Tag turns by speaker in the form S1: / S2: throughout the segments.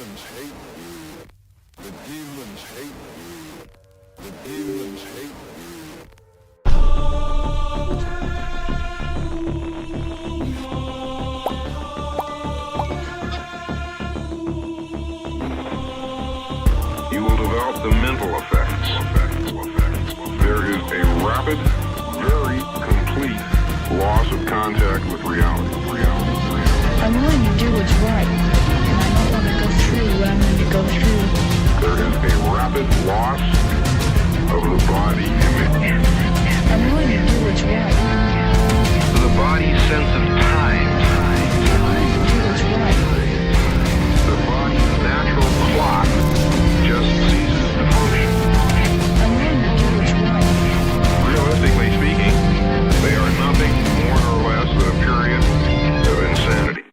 S1: demons hate you. The demons hate you. The demons hate you.
S2: You will develop the mental effects. There is a rapid, very complete loss of contact with reality.
S3: I'm willing to do what's right, and I don't want to go through what I'm going to go through.
S2: There is a rapid loss of the body image.
S3: I'm willing to do what's right.
S2: The body's sense of time.
S3: I'm willing to do what's right.
S2: The body's natural clock just ceases to function.
S3: I'm willing to do what's right.
S2: Realistically speaking, they are nothing more or less than a period of insanity.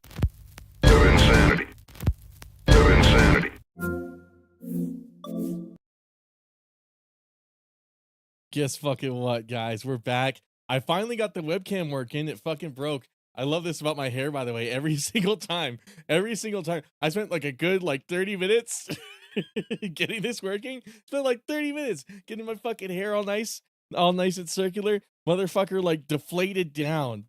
S4: Guess fucking what, guys? We're back. I finally got the webcam working. It fucking broke. I love this about my hair, by the way. Every single time. I spent like a good 30 minutes getting this working. Spent like 30 minutes getting my fucking hair all nice and circular. Motherfucker deflated down.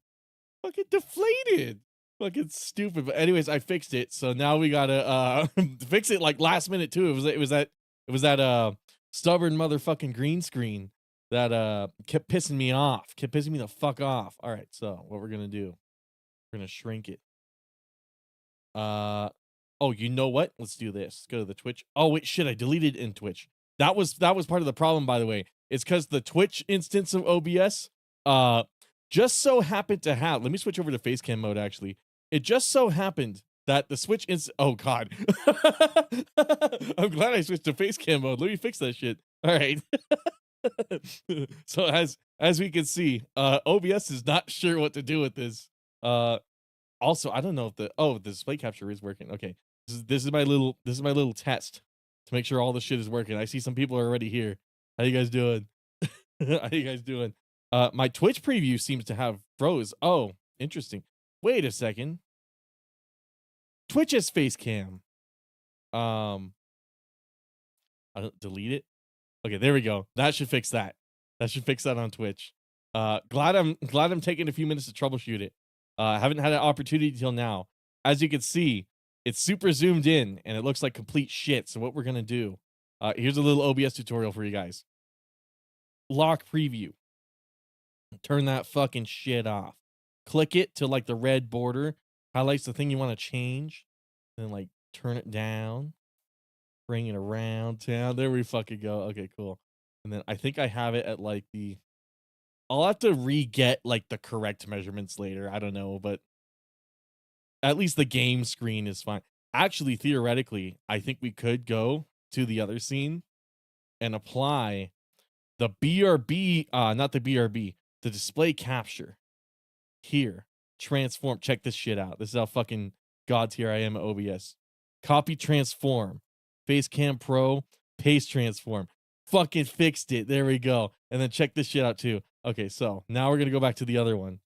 S4: Fucking deflated. Fucking stupid. But anyways, I fixed it. So now we gotta fix it last minute too. It was that stubborn motherfucking green screen that kept pissing me off. Kept pissing me the fuck off. All right, so what we're gonna do? We're gonna shrink it. Oh, you know what? Let's do this. Let's go to the Twitch. Oh wait, shit! I deleted in Twitch. That was part of the problem, by the way. It's because the Twitch instance of OBS just so happened to have. Let me switch over to Facecam mode. Actually, it just so happened that the Switch is. Oh God, I'm glad I switched to Facecam mode. Let me fix that shit. All right. So as we can see, OBS is not sure what to do with this. Also, I don't know if the display capture is working. Okay, this is my little test to make sure all the shit is working. I see some people are already here. How you guys doing? How you guys doing? My Twitch preview seems to have froze. Oh, interesting. Wait a second. Twitch's face cam. I don't delete it. Okay, there we go. That should fix that. That should fix that on Twitch. Glad I'm taking a few minutes to troubleshoot it. I haven't had an opportunity till now. As you can see, it's super zoomed in and it looks like complete shit. So what we're gonna do, here's a little OBS tutorial for you guys. Lock preview. Turn that fucking shit off. Click it to the red border. Highlights the thing you want to change. Then turn it down. Bring it around town. There we fucking go. Okay, cool. And then I think I have it at I'll have to re-get the correct measurements later. I don't know, but at least the game screen is fine. Actually, theoretically, I think we could go to the other scene and apply the BRB, not the BRB, the display capture here. Transform. Check this shit out. This is how fucking god tier I am at OBS. Copy transform. Facecam Pro. Paste transform. Fucking fixed it. There we go. And then check this shit out too. Okay, so now we're going to go back to the other one.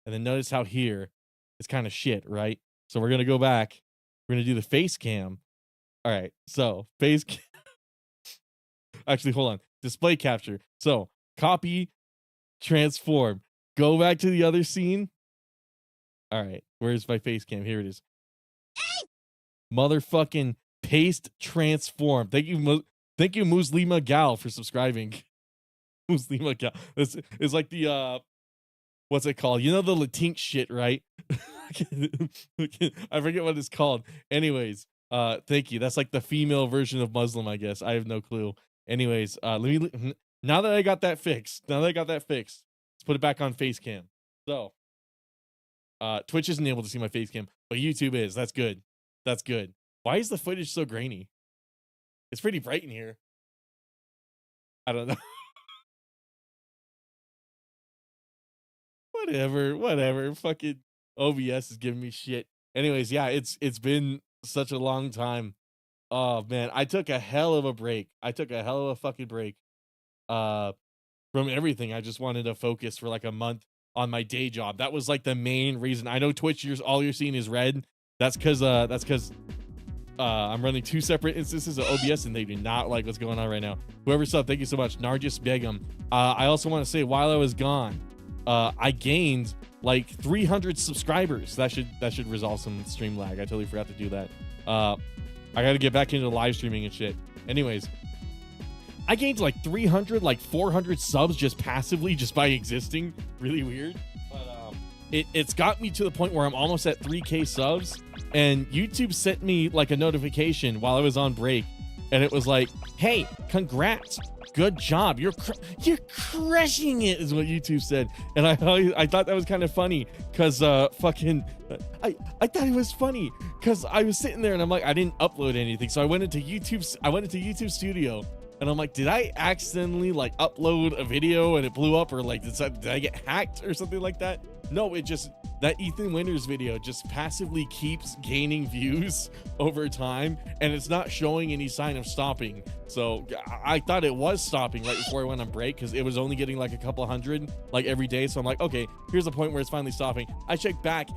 S4: And then notice how here it's kind of shit, right? So we're going to go back. We're going to do the face cam. All right, so face cam. Actually, hold on. Display capture. So copy, transform. Go back to the other scene. All right, where's my face cam? Here it is. Motherfucking paste transform. Thank you, Muslima Gal, for subscribing. Muslima Gal. This is like the what's it called? You know the Latinx shit, right? I forget what it's called. Anyways, thank you. That's like the female version of Muslim, I guess. I have no clue. Anyways, now that I got that fixed, let's put it back on Facecam. So, Twitch isn't able to see my Facecam, but YouTube is. That's good. That's good. Why is the footage so grainy? It's pretty bright in here. I don't know. Whatever. Fucking OBS is giving me shit. Anyways, yeah, it's been such a long time. Oh man, I took a hell of a break. I took a hell of a fucking break from everything. I just wanted to focus for a month on my day job. That was the main reason. I know Twitch, all you're seeing is red. That's because I'm running 2 separate instances of OBS, and they do not like what's going on right now. Whoever's up, thank you so much. Nargis Begum. I also want to say, while I was gone, I gained like 300 subscribers. That should resolve some stream lag. I totally forgot to do that. I got to get back into live streaming and shit. Anyways, I gained like 300, like 400 subs just passively, just by existing. Really weird. But it's got me to the point where I'm almost at 3K subs, and YouTube sent me like a notification while I was on break, and it was like, "Hey, congrats, good job, you're crushing it," is what YouTube said. And I thought that was kind of funny, because I thought it was funny because I was sitting there and I'm like, I didn't upload anything, so I went into YouTube Studio, and I'm like, did I accidentally like upload a video and it blew up, or like did I get hacked or something like that? No, it just, that Ethan Winters video just passively keeps gaining views over time, and it's not showing any sign of stopping. So I thought it was stopping right before I went on break, because it was only getting like a couple hundred like every day. So I'm like, okay, here's the point where it's finally stopping. I checked back,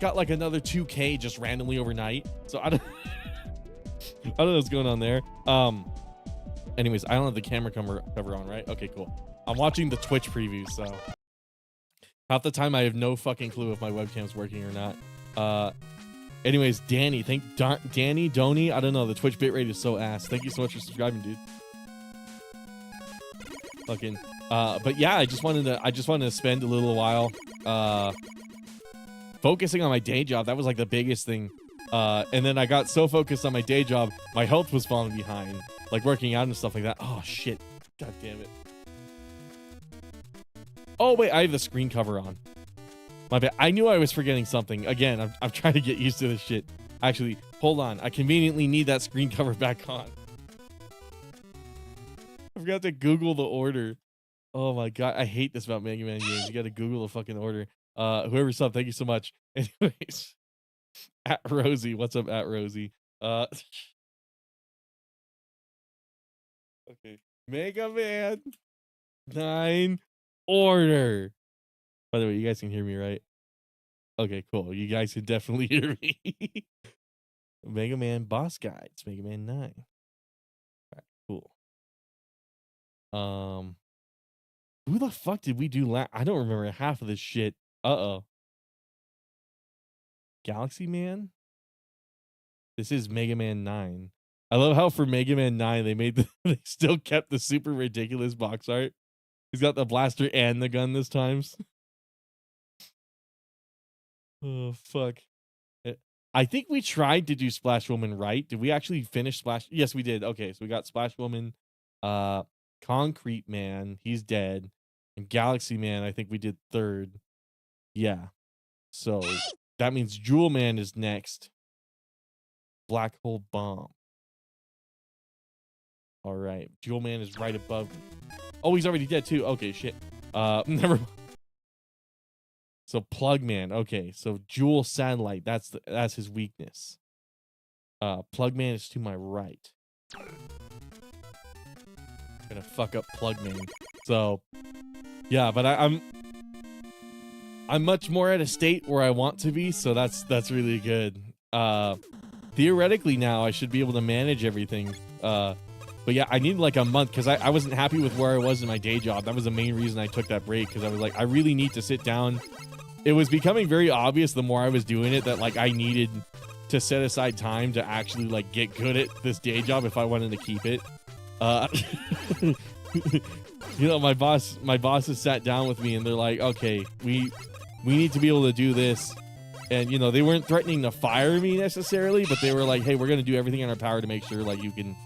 S4: got like another 2K just randomly overnight. So I don't know what's going on there. Anyways, I don't have the camera cover on, right? Okay, cool. I'm watching the Twitch preview, so half the time I have no fucking clue if my webcam's working or not. Anyways, Danny, Danny, Donny, I don't know, the Twitch bitrate is so ass. Thank you so much for subscribing, dude. Fucking but yeah, I just wanted to spend a little while focusing on my day job. That was like the biggest thing. And then I got so focused on my day job, my health was falling behind, like working out and stuff like that. Oh shit, god damn it. Oh wait, I have the screen cover on. My bad. I knew I was forgetting something. Again, I'm trying to get used to this shit. Actually, hold on. I conveniently need that screen cover back on. I forgot to Google the order. Oh my god, I hate this about Mega Man games. You gotta Google the fucking order. Whoever's up, thank you so much. Anyways, at Rosie, what's up, at Rosie? Okay, Mega Man 9 order. By the way, you guys can hear me, right? Okay, cool. You guys can definitely hear me. Mega Man boss guides, Mega Man 9. All right, cool. Who the fuck did we do last? I don't remember half of this shit. Galaxy Man? This is Mega Man 9. I love how for Mega Man 9 they still kept the super ridiculous box art. He's got the blaster and the gun this time. Oh fuck. I think we tried to do Splash Woman, right? Did we actually finish Splash? Yes, we did. Okay, so we got Splash Woman, Concrete Man, he's dead, and Galaxy Man, I think we did 3rd. Yeah. So that means Jewel Man is next. Black Hole Bomb. All right. Jewel Man is right above. Oh, he's already dead too. Okay, shit. Never mind. So Plug Man. Okay, so Jewel Satellite. That's his weakness. Plug Man is to my right. Gonna fuck up Plug Man. So yeah, but I'm much more at a state where I want to be, so that's really good. Theoretically now I should be able to manage everything. But yeah, I needed like a month because I wasn't happy with where I was in my day job. That was the main reason I took that break, because I was like, I really need to sit down. It was becoming very obvious the more I was doing it that like I needed to set aside time to actually like get good at this day job if I wanted to keep it. You know, my bosses sat down with me and they're like, okay, we need to be able to do this. And you know, they weren't threatening to fire me necessarily, but they were like, hey, we're gonna do everything in our power to make sure like you can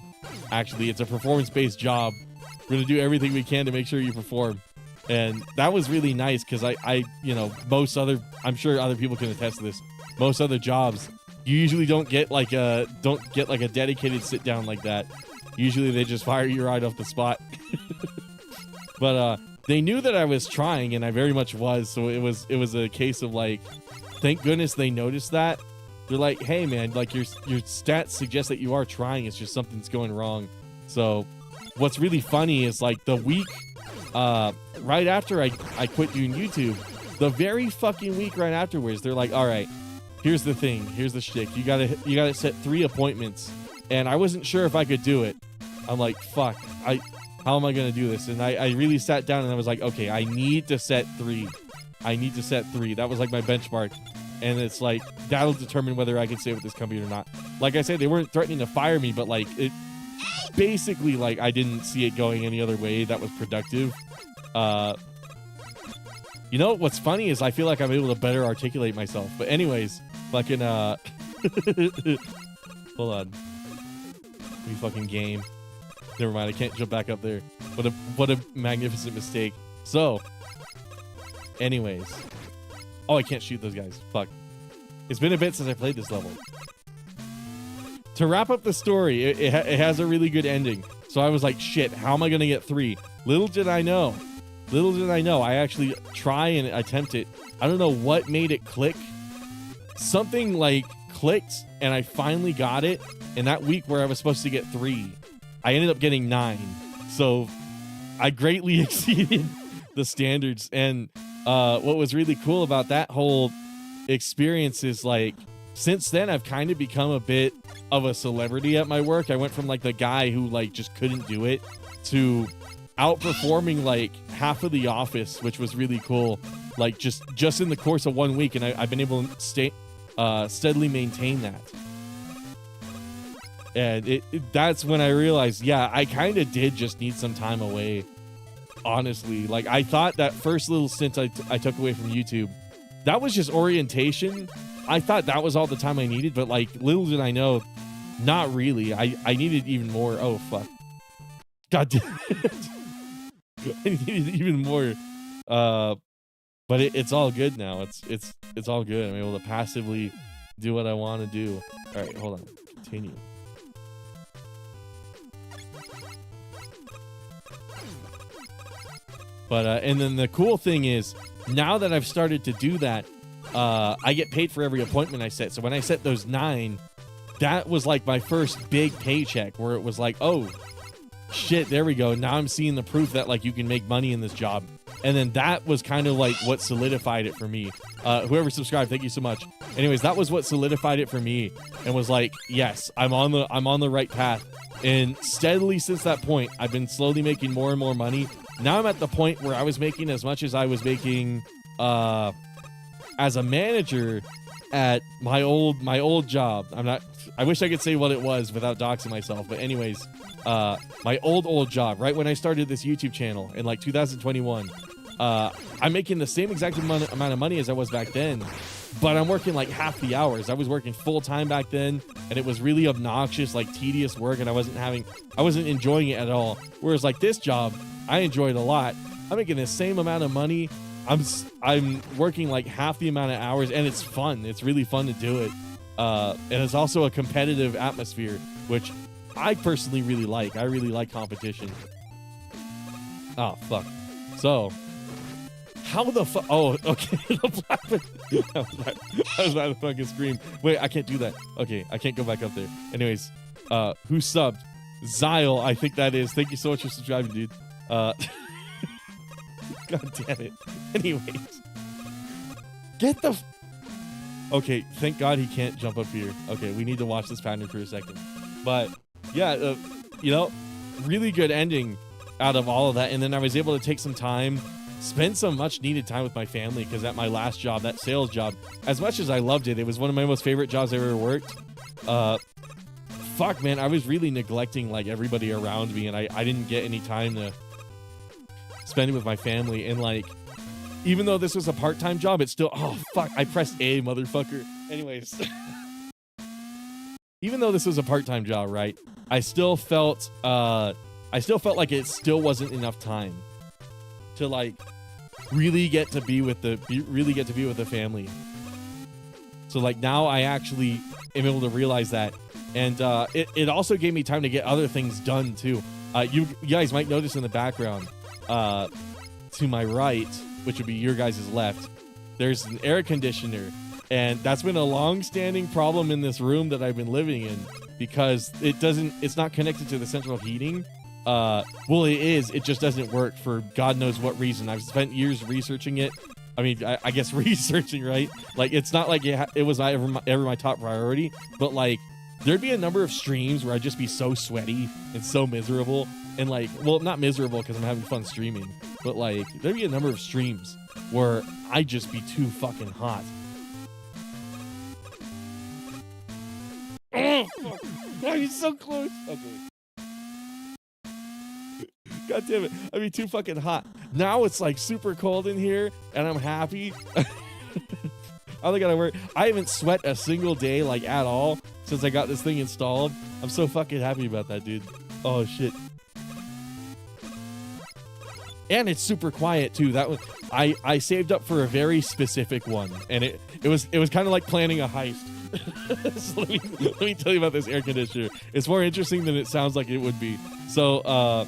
S4: actually, it's a performance-based job. We're gonna do everything we can to make sure you perform. And that was really nice because I you know, I'm sure other people can attest to this. Most other jobs, you usually don't get like a dedicated sit down like that. Usually they just fire you right off the spot. But they knew that I was trying, and I very much was. So it was a case of like, thank goodness they noticed that. They're like, hey man, like your stats suggest that you are trying. It's just something's going wrong. So what's really funny is like the week right after I quit doing YouTube, the very fucking week right afterwards, they're like, all right, here's the thing. Here's the shtick. You gotta set 3 appointments, and I wasn't sure if I could do it. I'm like, fuck. How am I gonna do this? And I really sat down and I was like, okay, I need to set 3. I need to set 3. That was like my benchmark. And it's like, that'll determine whether I can stay with this company or not. Like I said, they weren't threatening to fire me, but like it basically, like, I didn't see it going any other way that was productive. You know, what's funny is I feel like I'm able to better articulate myself. But anyways, fucking, hold on. We fucking game. Never mind, I can't jump back up there. What a magnificent mistake. So, anyways. Oh, I can't shoot those guys. Fuck. It's been a bit since I played this level. To wrap up the story, it has a really good ending. So I was like, shit, how am I going to get 3? Little did I know, I actually try and attempt it. I don't know what made it click. Something like clicked, and I finally got it. And that week where I was supposed to get 3, I ended up getting 9. So I greatly exceeded the standards. And what was really cool about that whole experience is, like, since then I've kind of become a bit of a celebrity at my work. I went from like the guy who like just couldn't do it to outperforming like half of the office, which was really cool. Like just in the course of 1 week, and I've been able to steadily maintain that. And that's when I realized, yeah, I kind of did just need some time away. Honestly, like, I thought that first little stint I took away from YouTube, that was just orientation. I thought that was all the time I needed, but like, little did I know, not really. I needed even more. Oh fuck, god damn it. I needed even more. But it's all good now. It's all good. I'm able to passively do what I want to do. All right, hold on. Continue. But and then the cool thing is, now that I've started to do that, I get paid for every appointment I set. So when I set those 9, that was like my first big paycheck, where it was like, oh shit, there we go. Now I'm seeing the proof that like you can make money in this job. And then that was kind of like what solidified it for me. Whoever subscribed, thank you so much. Anyways, that was what solidified it for me, and was like, yes, I'm on the right path. And steadily since that point, I've been slowly making more and more money. Now I'm at the point where I was making as much as I was making as a manager at my old job. I wish I could say what it was without doxing myself. But anyways, my old job, right when I started this YouTube channel in like 2021, I'm making the same exact amount of money as I was back then, but I'm working like half the hours. I was working full time back then, and it was really obnoxious, like tedious work, and I wasn't enjoying it at all. Whereas like this job, I enjoyed a lot. I'm making the same amount of money. I'm working like half the amount of hours, and it's fun. It's really fun to do it. And it's also a competitive atmosphere, which I personally really like. I really like competition. Oh, fuck. So, how the fuck? Oh, okay. I was about to fucking scream. Wait, I can't do that. Okay, I can't go back up there. Anyways, who subbed? Zyle, I think that is. Thank you so much for subscribing, dude. God damn it. Anyways. Get the... Okay, thank God he can't jump up here. Okay, we need to watch this pattern for a second. But, yeah, you know, really good ending out of all of that. And then I was able to take some time, spend some much needed time with my family, because at my last job, that sales job, as much as I loved it, it was one of my most favorite jobs I've ever worked. Fuck, man, I was really neglecting, like, everybody around me, and I didn't get any time to spend it with my family. And, like, even though this was a part-time job, it's still... Oh, fuck, I pressed A, motherfucker. Anyways. Even though this was a part-time job, right, I still felt like it still wasn't enough time to, like, really get to be with the family. So, like, now I actually am able to realize that. And it also gave me time to get other things done, too. You guys might notice in the background, to my right, which would be your guys' left, there's an air conditioner. And that's been a long-standing problem in this room that I've been living in, because it's not connected to the central heating. Well, it is. It just doesn't work for God knows what reason. I've spent years researching it, I mean, I guess researching, right? Like, it's not like it was ever my top priority, but like, there'd be a number of streams where I'd just be so sweaty and so miserable, and like, well, not miserable because I'm having fun streaming, but like, there'd be a number of streams where I'd just be too fucking hot. Oh, fuck. Oh, you're so close. Okay. God damn it. I'd be too fucking hot. Now it's like super cold in here and I'm happy. I only gotta work. I haven't sweat a single day like at all since I got this thing installed. I'm so fucking happy about that, dude. Oh shit. And it's super quiet too. That was I saved up for a very specific one, and it was kind of like planning a heist. So let me tell you about this air conditioner. It's more interesting than it sounds like it would be. So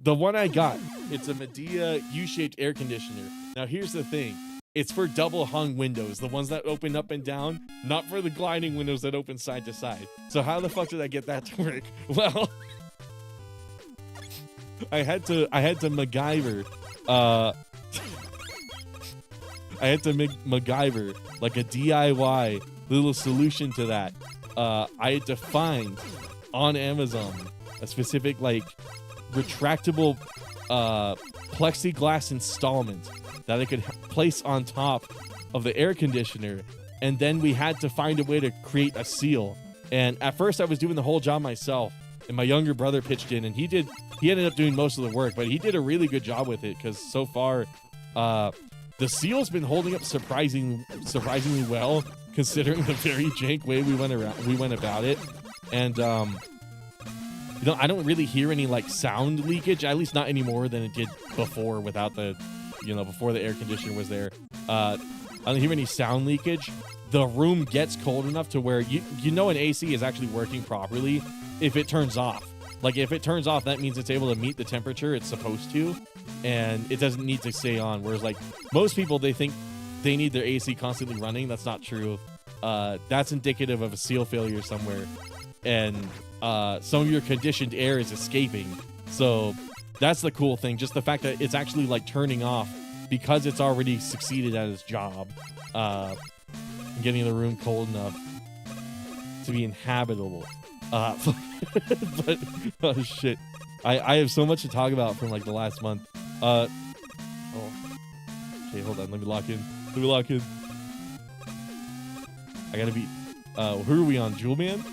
S4: the one I got, it's a Medea U-shaped air conditioner. Now here's the thing. It's for double hung windows, the ones that open up and down, not for the gliding windows that open side to side. So how the fuck did I get that to work? Well, I had to MacGyver MacGyver like a DIY little solution to that. I had to find on Amazon a specific like retractable plexiglass installment that I could place on top of the air conditioner, and then we had to find a way to create a seal. And at first I was doing the whole job myself, and my younger brother pitched in, and he ended up doing most of the work, but he did a really good job with it, because so far the seal's been holding up surprisingly well, considering the very jank way we went about it. And you know, I don't really hear any like sound leakage, at least not any more than it did before without the, you know, before the air conditioner was there. I don't hear any sound leakage. The room gets cold enough to where you know an AC is actually working properly if it turns off. Like if it turns off, that means it's able to meet the temperature it's supposed to, and it doesn't need to stay on. Whereas like most people, they think they need their AC constantly running. That's not true. That's indicative of a seal failure somewhere, and some of your conditioned air is escaping. So that's the cool thing. Just the fact that it's actually like turning off because it's already succeeded at its job, getting the room cold enough to be inhabitable. But oh shit, I have so much to talk about from like the last month. Okay, hold on, let me lock in. I gotta be who are we on? Jewel Man?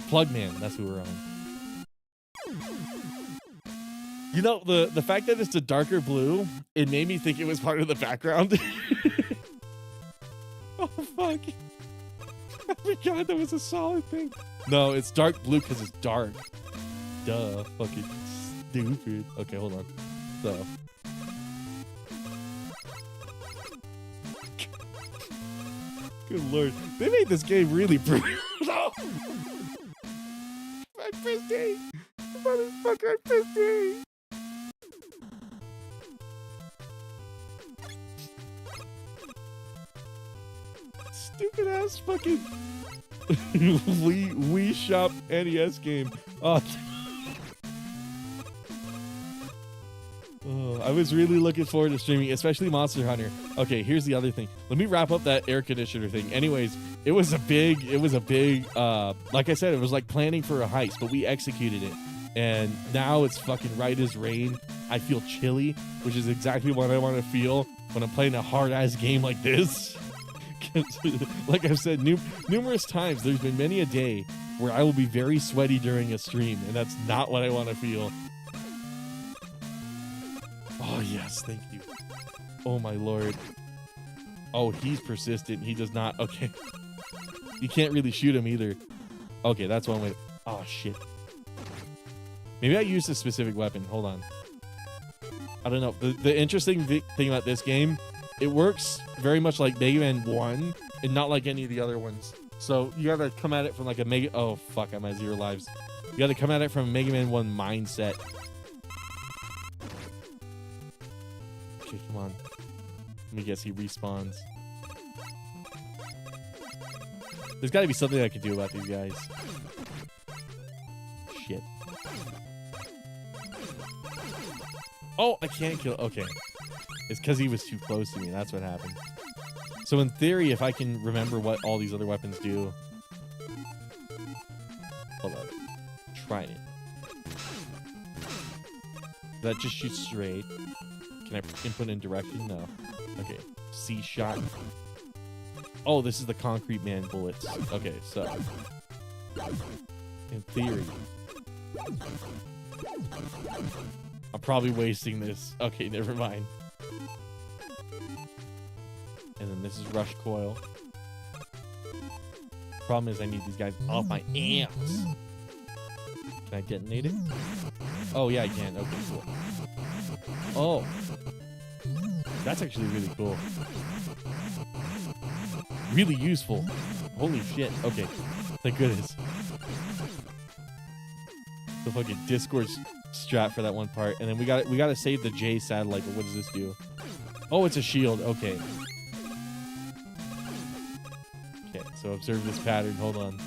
S4: Plug Man, that's who we're on. You know, the fact that it's a darker blue, it made me think it was part of the background. Oh fuck. I forgot that was a solid thing. No, it's dark blue because it's dark. Duh, fucking stupid. Okay, hold on. So. Good lord. They made this game really brutal. No! I pressed A. Motherfucker, I pressed A. Stupid ass fucking Wii Shop NES game. Oh, I was really looking forward to streaming, especially Monster Hunter. Okay, here's the other thing. Let me wrap up that air conditioner thing. Anyways, it was a big, like I said, it was like planning for a heist, but we executed it. And now it's fucking right as rain. I feel chilly, which is exactly what I want to feel when I'm playing a hard-ass game like this. Like I've said numerous times, there's been many a day where I will be very sweaty during a stream, and that's not what I want to feel. Oh yes, thank you. Oh my lord. Oh, he's persistent. He does not. Okay. You can't really shoot him either. Okay, that's one way. Oh shit. Maybe I used a specific weapon. Hold on. I don't know. The interesting thing about this game, it works very much like Mega Man 1 and not like any of the other ones. So you gotta come at it from like a Mega... Oh, fuck, I'm at 0 lives. You gotta come at it from a Mega Man 1 mindset. Okay, come on. Let me guess, he respawns. There's gotta be something I can do about these guys. Shit. Oh, I can't kill... Okay. It's because he was too close to me. That's what happened. So in theory, if I can remember what all these other weapons do. Hold on. Trying it. That just shoots straight. Can I input in direction? No. Okay. C shot. Oh, this is the concrete man bullets. Okay, so. In theory. I'm probably wasting this. Okay, never mind. And then this is rush coil. Problem is I need these guys off my amps. Can I detonate it? Oh, yeah, I can. Okay, cool. Oh. That's actually really cool. Really useful. Holy shit. Okay. Thank goodness. The fucking Discord strat for that one part. And then we gotta save the J satellite. But what does this do? Oh, it's a shield. Okay. Okay, so observe this pattern. Hold on.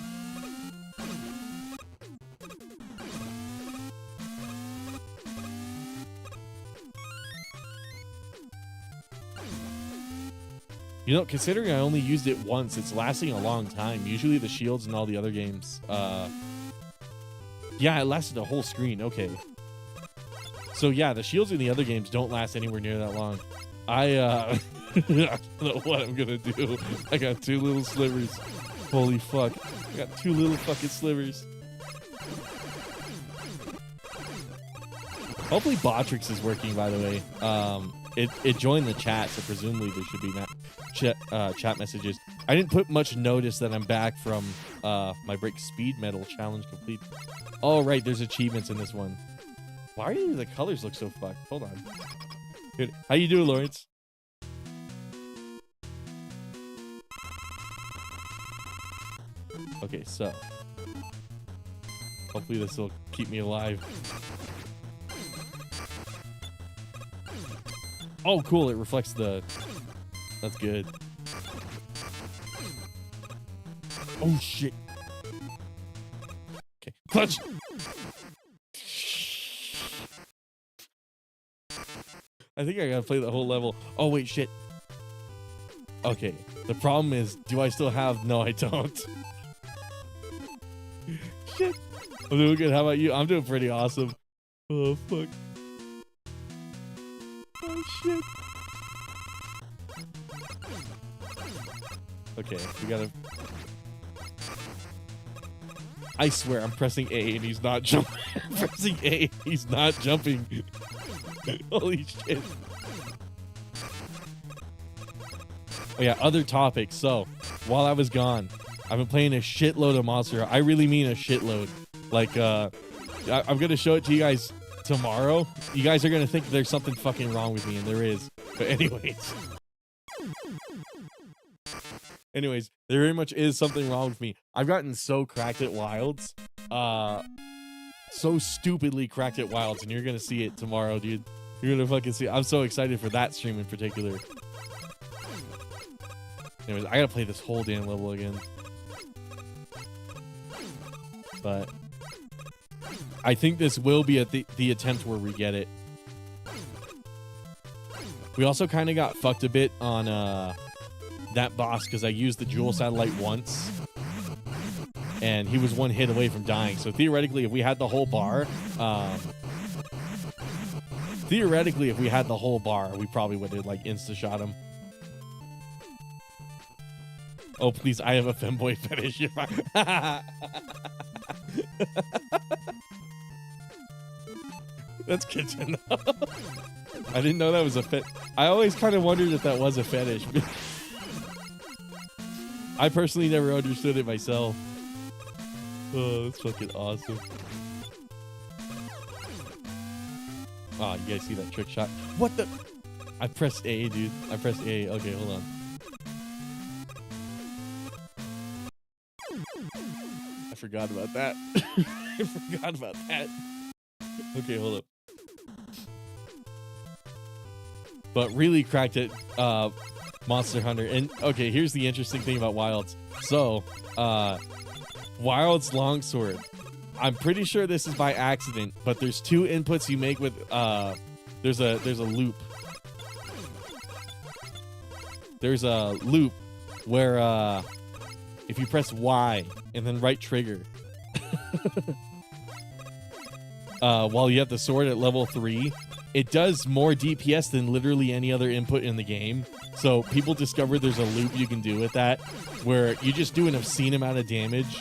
S4: You know, considering I only used it once, it's lasting a long time. Usually the shields in all the other games, yeah, it lasted a whole screen. Okay. So yeah, the shields in the other games don't last anywhere near that long. I don't know what I'm gonna do. I got 2 little slivers. Holy fuck. I got 2 little fucking slivers. Hopefully Botrix is working, by the way. It joined the chat, so presumably there should be chat messages. I didn't put much notice that I'm back from my break speed medal challenge complete. Oh, right, there's achievements in this one. Why do the colors look so fucked? Hold on. Good. How you doing, Lawrence? Okay, so hopefully this will keep me alive. Oh, cool. It reflects the... That's good. Oh, shit. Okay. Clutch! I think I gotta play the whole level. Oh, wait, shit. Okay. The problem is, do I still have... No, I don't. Shit. I'm doing good. How about you? I'm doing pretty awesome. Oh, fuck. Oh, shit. Okay, we gotta... I swear, I'm pressing A and he's not jumping. Pressing A, he's not jumping. Holy shit. Oh yeah, other topics. So, while I was gone, I've been playing a shitload of Monster. I really mean a shitload. Like, I'm gonna show it to you guys tomorrow. You guys are gonna think there's something fucking wrong with me, and there is. But anyways, there very much is something wrong with me. I've gotten so cracked at Wilds. So stupidly cracked at Wilds, and you're gonna see it tomorrow, dude. You're gonna fucking see it. I'm so excited for that stream in particular. Anyways, I gotta play this whole damn level again. But I think this will be the attempt where we get it. We also kind of got fucked a bit on that boss because I used the Jewel Satellite once. And he was 1 hit away from dying. So theoretically, if we had the whole bar... we probably would have, like, insta-shot him. Oh, please, I have a femboy fetish. That's kitchen. I didn't know that was a fetish. I always kind of wondered if that was a fetish. I personally never understood it myself. Oh, that's fucking awesome. Oh, you guys see that trick shot? What the? I pressed A, dude. I pressed A. Okay, hold on. I forgot about that. I forgot about that. Okay, hold up. But really cracked it, Monster Hunter. And okay, here's the interesting thing about Wilds. So, Wilds Longsword. I'm pretty sure this is by accident, but there's 2 inputs you make with there's a loop. there's a loop where if you press Y and then right trigger while you have the sword at level 3, it does more DPS than literally any other input in the game. So people discovered there's a loop you can do with that where you just do an obscene amount of damage.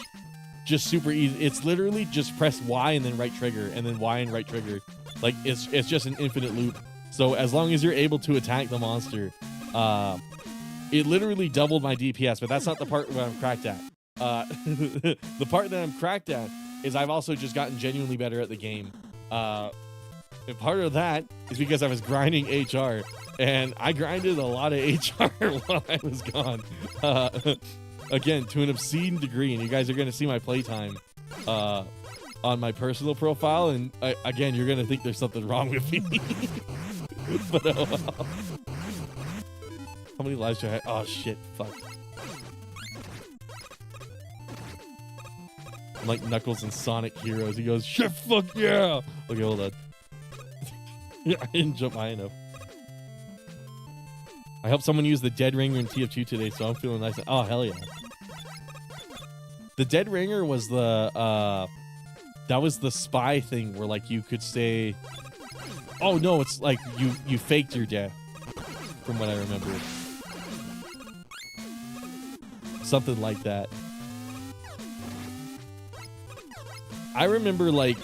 S4: Just super easy. It's literally just press Y and then right trigger and then Y and right trigger. Like it's just an infinite loop. So as long as you're able to attack the monster, it literally doubled my DPS, but that's not the part where I'm cracked at. The part that I'm cracked at is I've also just gotten genuinely better at the game. And part of that is because I was grinding HR, and I grinded a lot of HR while I was gone. Again, to an obscene degree, and you guys are going to see my playtime on my personal profile, and again, you're going to think there's something wrong with me. But oh well. How many lives do I have? Oh shit, fuck. I'm like Knuckles in Sonic Heroes. He goes, shit, fuck yeah! Okay, hold on. I didn't jump high enough. I helped someone use the Dead Ringer in TF2 today, so I'm feeling nice. Oh, hell yeah. The Dead Ringer was the, that was the spy thing where, like, you could say... Oh, no, it's like you faked your death, from what I remember. Something like that. I remember, like,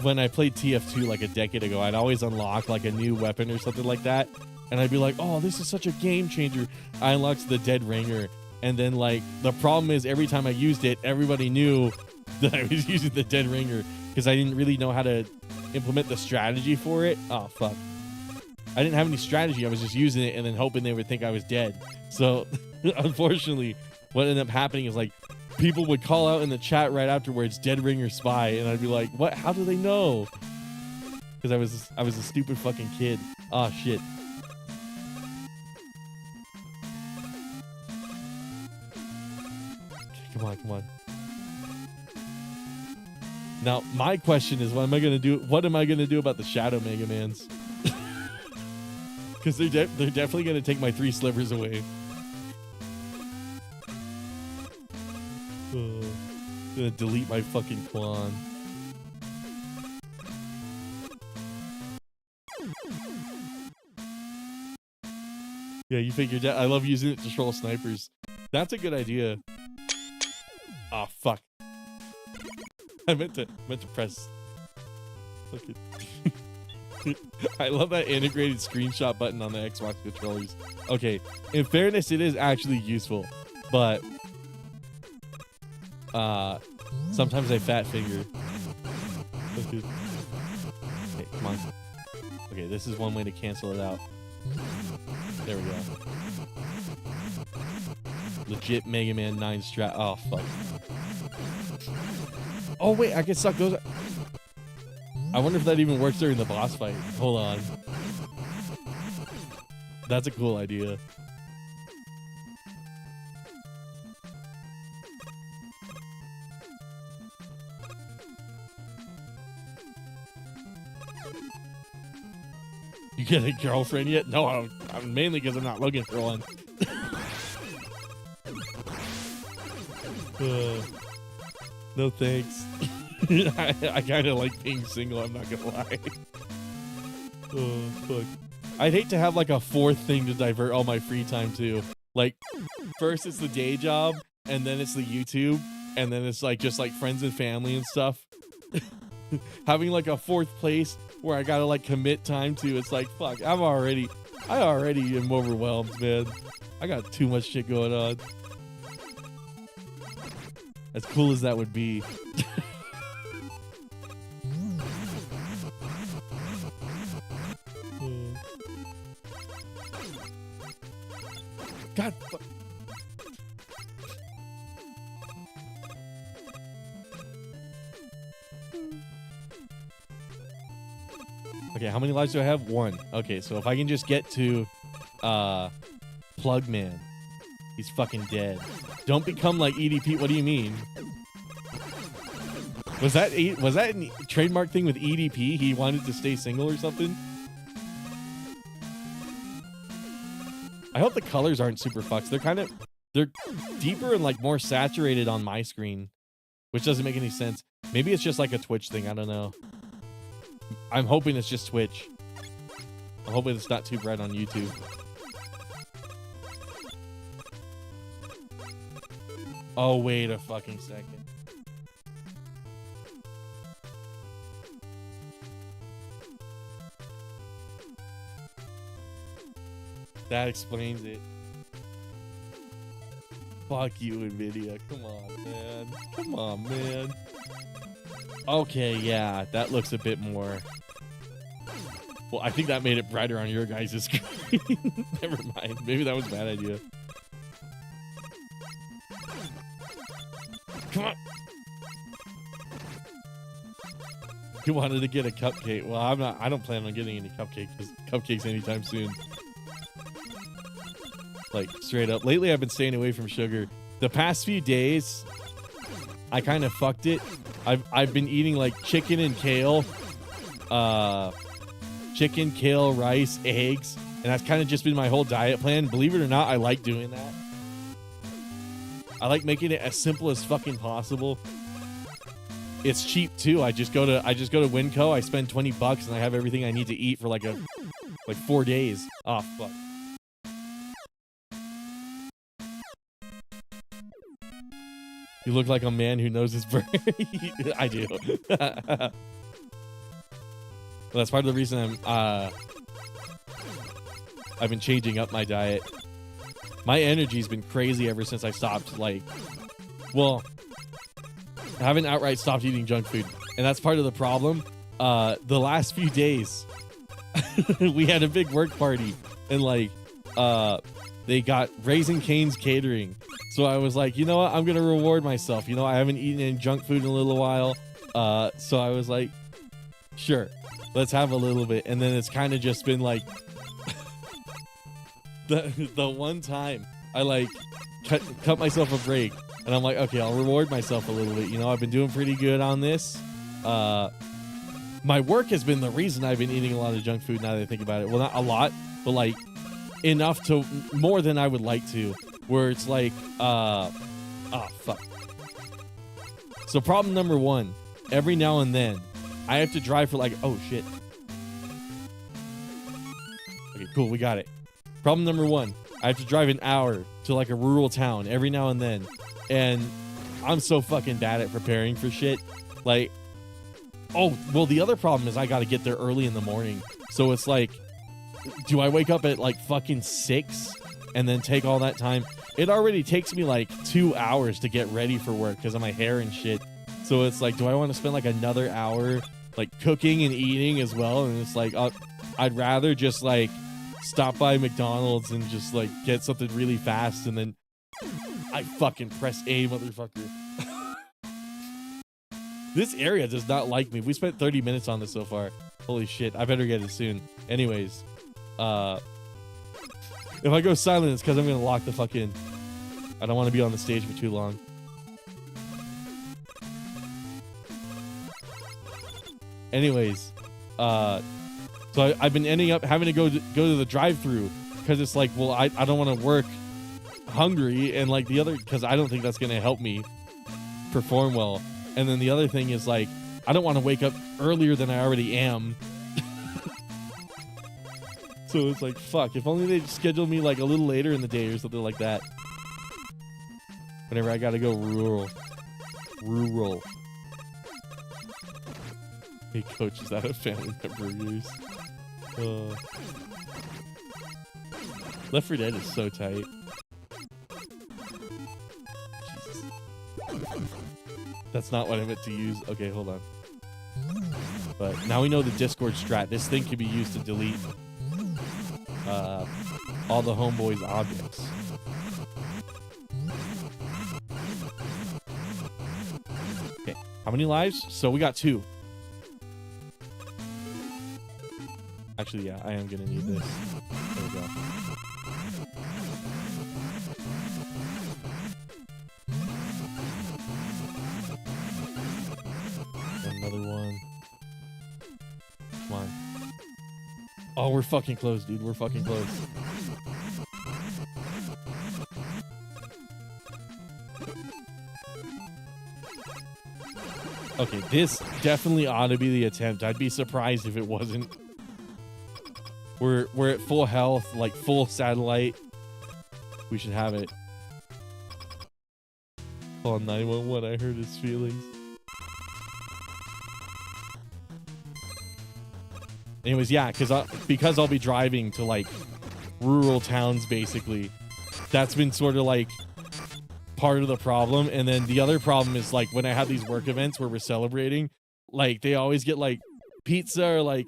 S4: when I played TF2 like a decade ago, I'd always unlock like a new weapon or something like that, and I'd be like, oh, this is such a game changer. I unlocked the Dead Ringer, and then like the problem is every time I used it, everybody knew that I was using the Dead Ringer because I didn't really know how to implement the strategy for it. Oh fuck, I didn't have any strategy. I was just using it and then hoping they would think I was dead. So unfortunately what ended up happening is like people would call out in the chat right afterwards, Dead Ringer spy, and I'd be like, what? How do they know? Because I was a stupid fucking kid. Oh shit. Okay, come on. Now my question is, what am I gonna do? What am I gonna do about the Shadow Megamans? Because they're definitely gonna take my 3 slivers away. I'm gonna delete my fucking Quan. Yeah, you figured that. I love using it to troll snipers. That's a good idea. Oh fuck. I meant to press. Look at. I love that integrated screenshot button on the Xbox controllers. Okay, in fairness, it is actually useful, but sometimes I fat finger. Okay, come on. Okay, this is one way to cancel it out. There we go. Legit Mega Man 9 strat. Oh fuck. Oh wait, I can suck those. I wonder if that even works during the boss fight. Hold on. That's a cool idea. You get a girlfriend yet? No, I'm mainly because I'm not looking for one. No thanks. I kind of like being single, I'm not gonna lie. Oh, fuck. I'd hate to have like a 4th thing to divert all my free time to. Like, first it's the day job, and then it's the YouTube, and then it's like just like friends and family and stuff. Having like a 4th place where I gotta like commit time to, it's like, fuck, I already am overwhelmed, man. I got too much shit going on. As cool as that would be. God. Okay, how many lives do I have? 1. Okay, so if I can just get to Plug Man, he's fucking dead. Don't become like EDP. What do you mean? Was that a trademark thing with EDP? He wanted to stay single or something? I hope the colors aren't super fucked. They're deeper and like more saturated on my screen, which doesn't make any sense. Maybe it's just like a Twitch thing. I don't know. I'm hoping it's just Twitch. I'm hoping it's not too bright on YouTube. Oh, wait a fucking second. That explains it. Fuck you, NVIDIA. Come on, man. Come on, man. Okay, yeah, that looks a bit more... Well, I think that made it brighter on your guys' screen. Never mind. Maybe that was a bad idea. Come on. You wanted to get a cupcake. Well, I don't plan on getting any cupcakes anytime soon. Like, straight up. Lately, I've been staying away from sugar. The past few days, I kind of fucked it. I've been eating, like, chicken and kale. Chicken, kale, rice, eggs. And that's kind of just been my whole diet plan. Believe it or not, I like doing that. I like making it as simple as fucking possible. It's cheap, too. I just go to Winco. I spend $20 and I have everything I need to eat for, like 4 days. Oh, fuck. You look like a man who knows his bird. I do. Well, that's part of the reason I've been changing up my diet. My energy's been crazy ever since I stopped, like, well, I haven't outright stopped eating junk food. And that's part of the problem. The last few days, we had a big work party and like, they got Raising Cane's catering. So I was like, you know what? I'm going to reward myself. You know, I haven't eaten any junk food in a little while. So I was like, sure, let's have a little bit. And then it's kind of just been like the one time I like cut myself a break and I'm like, okay, I'll reward myself a little bit. You know, I've been doing pretty good on this. My work has been the reason I've been eating a lot of junk food now that I think about it. Well, not a lot, but like enough to more than I would like to. Where it's like, oh, fuck. So problem number one, every now and then, I have to drive for like, oh, shit. Okay, cool, we got it. Problem number one, I have to drive an hour to like a rural town every now and then. And I'm so fucking bad at preparing for shit. Like, oh, well, the other problem is I got to get there early in the morning. So it's like, do I wake up at like fucking 6? And then take all that time? It already takes me like 2 hours to get ready for work because of my hair and shit. So it's like, do I want to spend like another hour like cooking and eating as well? And it's like, I'd rather just like stop by McDonald's and just like get something really fast and then I fucking press A, motherfucker. This area does not like me. We spent 30 minutes on this so far. Holy shit, I better get it soon. Anyways, if I go silent, it's because I'm going to lock the fuck in. I don't want to be on the stage for too long. Anyways, so I've been ending up having to go to the drive-thru because it's like, well, I don't want to work hungry and like the other, because I don't think that's going to help me perform well. And then the other thing is like, I don't want to wake up earlier than I already am. So it's like, fuck, if only they scheduled me like a little later in the day or something like that. Whenever I gotta go rural. Hey, coach, is that a family member of yours? Left 4 Dead is so tight. Jesus. That's not what I meant to use. Okay, hold on. But now we know the Discord strat. This thing can be used to delete all the homeboys' objects. Okay, how many lives? So we got 2. Actually, yeah, I am gonna need this. There we go. Another one. Come on. Oh, we're fucking close, dude. We're fucking close. Okay, this definitely ought to be the attempt. I'd be surprised if it wasn't. We're at full health, like full satellite. We should have it. Call 911. I hurt his feelings. Anyways, yeah, because I'll be driving to like rural towns basically. That's been sort of like part of the problem. And then the other problem is like when I have these work events where we're celebrating, like they always get like pizza or like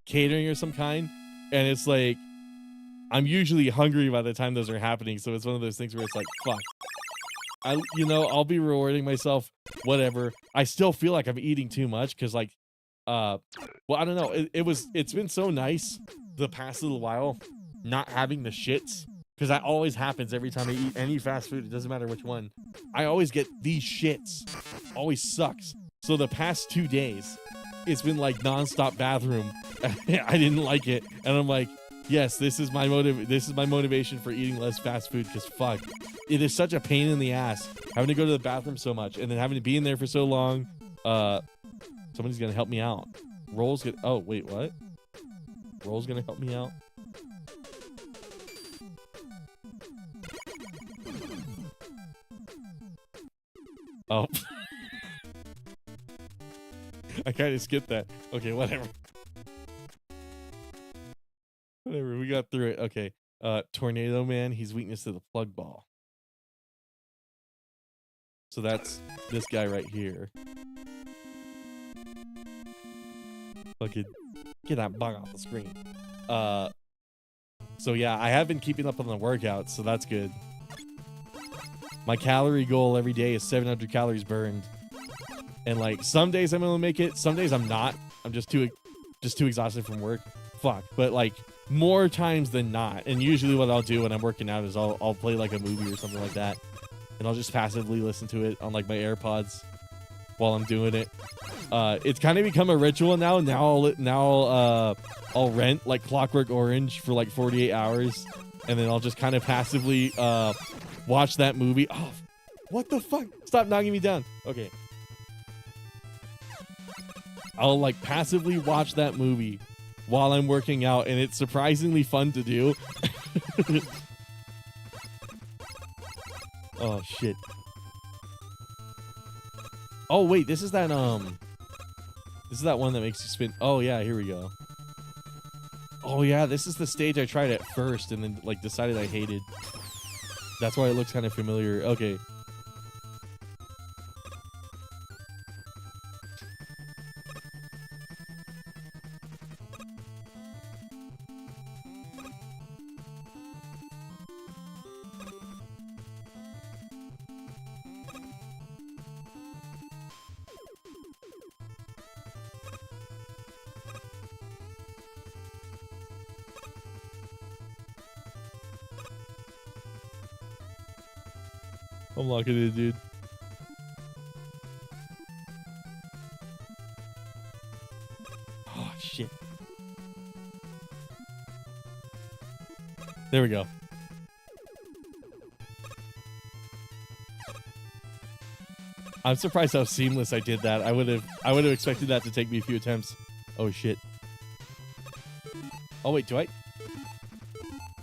S4: catering or some kind, and it's like I'm usually hungry by the time those are happening. So it's one of those things where it's like, fuck, I'll be rewarding myself, whatever. I still feel like I'm eating too much because like well, I don't know, it's been so nice the past little while not having the shits, because that always happens every time I eat any fast food. It doesn't matter which one, I always get these shits. Always sucks. So the past 2 days it's been like nonstop bathroom. I didn't like it, and I'm like, yes, this is my motivation for eating less fast food, because fuck, it is such a pain in the ass having to go to the bathroom so much and then having to be in there for so long. Somebody's gonna help me out. Roll's gonna, oh wait, what? Roll's gonna help me out. Oh. I kind of skipped that. Okay, whatever. Whatever, we got through it. Okay. Tornado Man, he's weakness to the plug ball. So that's this guy right here. Fucking get that bug off the screen. So yeah, I have been keeping up on the workouts, so that's good. My calorie goal every day is 700 calories burned. And like some days I'm gonna make it, some days I'm not. I'm just too exhausted from work. Fuck. But like more times than not. And usually what I'll do when I'm working out is I'll play like a movie or something like that. And I'll just passively listen to it on like my AirPods while I'm doing it. It's kind of become a ritual now. I'll rent like Clockwork Orange for like 48 hours, and then I'll just kind of passively watch that movie. Oh, what the fuck? Stop knocking me down. Okay. I'll like passively watch that movie while I'm working out, and it's surprisingly fun to do. Oh shit. Oh wait, this is that one that makes you spin. Oh yeah, here we go. Oh yeah, this is the stage I tried at first and then like decided I hated. That's why it looks kind of familiar. Okay. I'm locking in, dude. Oh, shit. There we go. I'm surprised how seamless I did that. I would have expected that to take me a few attempts. Oh, shit. Oh, wait, do I?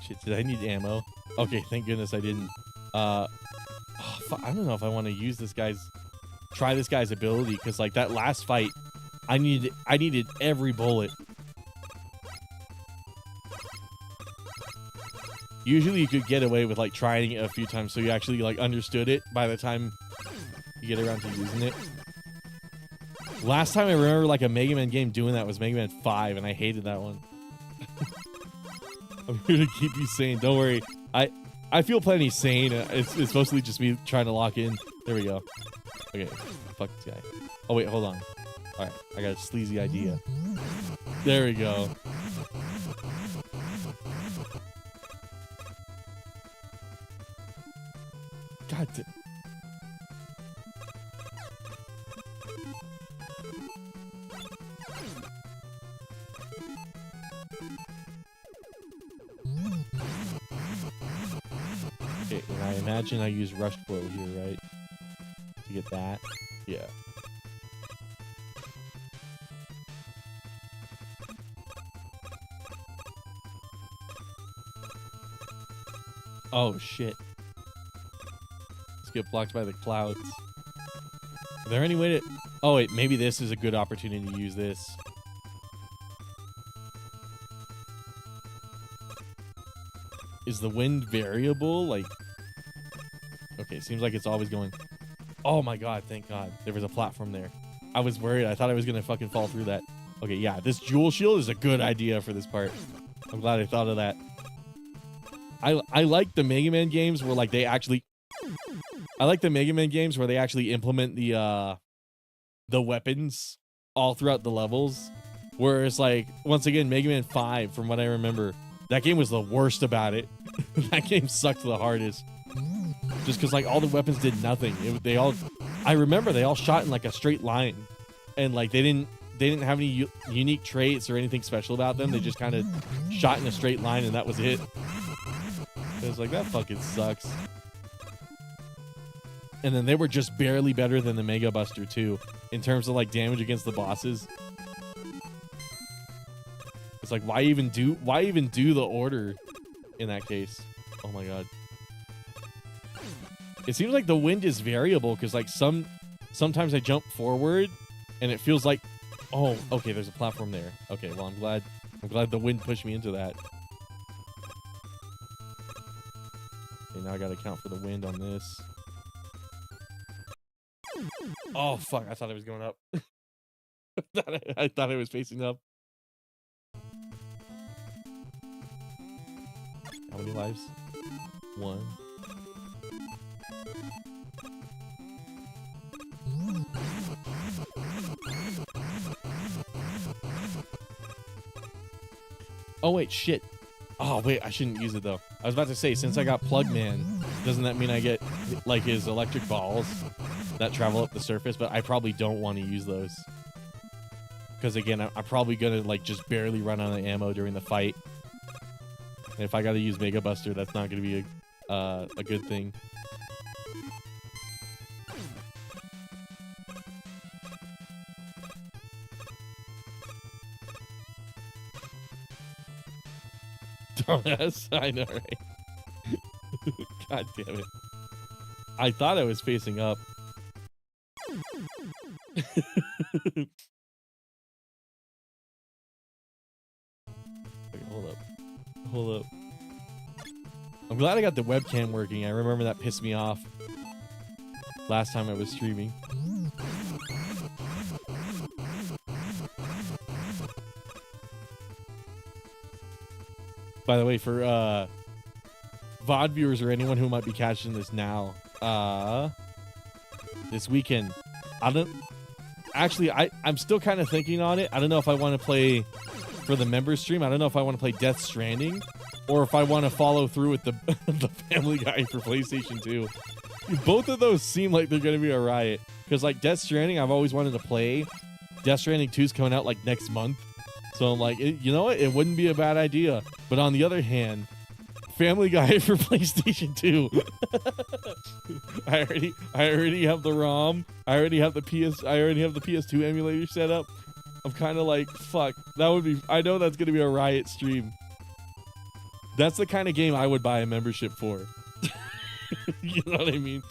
S4: Shit, did I need ammo? Okay, thank goodness I didn't. I don't know if I want to use try this guy's ability, because like that last fight, I needed every bullet. Usually you could get away with like trying it a few times, so you actually like understood it by the time you get around to using it. Last time I remember like a Mega Man game doing that was Mega Man 5, and I hated that one. I'm here to keep you sane. Don't worry. I feel plenty sane. It's mostly just me trying to lock in. There we go. Okay, fuck this guy. Oh wait, hold on. All right, I got a sleazy idea. There we go. God damn. Okay, and I imagine I use Rush Blow here, right? To get that? Yeah. Oh, shit. Let's get blocked by the clouds. Is there any way to... Oh, wait. Maybe this is a good opportunity to use this. Is the wind variable? Like... Okay, seems like it's always going... Oh, my God. Thank God. There was a platform there. I was worried. I thought I was going to fucking fall through that. Okay, yeah. This jewel shield is a good idea for this part. I'm glad I thought of that. I like the Mega Man games where, like, they actually... I like the Mega Man games where they actually implement the weapons all throughout the levels. Whereas, like, once again, Mega Man 5, from what I remember, that game was the worst about it. That game sucked the hardest. Just because, like, all the weapons did nothing. I remember they all shot in, like, a straight line. And, like, they didn't have any unique traits or anything special about them. They just kind of shot in a straight line, and that was it. It was like, that fucking sucks. And then they were just barely better than the Mega Buster too, in terms of like damage against the bosses. It's like, why even do the order in that case? Oh my God. It seems like the wind is variable because like sometimes I jump forward and it feels like, oh, okay, there's a platform there. Okay, well I'm glad the wind pushed me into that. Okay, now I gotta account for the wind on this. Oh fuck! I thought it was going up. I thought it was facing up. How many lives? 1. Oh wait, shit. Oh wait, I shouldn't use it though. I was about to say, since I got Plugman, doesn't that mean I get like his electric balls that travel up the surface? But I probably don't want to use those. Because again, I'm probably gonna like just barely run out of ammo during the fight. And if I gotta use Mega Buster, that's not gonna be a good thing. Dumbass, I know, right? God damn it. I thought I was facing up. Okay, hold up. I'm glad I got the webcam working. I remember that pissed me off last time I was streaming. By the way, for VOD viewers or anyone who might be catching this now, this weekend, I'm still kind of thinking on it. I don't know if I want to play for the members stream. I don't know if I want to play Death Stranding or if I want to follow through with the the Family Guy for PlayStation 2. Both of those seem like they're going to be a riot because like Death Stranding, I've always wanted to play. Death Stranding 2 is coming out like next month. So I'm like, you know what? It wouldn't be a bad idea. But on the other hand, Family Guy for PlayStation 2. I already have the ROM. I already have the PS2 emulator set up. I'm kind of like, fuck. That would be. I know that's gonna be a riot stream. That's the kind of game I would buy a membership for. You know what I mean?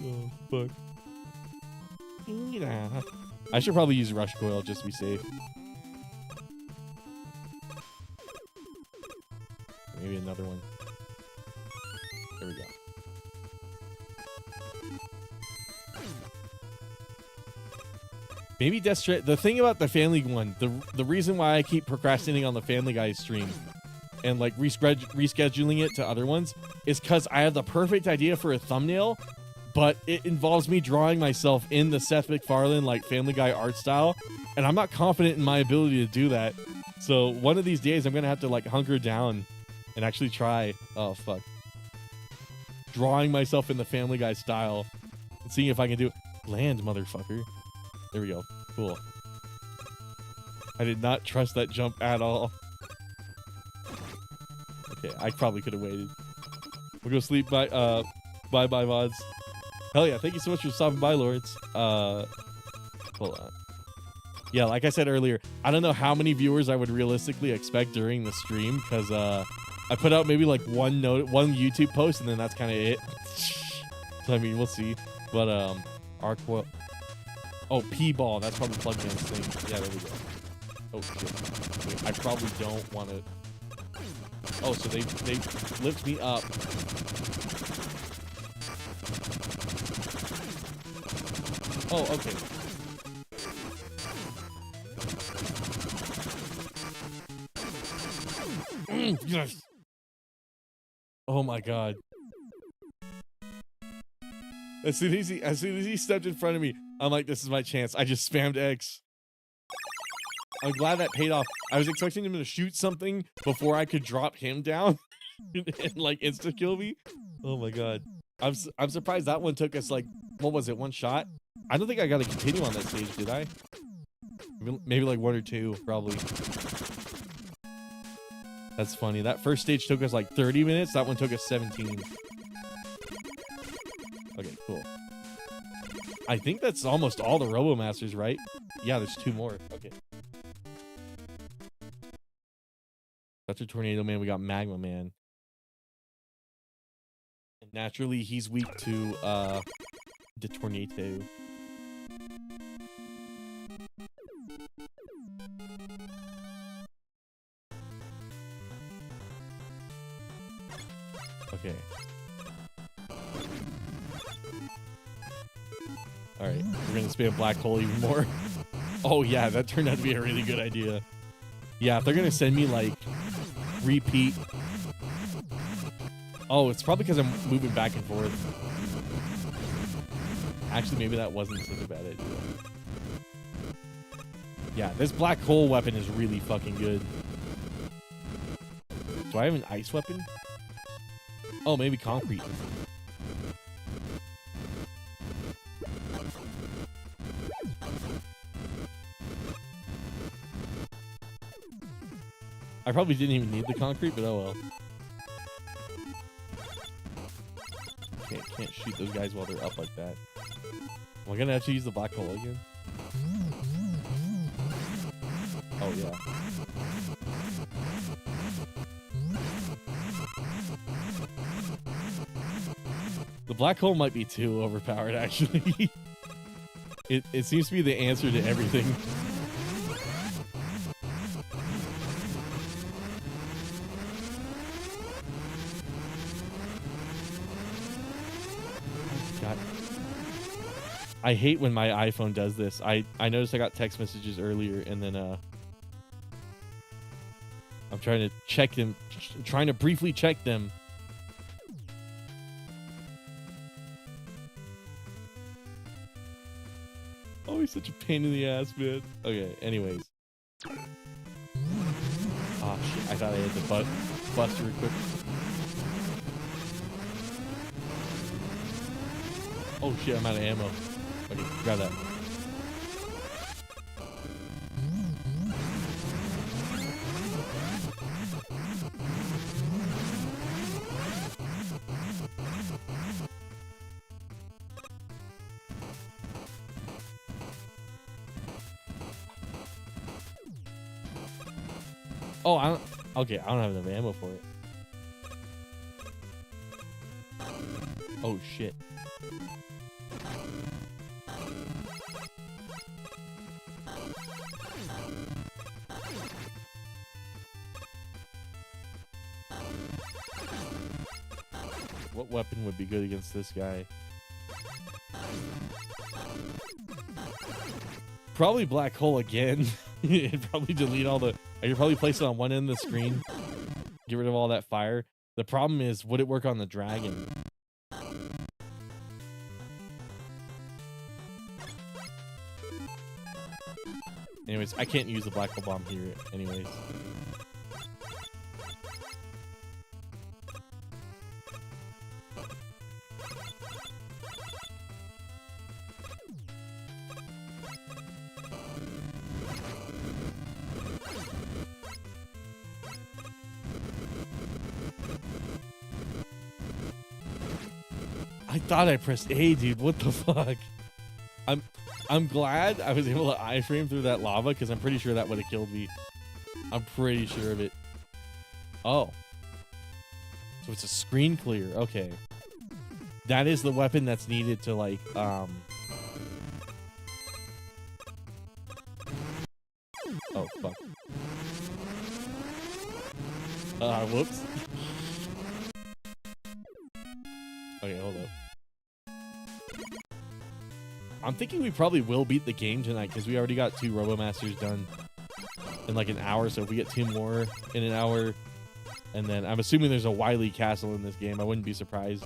S4: Oh, fuck. Yeah. I should probably use Rush Coil just to be safe. Maybe another one. There we go. Maybe Death Stranding. The thing about the Family one, the reason why I keep procrastinating on the Family Guy stream and like rescheduling it to other ones is because I have the perfect idea for a thumbnail, but it involves me drawing myself in the Seth MacFarlane like Family Guy art style, and I'm not confident in my ability to do that. So one of these days I'm gonna have to like hunker down and actually try. Oh fuck. Drawing myself in the Family Guy style and seeing if I can do it. Land, motherfucker. There we go. Cool. I did not trust that jump at all. Okay, I probably could have waited. We'll go sleep. Bye bye mods. Hell yeah, thank you so much for stopping by, Lords. Hold on. Yeah, like I said earlier, I don't know how many viewers I would realistically expect during the stream because I put out maybe like one YouTube post and then that's kind of it. So I mean, we'll see. But Arqua. Oh, P-ball. That's probably plugged in this thing. Yeah, there we go. Oh shit. Wait, I probably don't want to. Oh, so they lift me up. Oh, okay. Yes. Oh my god. As soon as he stepped in front of me, I'm like, this is my chance. I just spammed X. I'm glad that paid off. I was expecting him to shoot something before I could drop him down and like insta kill me. Oh my god. I'm surprised that one took us like, what was it, one shot? I don't think I got to continue on that stage, did I? Maybe like one or two, probably. That's funny. That first stage took us like 30 minutes. That one took us 17. Okay, cool. I think that's almost all the RoboMasters, right? Yeah, there's two more. Okay. After Tornado Man, we got Magma Man. And naturally, he's weak to the Tornado. Okay. Alright, we're gonna spam Black Hole even more. Oh yeah, that turned out to be a really good idea. Yeah, if they're gonna send me like repeat. Oh, it's probably because I'm moving back and forth. Actually, maybe that wasn't such a bad idea. Yeah, this Black Hole weapon is really fucking good. Do I have an ice weapon? Oh, maybe concrete. I probably didn't even need the concrete, but oh well. Can't shoot those guys while they're up like that. Am I gonna have to use the black hole again? Oh yeah. The black hole might be too overpowered, actually. It seems to be the answer to everything. God. I hate when my iPhone does this. I noticed I got text messages earlier, and then I'm trying to check them, trying to briefly check them. Oh, he's such a pain in the ass, man. Okay, anyways. Oh, shit. I thought I had the buster equipped. Oh, shit. I'm out of ammo. Okay, grab that. Oh, I don't. Okay, I don't have enough ammo for it. Oh shit. What weapon would be good against this guy? Probably black hole again. It'd probably delete all the. I could probably place it on one end of the screen, get rid of all that fire. The problem is, would it work on the dragon? Anyways, I can't use the black hole bomb here. Anyways. I thought I pressed A, dude. What the fuck? I'm glad I was able to iframe through that lava because I'm pretty sure that would have killed me. I'm pretty sure of it. Oh. So it's a screen clear. Okay. That is the weapon that's needed to like oh fuck. Whoops. Okay, hold up. I'm thinking we probably will beat the game tonight because we already got 2 RoboMasters done in like an hour. So if we get 2 more in an hour, and then I'm assuming there's a Wily Castle in this game. I wouldn't be surprised.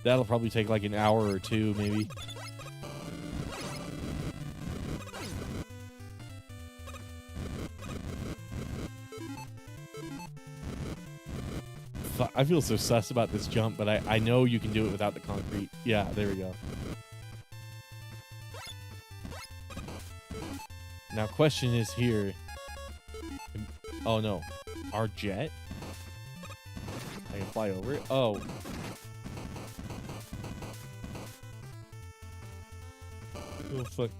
S4: That'll probably take like an hour or 2, maybe. I feel so sus about this jump, but I know you can do it without the concrete. Yeah, there we go. Now, question is here. Oh, no. Our jet? I can fly over it? Oh. Oh, fuck.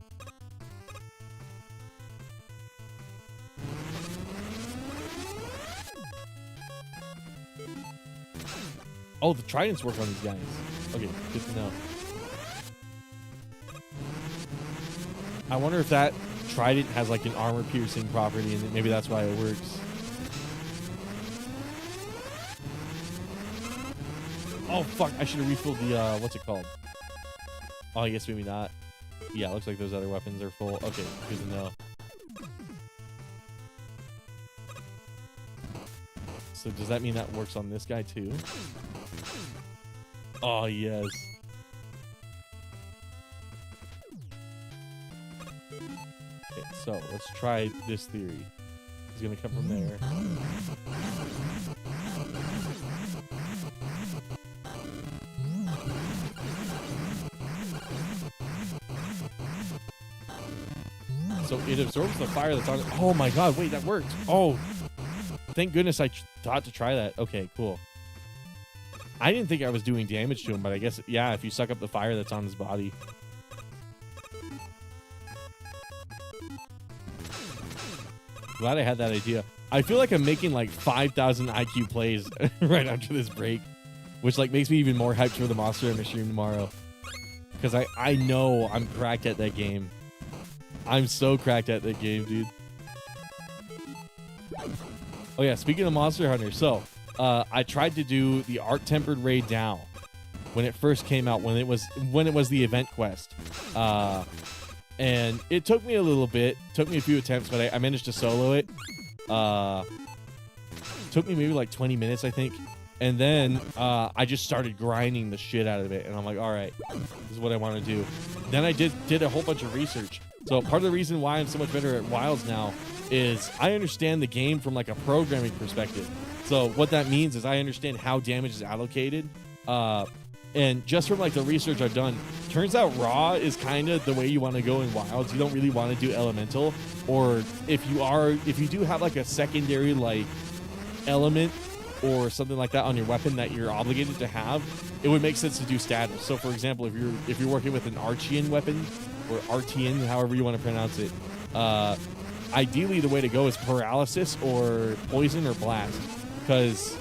S4: Oh, the tridents work on these guys. Okay, good to know. I wonder if that trident has like an armor piercing property and maybe that's why it works. Oh, fuck. I should have refilled the, what's it called? Oh, I guess maybe not. Yeah, it looks like those other weapons are full. Okay, good to know. So does that mean that works on this guy too? Oh, yes. Okay, so let's try this theory. It's going to come from there. So it absorbs the fire that's on it. Oh my god, wait, that worked. Oh, thank goodness I thought to try that. Okay, cool. I didn't think I was doing damage to him, but I guess, yeah, if you suck up the fire that's on his body. Glad I had that idea. I feel like I'm making like 5,000 IQ plays right after this break, which like makes me even more hyped for the monster I'm gonna stream tomorrow. Because I know I'm cracked at that game. I'm so cracked at that game, dude. Oh yeah, speaking of Monster Hunter, so I tried to do the Art Tempered Raid Down when it first came out, when it was the event quest, and it took me a little bit, took me a few attempts, but I managed to solo it. Took me maybe like 20 minutes, I think, and then I just started grinding the shit out of it, and I'm like, all right, this is what I want to do. Then I did a whole bunch of research. So part of the reason why I'm so much better at Wilds now is I understand the game from like a programming perspective. So what that means is I understand how damage is allocated. And just from like the research I've done, turns out raw is kind of the way you want to go in Wilds. You don't really want to do elemental, or if you do have like a secondary like element or something like that on your weapon that you're obligated to have, it would make sense to do status. So for example, if you're working with an Archean weapon, or Artean, however you want to pronounce it, ideally the way to go is paralysis or poison or blast, because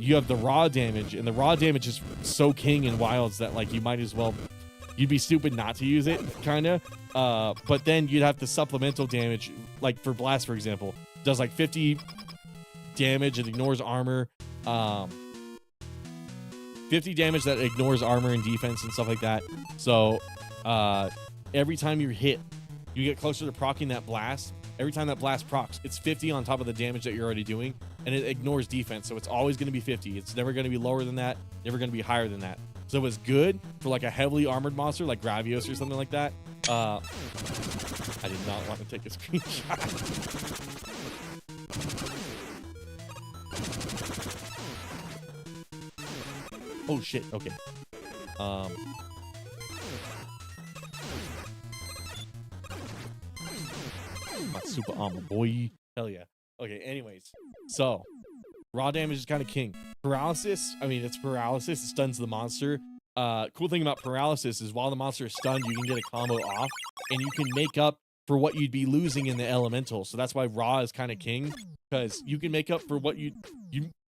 S4: you have the raw damage, and the raw damage is so king in Wilds that like you might as well, you'd be stupid not to use it, kind of. But then you'd have the supplemental damage, like for blast, for example, does like 50 damage and ignores armor. 50 damage that ignores armor and defense and stuff like that. So every time you're hit, you get closer to proccing that blast. Every time that blast procs, it's 50 on top of the damage that you're already doing, and it ignores defense. So it's always going to be 50. It's never going to be lower than that, never going to be higher than that. So it's good for like a heavily armored monster like Gravios or something like that. I did not want to take a screenshot. Oh shit, okay. My super armor, boy. Hell yeah. Okay, anyways. So, raw damage is kind of king. Paralysis, I mean, it's paralysis. It stuns the monster. cool thing about paralysis is while the monster is stunned, you can get a combo off, and you can make up for what you'd be losing in the elemental. So that's why raw is kind of king, because you can make up for what you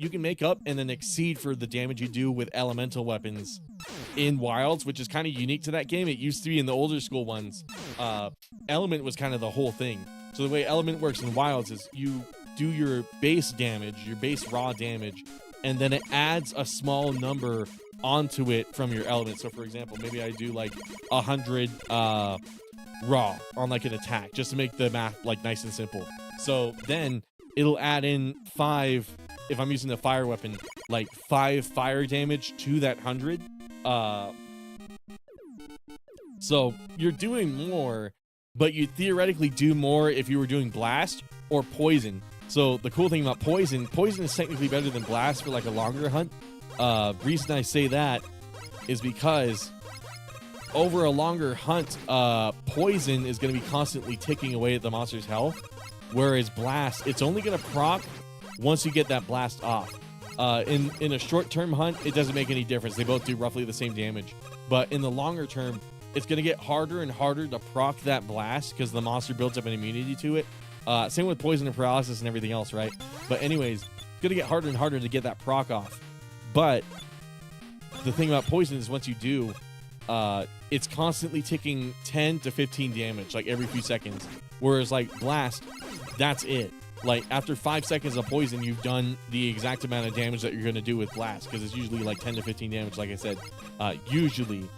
S4: can make up and then exceed for the damage you do with elemental weapons in wilds, which is kind of unique to that game. It used to be in the older school ones. Element was kind of the whole thing. So the way element works in wilds is you do your base damage, your base raw damage, and then it adds a small number onto it from your element. So for example, maybe I do like 100 raw on like an attack, just to make the math like nice and simple. So then it'll add in 5, if I'm using the fire weapon, like 5 fire damage to that 100. So you're doing more, but you theoretically do more if you were doing blast or poison. So the cool thing about poison is technically better than blast for like a longer hunt. Reason I say that is because over a longer hunt, poison is going to be constantly ticking away at the monster's health, whereas blast, it's only going to proc once you get that blast off. In a short-term hunt, it doesn't make any difference. They both do roughly the same damage. But in the longer term, it's going to get harder and harder to proc that blast because the monster builds up an immunity to it. Same with poison and paralysis and everything else, right? But anyways, it's going to get harder and harder to get that proc off. But the thing about poison is once you do, it's constantly ticking 10 to 15 damage, like every few seconds. Whereas like blast, that's it. Like after 5 seconds of poison, you've done the exact amount of damage that you're going to do with blast, because it's usually like 10 to 15 damage, like I said, usually,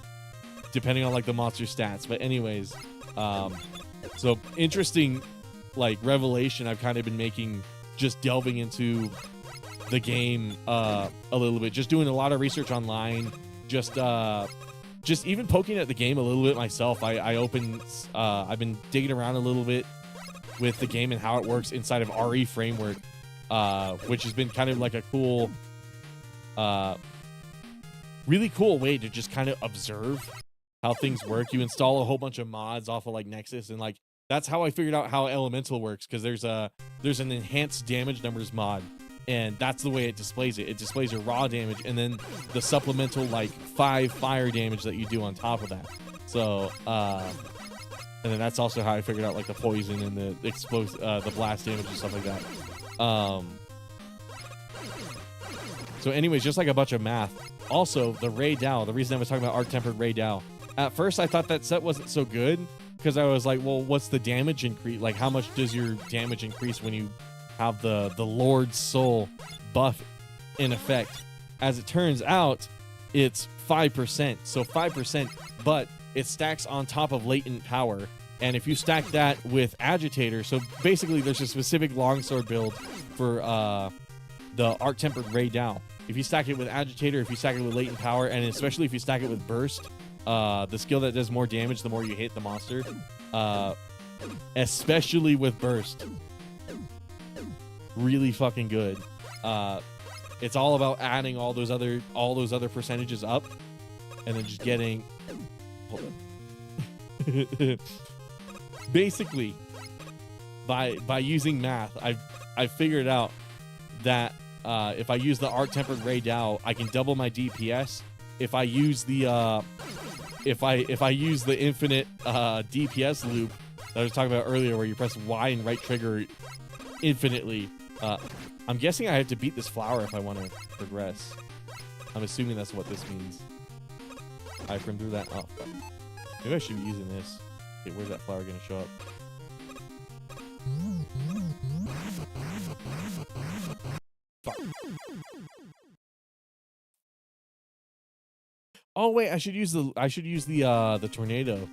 S4: depending on like the monster stats. But anyways, so interesting like revelation I've kind of been making, just delving into the game a little bit, just doing a lot of research online, just even poking at the game a little bit myself. I've been digging around a little bit with the game and how it works inside of RE framework, which has been kind of like a cool, really cool way to just kind of observe how things work. You install a whole bunch of mods off of like Nexus, and like that's how I figured out how elemental works, because there's an enhanced damage numbers mod, and that's the way it displays it. It displays your raw damage and then the supplemental like 5 fire damage that you do on top of that. So and then that's also how I figured out like the poison and the the blast damage and stuff like that. So anyways, just like a bunch of math. Also, the Ray Dow, the reason I was talking about Arc-Tempered Ray Dow, at first I thought that set wasn't so good, because I was like, well, what's the damage increase? Like, how much does your damage increase when you have the Lord's Soul buff in effect? As it turns out, it's 5%. So 5%, but it stacks on top of latent power. And if you stack that with Agitator, so basically there's a specific longsword build for the Arc-Tempered Ray Dow. If you stack it with Agitator, if you stack it with latent power, and especially if you stack it with Burst, the skill that does more damage the more you hit the monster, especially with Burst, really fucking good. It's all about adding all those other percentages up, and then just getting. Hold on. Basically, by using math, I've figured out that if I use the Arc-Tempered Ray Dow, I can double my DPS. If I use the if I use the infinite DPS loop that I was talking about earlier, where you press Y and right trigger infinitely, I'm guessing I have to beat this flower if I want to progress. I'm assuming that's what this means. I from through that. Oh, fuck. Maybe I should be using this. Okay, where's that flower going to show up? Fuck. Oh wait, I should use the tornado.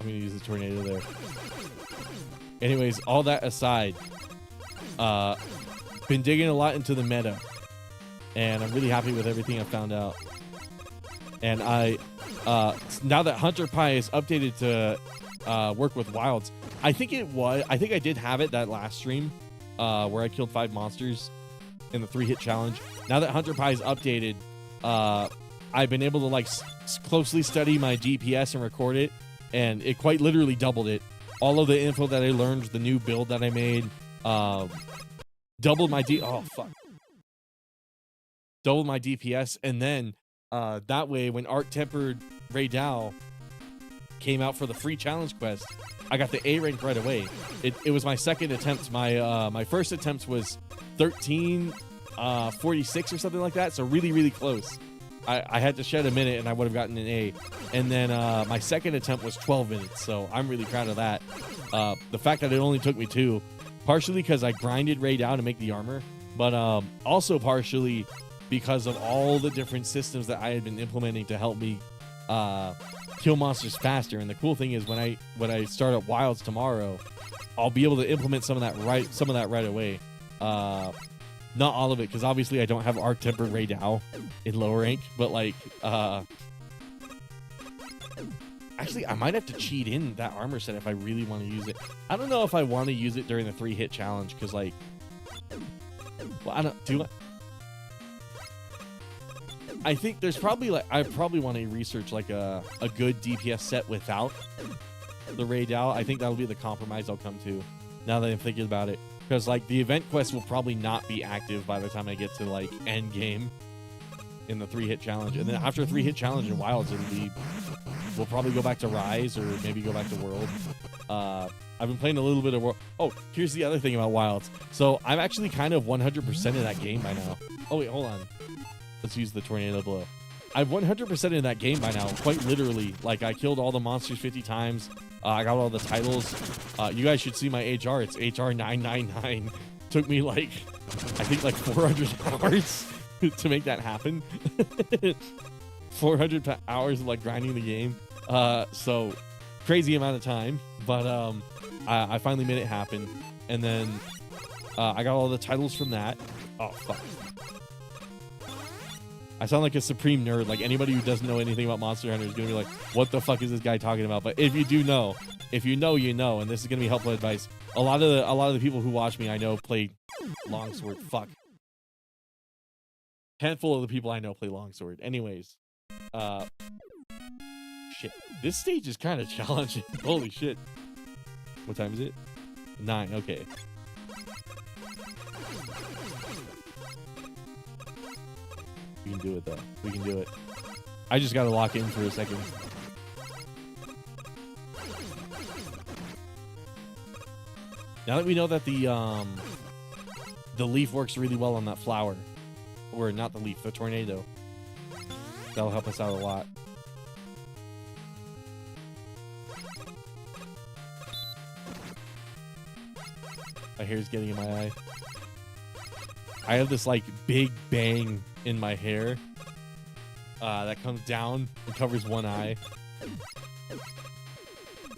S4: I'm gonna use the tornado there. Anyways, all that aside, been digging a lot into the meta, and I'm really happy with everything I found out. And now that Hunter Pie is updated to work with wilds, I think I did have it that last stream where I killed 5 monsters in the 3-hit challenge. Now that Hunter Pie is updated, I've been able to like closely study my DPS and record it, and it quite literally doubled it. All of the info that I learned, the new build that I made, doubled my oh fuck. doubled my DPS, and then that way when Arc Tempered Ray Dow came out for the free challenge quest, I got the A rank right away. It was my second attempt. My first attempt was 1346 or something like that, so really close. I had to shed a minute and I would have gotten an A. And then my second attempt was 12 minutes, so I'm really proud of that. The fact that it only took me 2, partially because I grinded Ray Dow to make the armor, but also partially because of all the different systems that I had been implementing to help me kill monsters faster. And the cool thing is when I start up Wilds tomorrow, I'll be able to implement some of that right away. Not all of it, because obviously I don't have Arc Tempered Ray Dow in lower rank, but like actually I might have to cheat in that armor set if I really want to use it. I don't know if I want to use it during the 3-hit challenge, because like, well, I think there's probably like, I probably want to research like a good DPS set without the Ray Dow. I think that'll be the compromise I'll come to now that I'm thinking about it. Because like the event quest will probably not be active by the time I get to like end game in the 3-hit challenge. And then after a 3-hit challenge in Wilds, we'll probably go back to Rise or maybe go back to World. I've been playing a little bit of World. Oh, here's the other thing about Wilds. So I'm actually kind of 100% in that game by now. Oh wait, hold on. Let's use the Tornado Blow. I'm 100% in that game by now, quite literally. Like, I killed all the monsters 50 times. I got all the titles. You guys should see my HR. It's HR 999. Took me, like, I think, like 400 hours to make that happen. 400 hours of, like, grinding the game. So, crazy amount of time. But I finally made it happen. And then I got all the titles from that. Oh, fuck. I sound like a supreme nerd. Like anybody who doesn't know anything about Monster Hunter is gonna be like, "What the fuck is this guy talking about?" But if you do know, you know, and this is gonna be helpful advice. A lot of the people who watch me, I know, play Longsword. Fuck. Handful of the people I know play Longsword. Anyways, shit. This stage is kind of challenging. Holy shit. What time is it? 9. Okay. We can do it, though. We can do it. I just got to lock in for a second. Now that we know that the leaf works really well on that flower, or not the leaf, the tornado, that'll help us out a lot. My hair's getting in my eye. I have this like big bang in my hair that comes down and covers one eye,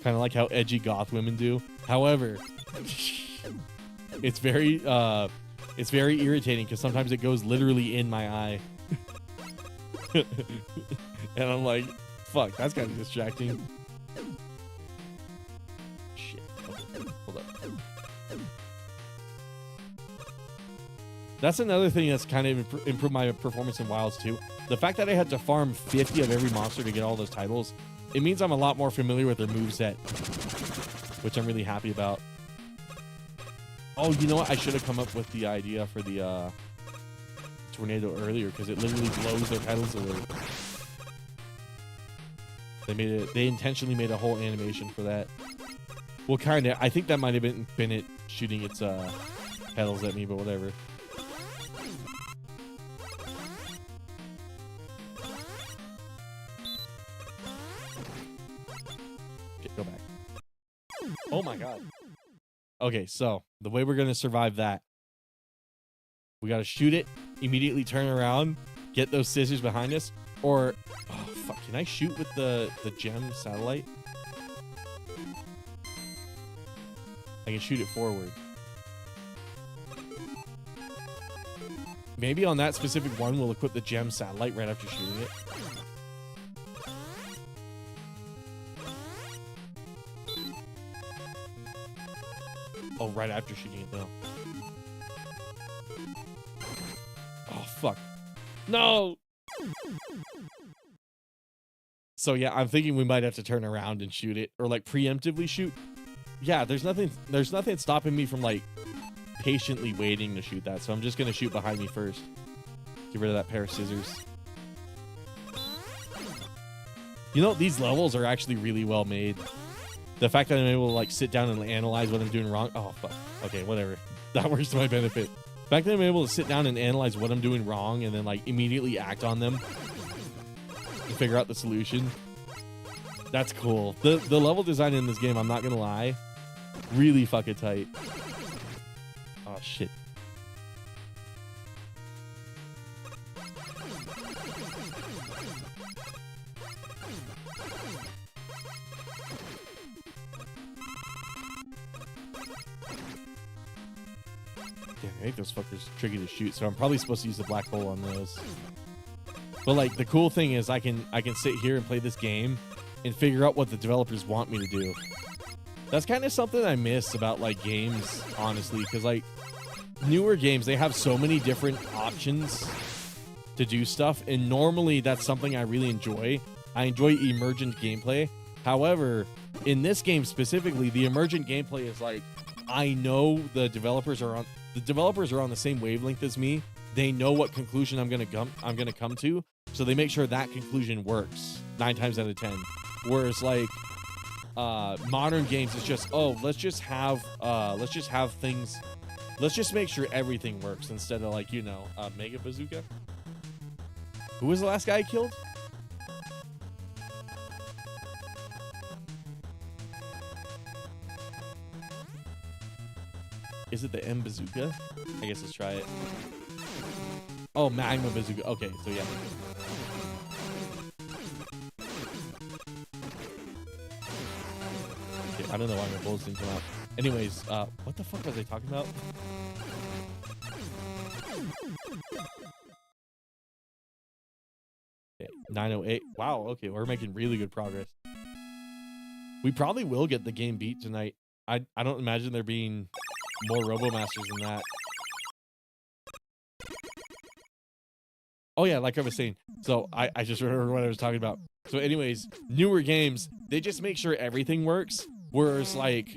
S4: kind of like how edgy goth women do. However, it's very irritating because sometimes it goes literally in my eye. And I'm like, fuck, that's kind of distracting. Shit. Okay, hold up. That's another thing that's kind of improved my performance in Wilds too. The fact that I had to farm 50 of every monster to get all those titles, it means I'm a lot more familiar with their moveset, which I'm really happy about. Oh, you know what? I should have come up with the idea for the tornado earlier, because it literally blows their titles away. They intentionally made a whole animation for that. Well, kind of. I think that might have been it shooting its petals at me, but whatever. Go back. Oh my god. Okay, so the way we're gonna survive that, we gotta shoot it, immediately turn around, get those scissors behind us, or oh fuck, can I shoot with the gem satellite? I can shoot it forward. Maybe on that specific one we'll equip the gem satellite right after shooting it. Oh, right after shooting it, though. Oh, fuck. No! So, yeah, I'm thinking we might have to turn around and shoot it. Or, like, preemptively shoot. Yeah, there's nothing stopping me from, like, patiently waiting to shoot that. So I'm just going to shoot behind me first. Get rid of that pair of scissors. You know, these levels are actually really well made. The fact that I'm able to like sit down and analyze what I'm doing wrong. Oh, fuck. Okay, whatever. That works to my benefit. The fact that I'm able to sit down and analyze what I'm doing wrong and then like immediately act on them and figure out the solution. That's cool. The level design in this game, I'm not going to lie, really fucking tight. Oh, shit. Damn, I think those fuckers tricky to shoot, so I'm probably supposed to use the black hole on those. But like the cool thing is I can sit here and play this game and figure out what the developers want me to do. That's kind of something I miss about like games, honestly, because like newer games, they have so many different options to do stuff, and normally that's something I really enjoy. I enjoy emergent gameplay. However, in this game specifically, the emergent gameplay is like, I know the developers are on the same wavelength as me. They know what conclusion I'm gonna come to, so they make sure that conclusion works 9 times out of 10. Whereas like modern games, it's just, oh, let's just make sure everything works instead of like, you know, Mega Bazooka. Who was the last guy I killed? Is it the M Bazooka? I guess let's try it. Oh, Magma Bazooka. Okay, so yeah. Okay, I don't know why my bullets didn't come out. Anyways, what the fuck was I talking about? Okay, 908. Wow, okay, we're making really good progress. We probably will get the game beat tonight. I don't imagine there being more RoboMasters than that. Oh yeah, like I was saying. So I just remember what I was talking about. So anyways, newer games, they just make sure everything works. Whereas like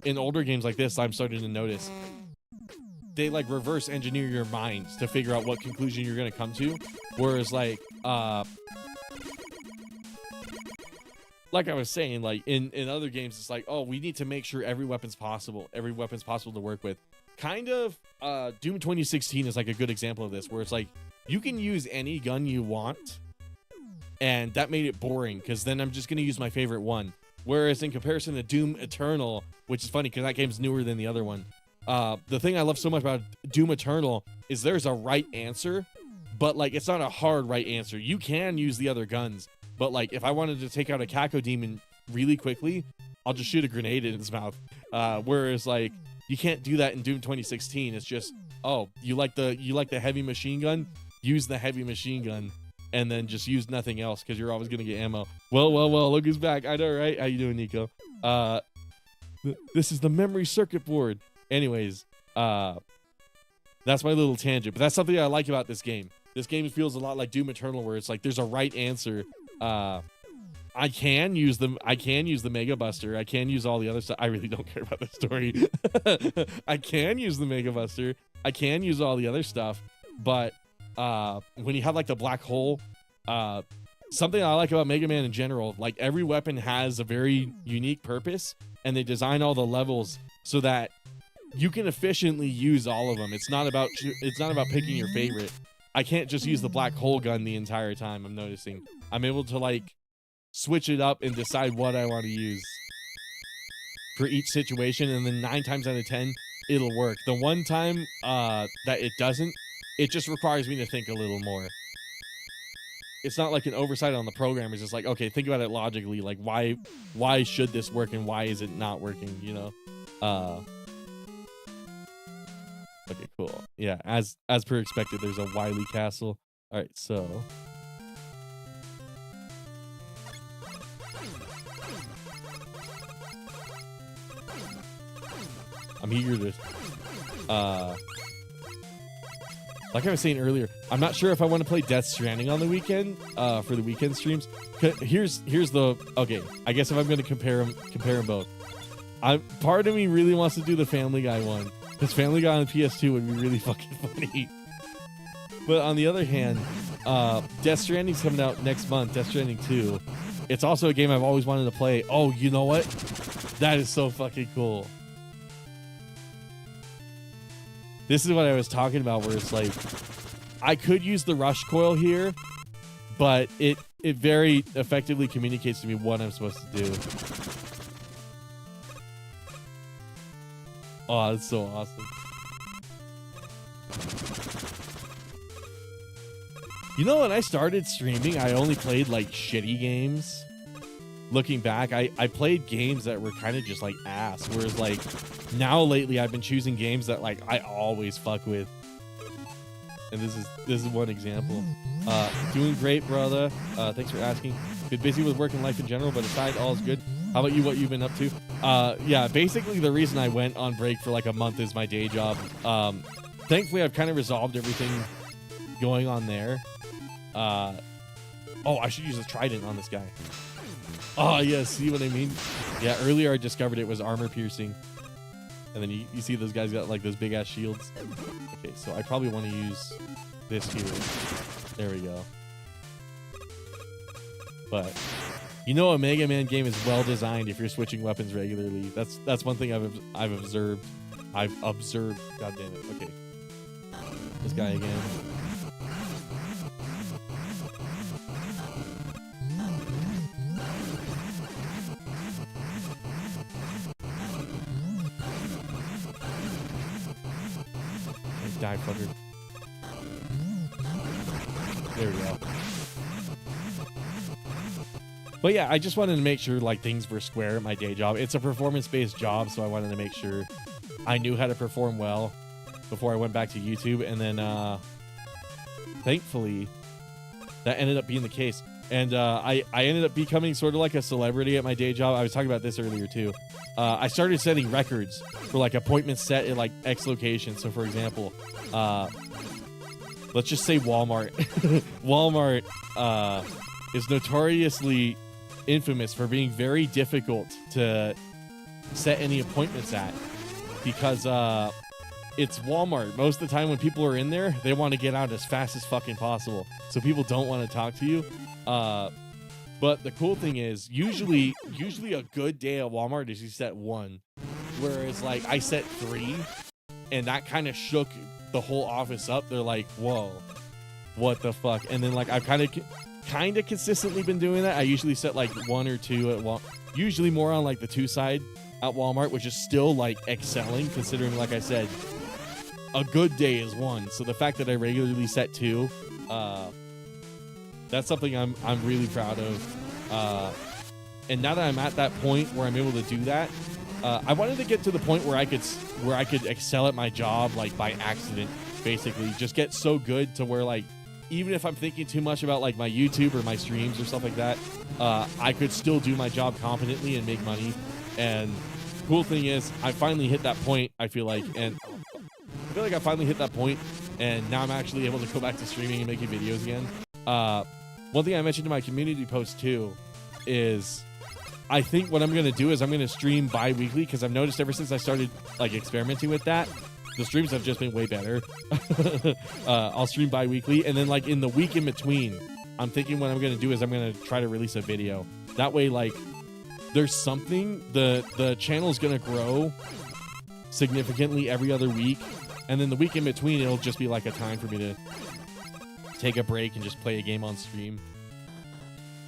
S4: in older games like this, I'm starting to notice they like reverse engineer your mind to figure out what conclusion you're gonna come to. Whereas like I was saying, like in other games, it's like, oh, we need to make sure every weapon's possible to work with. Kind of Doom 2016 is like a good example of this, where it's like you can use any gun you want, and that made it boring because then I'm just gonna use my favorite one. Whereas in comparison to Doom Eternal, which is funny because that game's newer than the other one, the thing I love so much about Doom Eternal is there's a right answer, but like it's not a hard right answer. You can use the other guns, but like if I wanted to take out a Caco Demon really quickly, I'll just shoot a grenade in his mouth. Whereas like you can't do that in Doom 2016. It's just, oh, you like the heavy machine gun? Use the heavy machine gun, and then just use nothing else because you're always gonna get ammo. Well, look who's back. I know, right? How you doing, Nico? This is the memory circuit board. Anyways, that's my little tangent, but that's something I like about this game. This game feels a lot like Doom Eternal, where it's like there's a right answer. I can use the Mega Buster. I can use all the other stuff. I really don't care about the story. I can use the Mega Buster. I can use all the other stuff. But when you have like the black hole, something I like about Mega Man in general, like every weapon has a very unique purpose, and they design all the levels so that you can efficiently use all of them. It's not about picking your favorite. I can't just use the black hole gun the entire time. I'm noticing I'm able to like switch it up and decide what I want to use for each situation, and then 9 times out of 10 it'll work. The one time that it doesn't, it just requires me to think a little more. It's not like an oversight on the program. It's just like, okay, think about it logically, like why should this work and why is it not working, you know? Okay, cool. Yeah, as per expected, there's a Wily Castle. All right, so I'm eager to like I was saying earlier, I'm not sure if I want to play Death Stranding on the weekend for the weekend streams. Here's the okay, I guess if I'm going to compare them both, part of me really wants to do the Family Guy one, because Family Guy on the PS2 would be really fucking funny. But on the other hand, Death Stranding's coming out next month, Death Stranding 2. It's also a game I've always wanted to play. Oh, you know what? That is so fucking cool. This is what I was talking about, where it's like, I could use the rush coil here, but it very effectively communicates to me what I'm supposed to do. Oh, that's so awesome. You know, when I started streaming, I only played like shitty games. Looking back, I played games that were kind of just like ass. Whereas like now lately, I've been choosing games that like I always fuck with. And this is one example. Doing great, brother. Thanks for asking. Been busy with work and life in general, but aside, all is good. How about you? What you've been up to? Yeah, basically the reason I went on break for like a month is my day job. Thankfully, I've kind of resolved everything going on there. Oh, I should use a trident on this guy. Oh, yeah, see what I mean? Yeah, earlier I discovered it was armor piercing. And then you see those guys got like those big ass shields. Okay, so I probably want to use this here. There we go. But you know, a Mega Man game is well designed if you're switching weapons regularly. That's one thing I've observed. God damn it. Okay. This guy again. Die, fucker. There we go. But yeah, I just wanted to make sure like things were square at my day job. It's a performance-based job, so I wanted to make sure I knew how to perform well before I went back to YouTube. And then thankfully that ended up being the case. And I ended up becoming sort of like a celebrity at my day job. I was talking about this earlier too. I started setting records for like appointments set at like X location. So for example, let's just say Walmart. Walmart is notoriously infamous for being very difficult to set any appointments at because it's Walmart. Most of the time when people are in there, they want to get out as fast as fucking possible. So people don't want to talk to you. But the cool thing is usually a good day at Walmart is you set 1, whereas like I set 3, and that kind of shook the whole office up. They're like, whoa, what the fuck? And then like I've kind of consistently been doing that. I usually set like 1 or 2 at Walmart, usually more on like the 2 side at Walmart, which is still like excelling considering, like I said, a good day is 1. So the fact that I regularly set 2, that's something I'm really proud of. And now that I'm at that point where I'm able to do that, I wanted to get to the point where I could excel at my job like by accident, basically. Just get so good to where like even if I'm thinking too much about like my YouTube or my streams or stuff like that, I could still do my job competently and make money. And cool thing is I finally hit that point, I feel like, and I feel like I finally hit that point, and now I'm actually able to go back to streaming and making videos again. One thing I mentioned in my community post too is I think what I'm going to do is I'm going to stream bi-weekly, because I've noticed ever since I started like experimenting with that, the streams have just been way better. I'll stream bi-weekly, and then like in the week in between, I'm thinking what I'm going to do is I'm going to try to release a video. That way, like, there's something, the channel is going to grow significantly every other week, and then the week in between, it'll just be like a time for me to take a break and just play a game on stream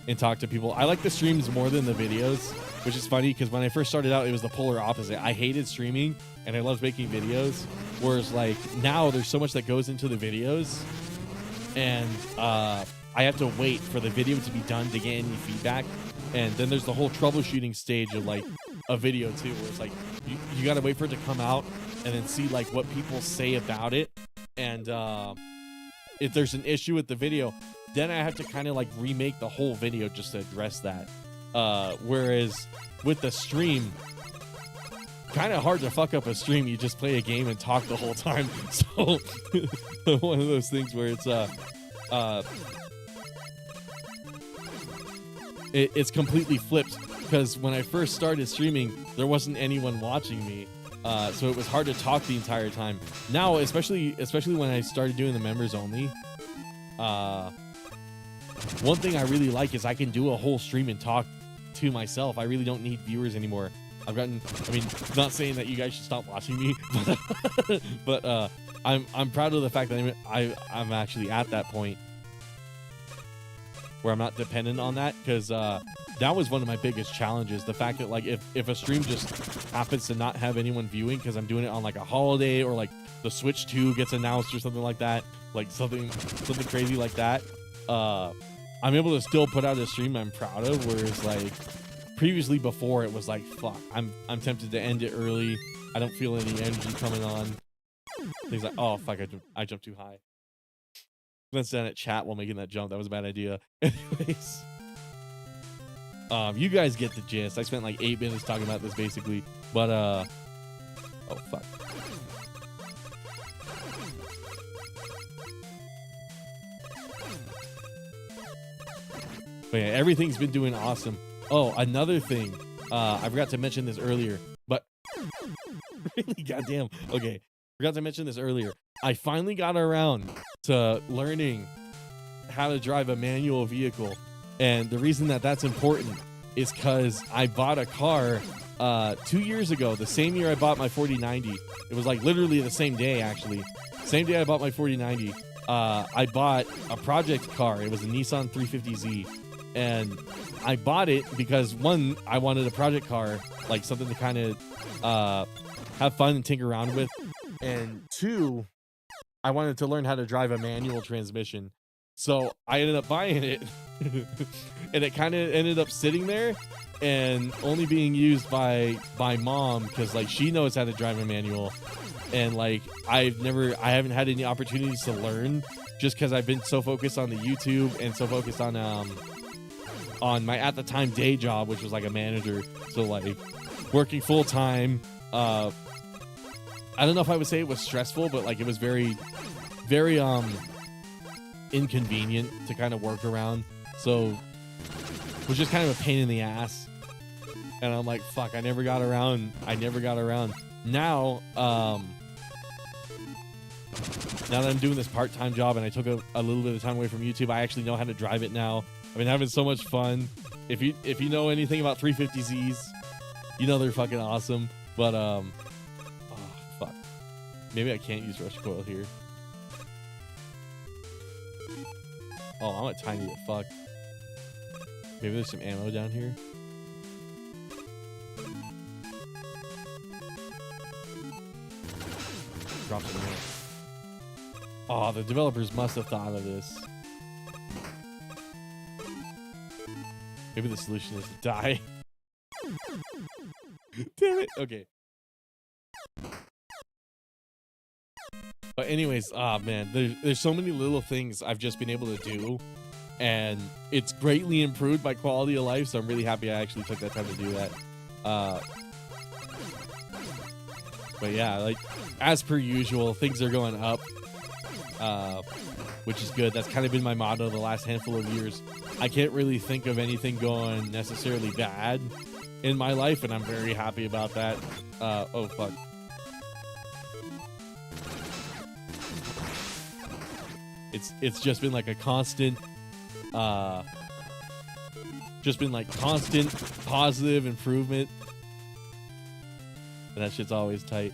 S4: and talk to people. I like the streams more than the videos, which is funny because when I first started out, it was the polar opposite. I hated streaming and I loved making videos. Whereas like now there's so much that goes into the videos, and I have to wait for the video to be done to get any feedback. And then there's the whole troubleshooting stage of like a video too, where it's like you got to wait for it to come out and then see like what people say about it. And if there's an issue with the video, then I have to kind of like remake the whole video just to address that. Whereas with the stream, kind of hard to fuck up a stream. You just play a game and talk the whole time. So one of those things where it's completely flipped, because when I first started streaming, there wasn't anyone watching me. So it was hard to talk the entire time. Now, especially when I started doing the members only, One thing I really like is I can do a whole stream and talk to myself. I really don't need viewers anymore. I mean, not saying that you guys should stop watching me, but I'm proud of the fact that I'm actually at that point where I'm not dependent on that, because that was one of my biggest challenges. The fact that like if a stream just happens to not have anyone viewing because I'm doing it on like a holiday, or like the Switch 2 gets announced or something like that, like something crazy like that, I'm able to still put out a stream I'm proud of. Whereas like previously, before, it was like, fuck, I'm tempted to end it early. I don't feel any energy coming on. Things like, oh fuck, I jumped too high. Let's stand at chat while making that jump. That was a bad idea. Anyways, you guys get the gist. I spent like 8 minutes talking about this basically, but oh fuck. But yeah, everything's been doing awesome. Oh, another thing, I forgot to mention this earlier, but really, goddamn. Okay, forgot to mention this earlier. I finally got around to learning how to drive a manual vehicle, and the reason that that's important is because I bought a car 2 years ago, the same year I bought my 4090. It was like literally the same day, actually. Same day I bought my 4090. I bought a project car. It was a Nissan 350Z. And I bought it because, one, I wanted a project car, like something to kind of have fun and tinker around with. And two, I wanted to learn how to drive a manual transmission. So I ended up buying it. And it kind of ended up sitting there and only being used by mom, because like she knows how to drive a manual. And like I haven't had any opportunities to learn, just because I've been so focused on the YouTube and so focused on my at the time day job, which was like a manager. So like working full time. I don't know if I would say it was stressful, but like it was very, very inconvenient to kind of work around. So it was just kind of a pain in the ass. And I'm like, fuck, I never got around. Now, now that I'm doing this part-time job and I took a little bit of time away from YouTube, I actually know how to drive it now. I've been having so much fun. If you know anything about 350Zs, you know they're fucking awesome. But oh fuck, maybe I can't use rush coil here. Oh, I'm a tiny bit fucked. Maybe there's some ammo down here. Drop it in there. Oh, the developers must have thought of this. Maybe the solution is to die. Damn it. Okay. But anyways, man, there's so many little things I've just been able to do, and it's greatly improved my quality of life, so I'm really happy I actually took that time to do that. But yeah, like as per usual, things are going up, which is good. That's kind of been my motto the last handful of years. I can't really think of anything going necessarily bad in my life, and I'm very happy about that. Oh fuck. It's just been like a constant, constant positive improvement. And that shit's always tight.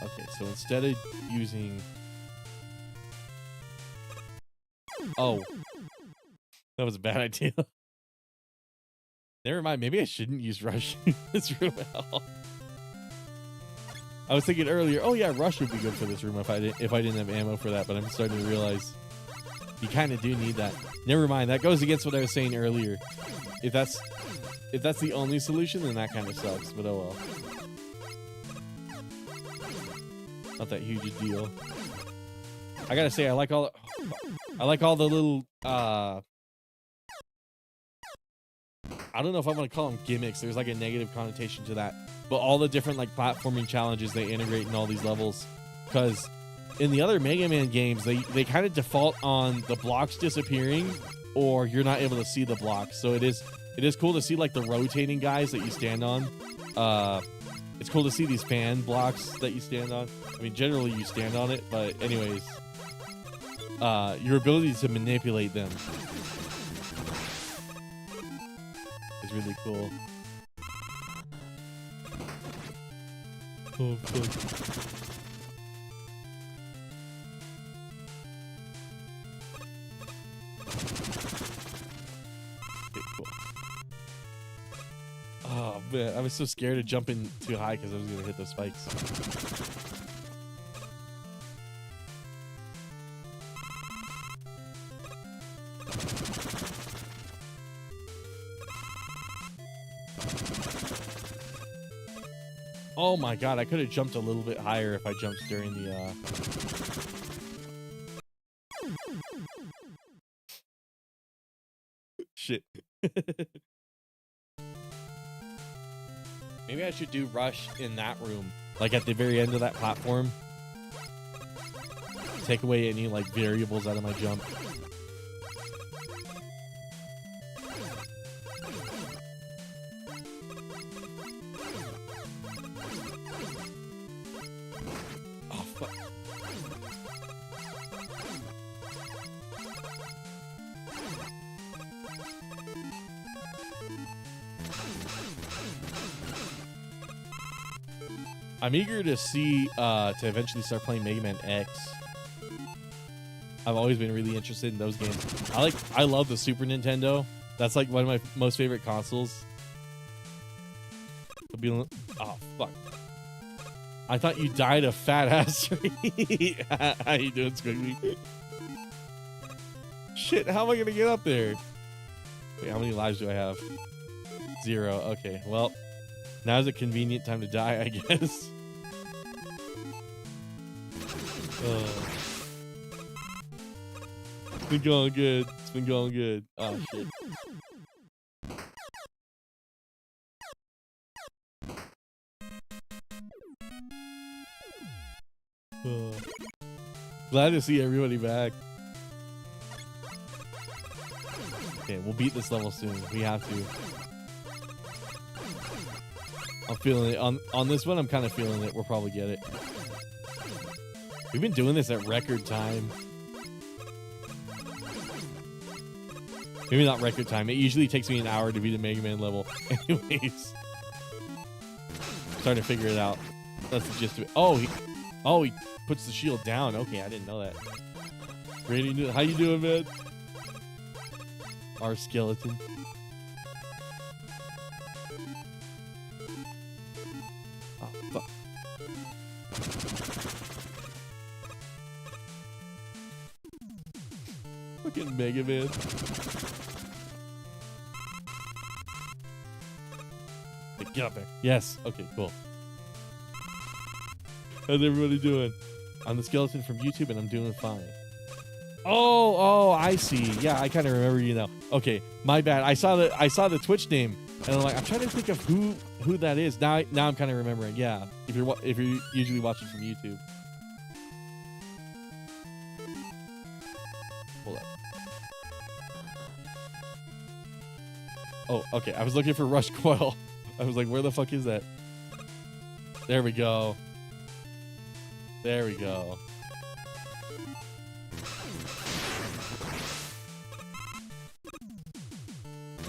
S4: Okay, so instead of using... Oh. That was a bad idea. Never mind, maybe I shouldn't use rush in this room at all. I was thinking earlier, oh yeah, rush would be good for this room if I didn't have ammo for that, but I'm starting to realize you kind of do need that. Never mind, that goes against what I was saying earlier. If that's the only solution, then that kind of sucks, but oh well. Not that huge a deal. I gotta say, I like all the little I don't know if I want to call them gimmicks. There's like a negative connotation to that. But all the different like platforming challenges they integrate in all these levels. Because in the other Mega Man games, they kind of default on the blocks disappearing, or you're not able to see the blocks. So it is cool to see like the rotating guys that you stand on. It's cool to see these fan blocks that you stand on. I mean, generally you stand on it, but anyways. your ability to manipulate them is really cool. Oh, fuck. Okay, cool. Oh, man. I was so scared of jumping too high because I was going to hit those spikes. Oh my god, I could have jumped a little bit higher if I jumped during the shit. Maybe I should do rush in that room, like at the very end of that platform. Take away any like variables out of my jump. I'm eager to see to eventually start playing Mega Man X. I've always been really interested in those games. I love the Super Nintendo. That's like one of my most favorite consoles. Oh fuck. I thought you died of fat ass. How you doing, Squiggly? Shit, how am I gonna get up there? Wait, how many lives do I have? 0. Okay, well, now's a convenient time to die, I guess. It's been going good. It's been going good. Oh, shit. Glad to see everybody back. Okay, we'll beat this level soon. We have to. I'm feeling it. On this one, I'm kind of feeling it. We'll probably get it. We've been doing this at record time. Maybe not record time. It usually takes me an hour to beat a Mega Man level. Anyways. Starting to figure it out. That's the gist of it. Oh, he puts the shield down. Okay, I didn't know that. Brady, how you doing, man? Our skeleton. Oh, fuck. Fucking Mega Man. Hey, get up there. Yes. Okay, cool. How's everybody doing? I'm the skeleton from YouTube and I'm doing fine. Oh, I see. Yeah, I kind of remember you now. Okay, my bad. I saw the Twitch name and I'm like, I'm trying to think of who that is. Now I'm kind of remembering. Yeah, if you're usually watching from YouTube. Hold up. Oh, okay. I was looking for Rush Coil. I was like, where the fuck is that? There we go. There we go.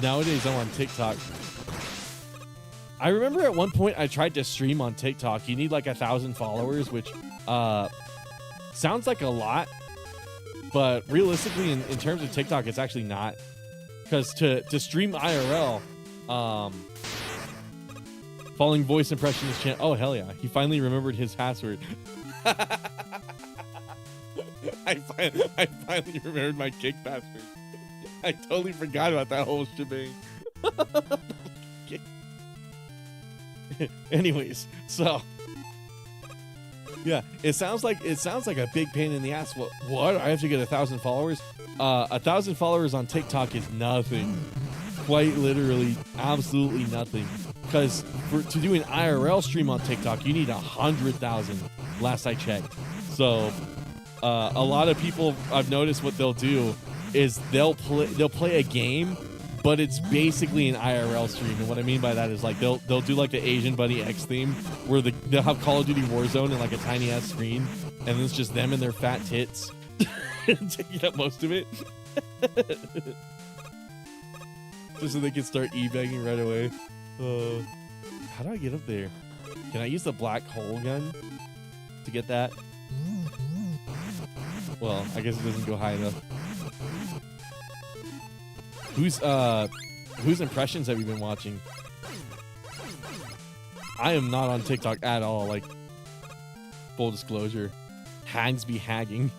S4: Nowadays, I'm on TikTok. I remember at one point I tried to stream on TikTok. You need like 1,000 followers, which sounds like a lot. But realistically, in terms of TikTok, it's actually not. Because to stream IRL, following voice impression is channel. Oh, hell yeah. He finally remembered his password. I finally remembered my kick password. I totally forgot about that whole shebang. Anyways, so yeah, it sounds like a big pain in the ass. What? I have to get 1,000 followers? 1,000 followers on TikTok is nothing. Quite literally, absolutely nothing. Because to do an IRL stream on TikTok, you need 100,000. Last I checked. So a lot of people, I've noticed what they'll do is they'll play a game, but it's basically an IRL stream. And what I mean by that is like they'll do like the Asian Buddy X theme where they'll have Call of Duty Warzone in like a tiny ass screen, and it's just them and their fat tits. taking up most of it. Just so they can start e-bagging right away. How do I get up there? Can I use the black hole gun to get that? Well, I guess it doesn't go high enough. Whose impressions have you been watching? I am not on TikTok at all, like, full disclosure. Hags be hagging.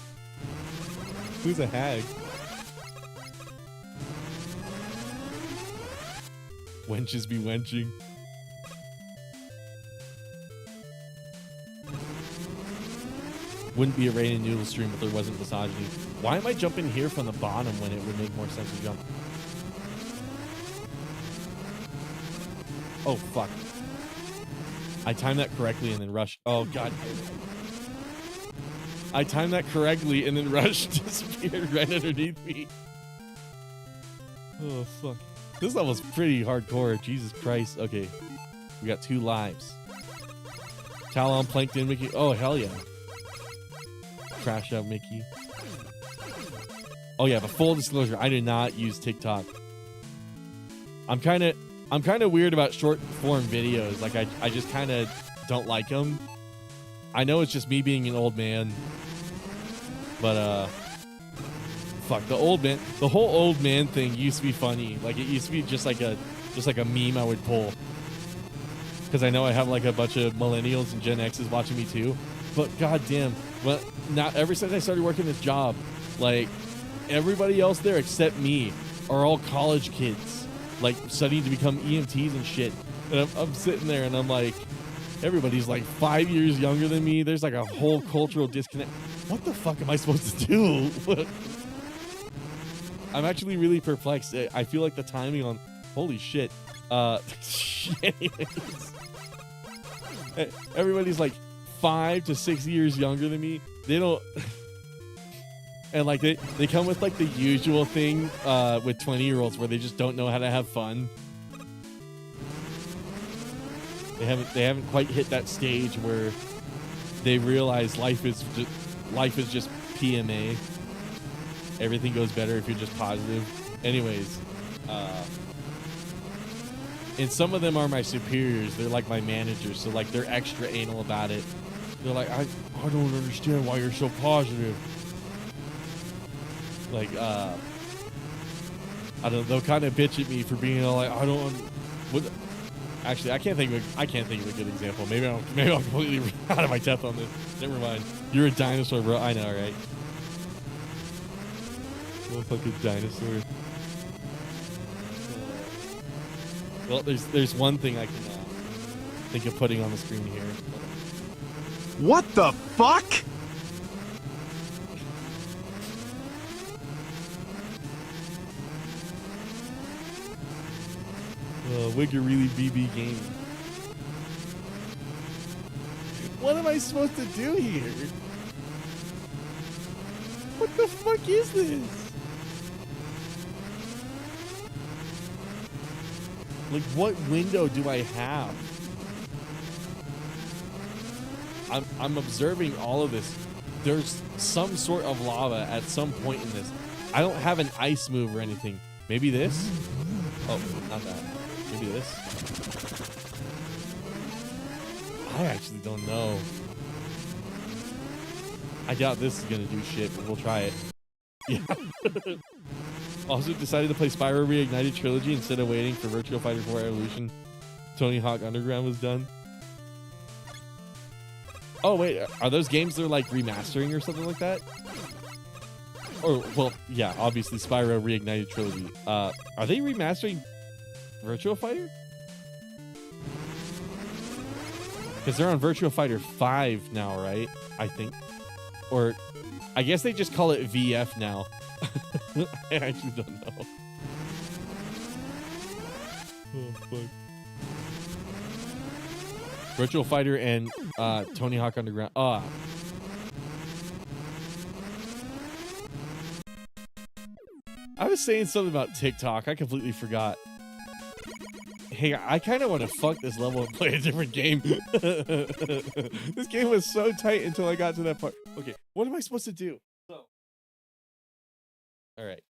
S4: Who's a hag? Wenches be wenching. Wouldn't be a rain and noodle stream if there wasn't misogyny. Why am I jumping here from the bottom when it would make more sense to jump? Oh, fuck. I timed that correctly and then rushed. Oh, God. I timed that correctly and then rushed disappeared right underneath me. Oh, fuck. This level's pretty hardcore. Jesus Christ. Okay. We got 2 lives. Talon, Plankton, Mickey. Oh, hell yeah. Crash out Mickey. Oh, yeah, but full disclosure, I do not use TikTok. I'm kind of weird about short form videos. Like I just kind of don't like them. I know it's just me being an old man, but fuck the whole old man thing used to be funny. Like it used to be just like a meme I would pull. Because I know I have like a bunch of millennials and Gen X's watching me too. But goddamn, well, now ever since I started working this job, like everybody else there except me are all college kids, like studying to become EMTs and shit. And I'm sitting there and I'm like, everybody's like 5 years younger than me. There's like a whole cultural disconnect. What the fuck am I supposed to do? I'm actually really perplexed. I feel like the timing on, holy shit. Anyways. Everybody's like 5 to 6 years younger than me. They don't, and like they come with like the usual thing with 20-year-olds where they just don't know how to have fun. They haven't quite hit that stage where they realize life is just PMA. Everything goes better if you're just positive. Anyways, and some of them are my superiors. They're like my managers, so like they're extra anal about it. They're like, I don't understand why you're so positive. Like, I don't know, they'll kind of bitch at me for being all like, actually, I can't think of a good example. Maybe I'm completely out of my depth on this. Never mind. You're a dinosaur, bro. I know, right? Motherfucking dinosaur. Well, there's one thing I can think of putting on the screen here.
S5: What the fuck?
S4: Wigger really BB gaming. What am I supposed to do here? What the fuck is this? Like, what window do I have? I'm observing all of this. There's some sort of lava at some point in this. I don't have an ice move or anything. Maybe this? Oh, not that. Maybe this? I actually don't know. I doubt this is gonna do shit, but we'll try it. Yeah. Also decided to play Spyro Reignited Trilogy instead of waiting for Virtua Fighter 4 Evolution. Tony Hawk Underground was done. Oh wait, are those games they're like remastering or something like that? Or, well, yeah, obviously Spyro Reignited Trilogy. Are they remastering Virtua Fighter? Because they're on Virtua Fighter 5 now, right? I think. Or, I guess they just call it VF now. I actually don't know. Oh, fuck. Virtual Fighter and Tony Hawk Underground. I was saying something about TikTok. I completely forgot. Hey, I kind of want to fuck this level and play a different game. This game was so tight until I got to that part. Okay, what am I supposed to do? All right.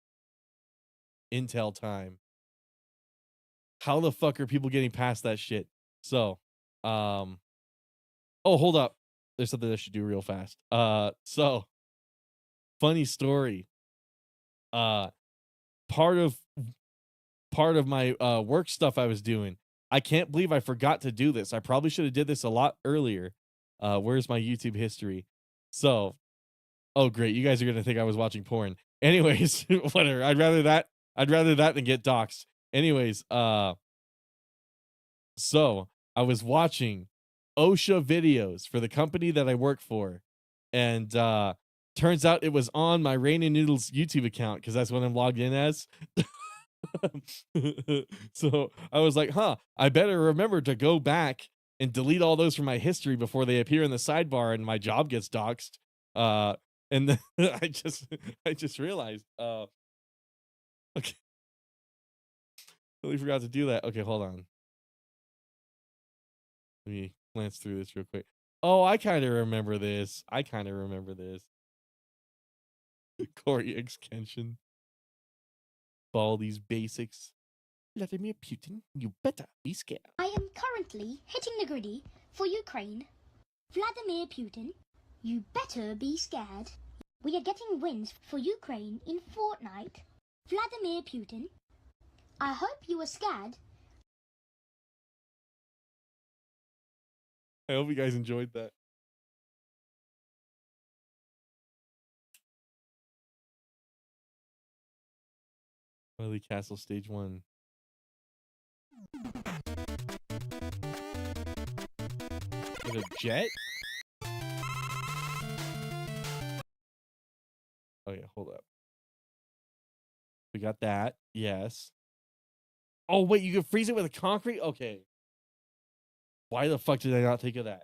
S4: Intel time. How the fuck are people getting past that shit? So, oh, hold up. There's something I should do real fast. So funny story. Uh, part of my work stuff I was doing. I can't believe I forgot to do this. I probably should have did this a lot earlier. Where's my YouTube history? So, oh great, you guys are gonna think I was watching porn. Anyways, whatever. I'd rather that than get doxxed. Anyways, so I was watching OSHA videos for the company that I work for, and turns out it was on my Rain and Noodles YouTube account because that's what I'm logged in as. So I was like, I better remember to go back and delete all those from my history before they appear in the sidebar and my job gets doxxed. And then I just realized, okay, totally forgot to do that. Okay, hold on. Let me glance through this real quick. Oh, I kind of remember this. Corey X Kenshin. Baldi's basics. Vladimir Putin, you better be scared.
S6: I am currently hitting the griddy for Ukraine. Vladimir Putin, you better be scared. We are getting wins for Ukraine in Fortnite. Vladimir Putin, I hope you are scared.
S4: I hope you guys enjoyed that. Wiley Castle Stage 1. With a jet? Oh yeah, hold up. We got that. Yes. Oh wait, you can freeze it with a concrete? Okay. Why the fuck did I not think of that?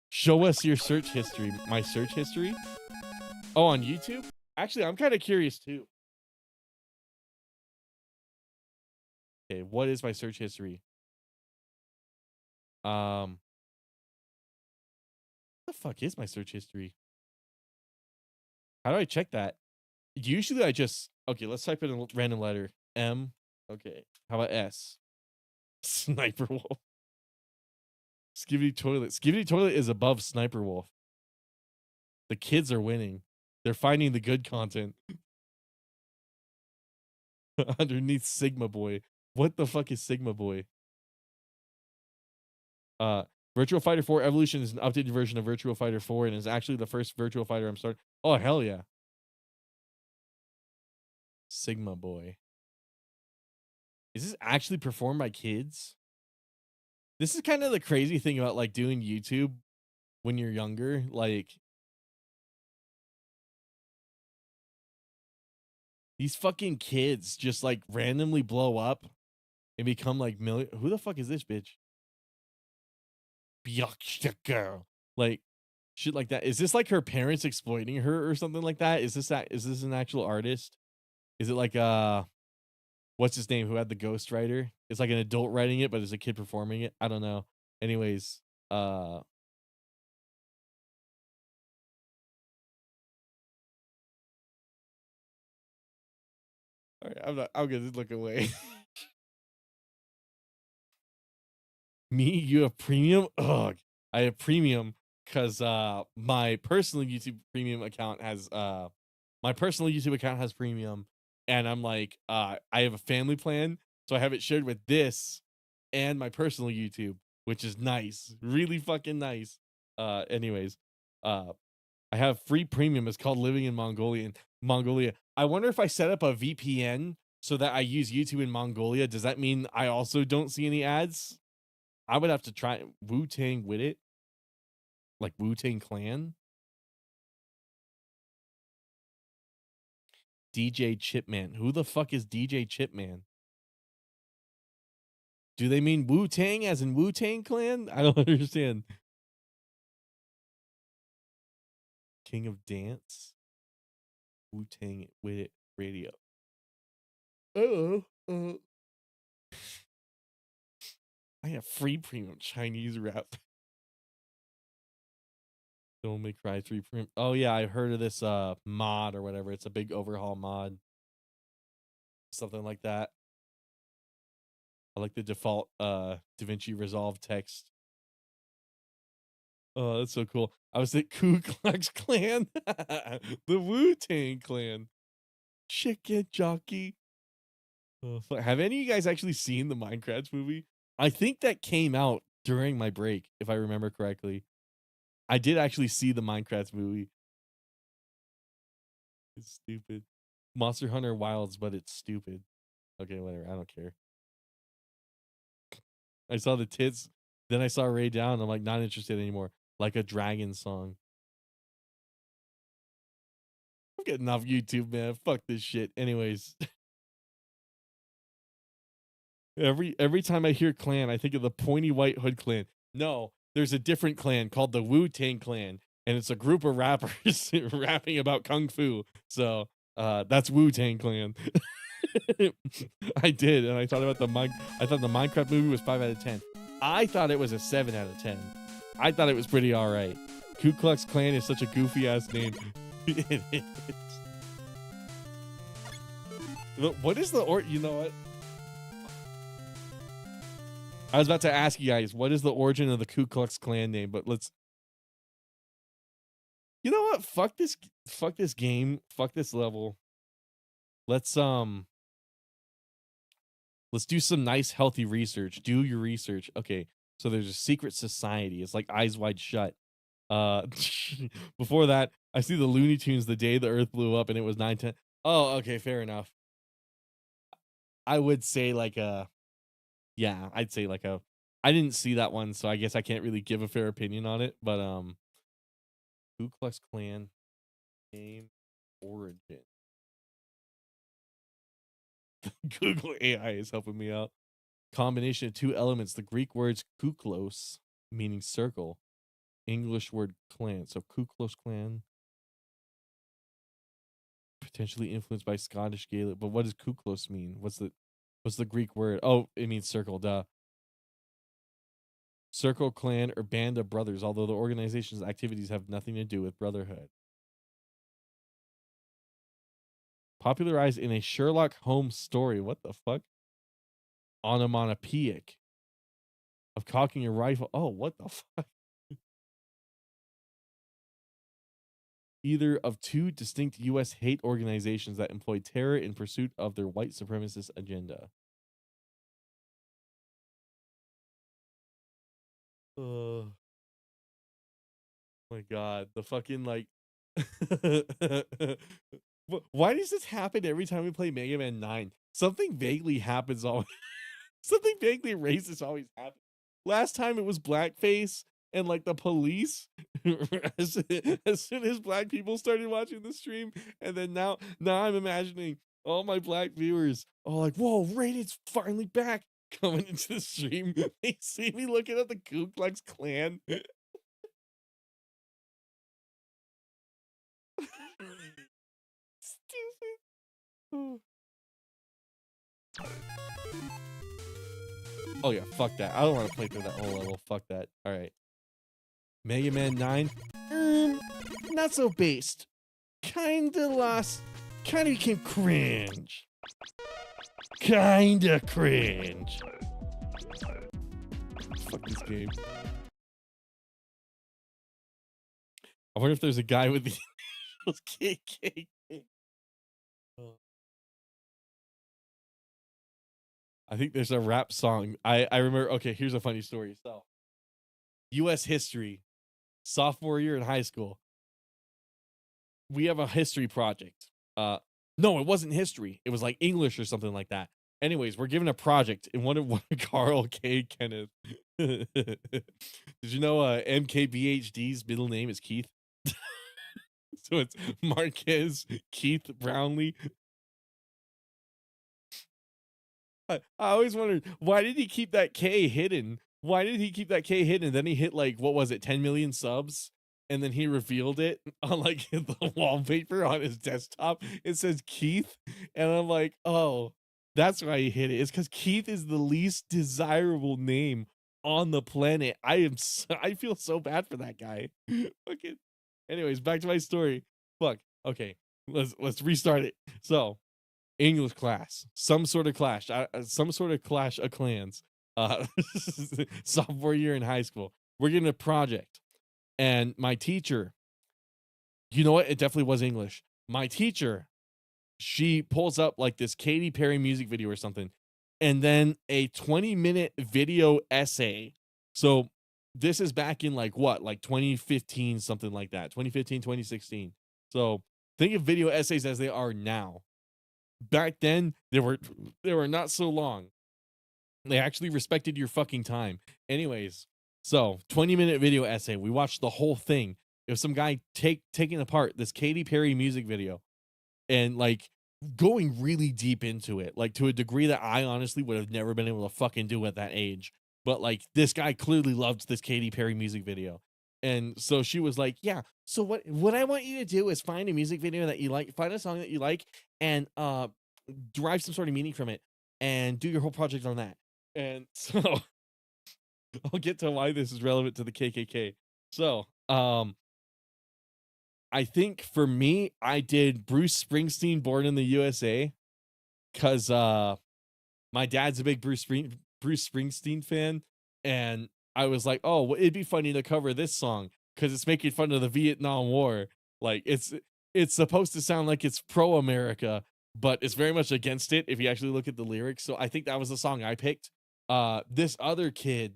S4: Show us your search history. My search history? Oh, on YouTube? Actually, I'm kind of curious too. Okay, what is my search history? What the fuck is my search history? How do I check that? Usually I just, okay, let's type in a random letter. M. Okay. How about S? Sniper Wolf. Skibidi Toilet. Skibidi Toilet is above Sniper Wolf. The kids are winning. They're finding the good content. Underneath Sigma Boy. What the fuck is Sigma Boy? Virtua Fighter 4 Evolution is an updated version of Virtua Fighter 4 and is actually the first Virtua Fighter I'm starting. Oh, hell yeah. Sigma Boy. Is this actually performed by kids? This is kind of the crazy thing about like doing YouTube when you're younger. Like these fucking kids just like randomly blow up and become like million. Who the fuck is this bitch? Girl. Like shit like that. Is this like her parents exploiting her or something like that? Is this an actual artist? Is it like what's his name who had the ghostwriter? It's like an adult writing it, but it's a kid performing it. I don't know. Anyways, all right, I'm gonna look away. Me, you have premium? Ugh. I have premium because my personal YouTube premium account has premium, and I'm like I have a family plan, so I have it shared with this and my personal YouTube, which is nice, really fucking nice. Anyways, I have free premium. It's called Living in Mongolia. I wonder if I set up a VPN so that I use YouTube in Mongolia, does that mean I also don't see any ads? I would have to try Wu-Tang with it. Like Wu-Tang Clan. DJ Chipman. Who the fuck is DJ Chipman? Do they mean Wu-Tang as in Wu-Tang Clan? I don't understand. King of Dance. Wu-Tang with it radio. I have free premium Chinese rap. Don't Make Cry 3 print. Oh yeah, I heard of this mod or whatever. It's a big overhaul mod. Something like that. I like the default DaVinci Resolve text. Oh, that's so cool. I was at Ku Klux Klan. The Wu-Tang Clan. Chicken jockey. Have any of you guys actually seen the Minecraft movie? I think that came out during my break, if I remember correctly. I did actually see the Minecraft movie. It's stupid. Monster Hunter Wilds, but it's stupid. Okay, whatever. I don't care. I saw the tits. Then I saw Ray Down. I'm like, not interested anymore. Like a dragon song. I'm getting off YouTube, man. Fuck this shit. Anyways. Every time I hear clan, I think of the Pointy White Hood Clan. No, there's a different clan called the Wu-Tang Clan, and it's a group of rappers rapping about kung fu. So that's Wu-Tang Clan. I did, and I thought about I thought the Minecraft movie was 5 out of 10. I thought it was a 7 out of 10. I thought it was pretty all right. Ku Klux Klan is such a goofy ass name. It is. What is the you know what? I was about to ask you guys, what is the origin of the Ku Klux Klan name? But let's. You know what? Fuck this game. Fuck this level. Let's do some nice healthy research. Do your research. Okay. So there's a secret society. It's like Eyes Wide Shut. Before that, I see the Looney Tunes The Day the Earth Blew Up and it was 9/10. Oh, okay, fair enough. I would say like yeah, I'd say like I didn't see that one, so I guess I can't really give a fair opinion on it, but Ku Klux Klan name origin. Google AI is helping me out. Combination of two elements, the Greek words kuklos, meaning circle, English word clan. So Ku Klux Klan, potentially influenced by Scottish Gaelic, but what does kuklos mean? What's the Greek word? Oh, it means circle, duh. Circle, clan, or band of brothers, although the organization's activities have nothing to do with brotherhood. Popularized in a Sherlock Holmes story. What the fuck? Onomatopoeic. Of cocking your rifle. Oh, what the fuck? Either of two distinct U.S. hate organizations that employ terror in pursuit of their white supremacist agenda. Oh my god, the fucking like. Why does this happen every time we play Mega Man 9? Something vaguely happens always. Something vaguely racist always happens. Last time it was blackface and like the police as soon as black people started watching the stream, and then now I'm imagining all my black viewers are like, whoa, Raided's finally back, coming into the stream. They see me looking at the Ku Klux Klan. Stupid. Oh yeah, fuck that. I don't want to play through that whole level. Fuck that. All right. Mega Man 9. Not so based. Kinda lost. Kinda became cringe. Kinda cringe. Fuck this game. I wonder if there's a guy with the KK. I think there's a rap song. I remember. Okay, here's a funny story. So, U.S. history, sophomore year in high school, we have a history project. No, it wasn't history. It was like English or something like that. Anyways, we're given a project, and one of Carl K. Kenneth. Did you know MKBHD's middle name is Keith? So it's Marquez Keith Brownlee. I always wondered, why did he keep that K hidden? Why did he keep that K hidden? And then he hit like, what was it, 10 million subs? And then he revealed it on like the wallpaper on his desktop. It says Keith. And I'm like, oh, that's why he hit it. It's because Keith is the least desirable name on the planet. I feel so bad for that guy. Fucking Anyways, back to my story. Fuck. Okay, let's restart it. So, English class, some sort of clash of clans. Sophomore year in high school, we're getting a project, and my teacher, you know what? It definitely was English. My teacher, she pulls up like this Katy Perry music video or something, and then a 20-minute video essay. So this is back in like 2015, something like that, 2015, 2016. So think of video essays as they are now. Back then, they were not so long. They actually respected your fucking time. Anyways, so 20-minute video essay. We watched the whole thing. It was some guy taking apart this Katy Perry music video and like going really deep into it, like to a degree that I honestly would have never been able to fucking do at that age. But like this guy clearly loved this Katy Perry music video. And so she was like, yeah, so what I want you to do is find a music video that you like, find a song that you like, and derive some sort of meaning from it and do your whole project on that. And so I'll get to why this is relevant to the KKK. So, I think for me, I did Bruce Springsteen, Born in the USA, because my dad's a big Bruce Springsteen fan, and I was like, oh, well, it'd be funny to cover this song because it's making fun of the Vietnam War. Like it's supposed to sound like it's pro America, but it's very much against it if you actually look at the lyrics. So I think that was the song I picked. This other kid,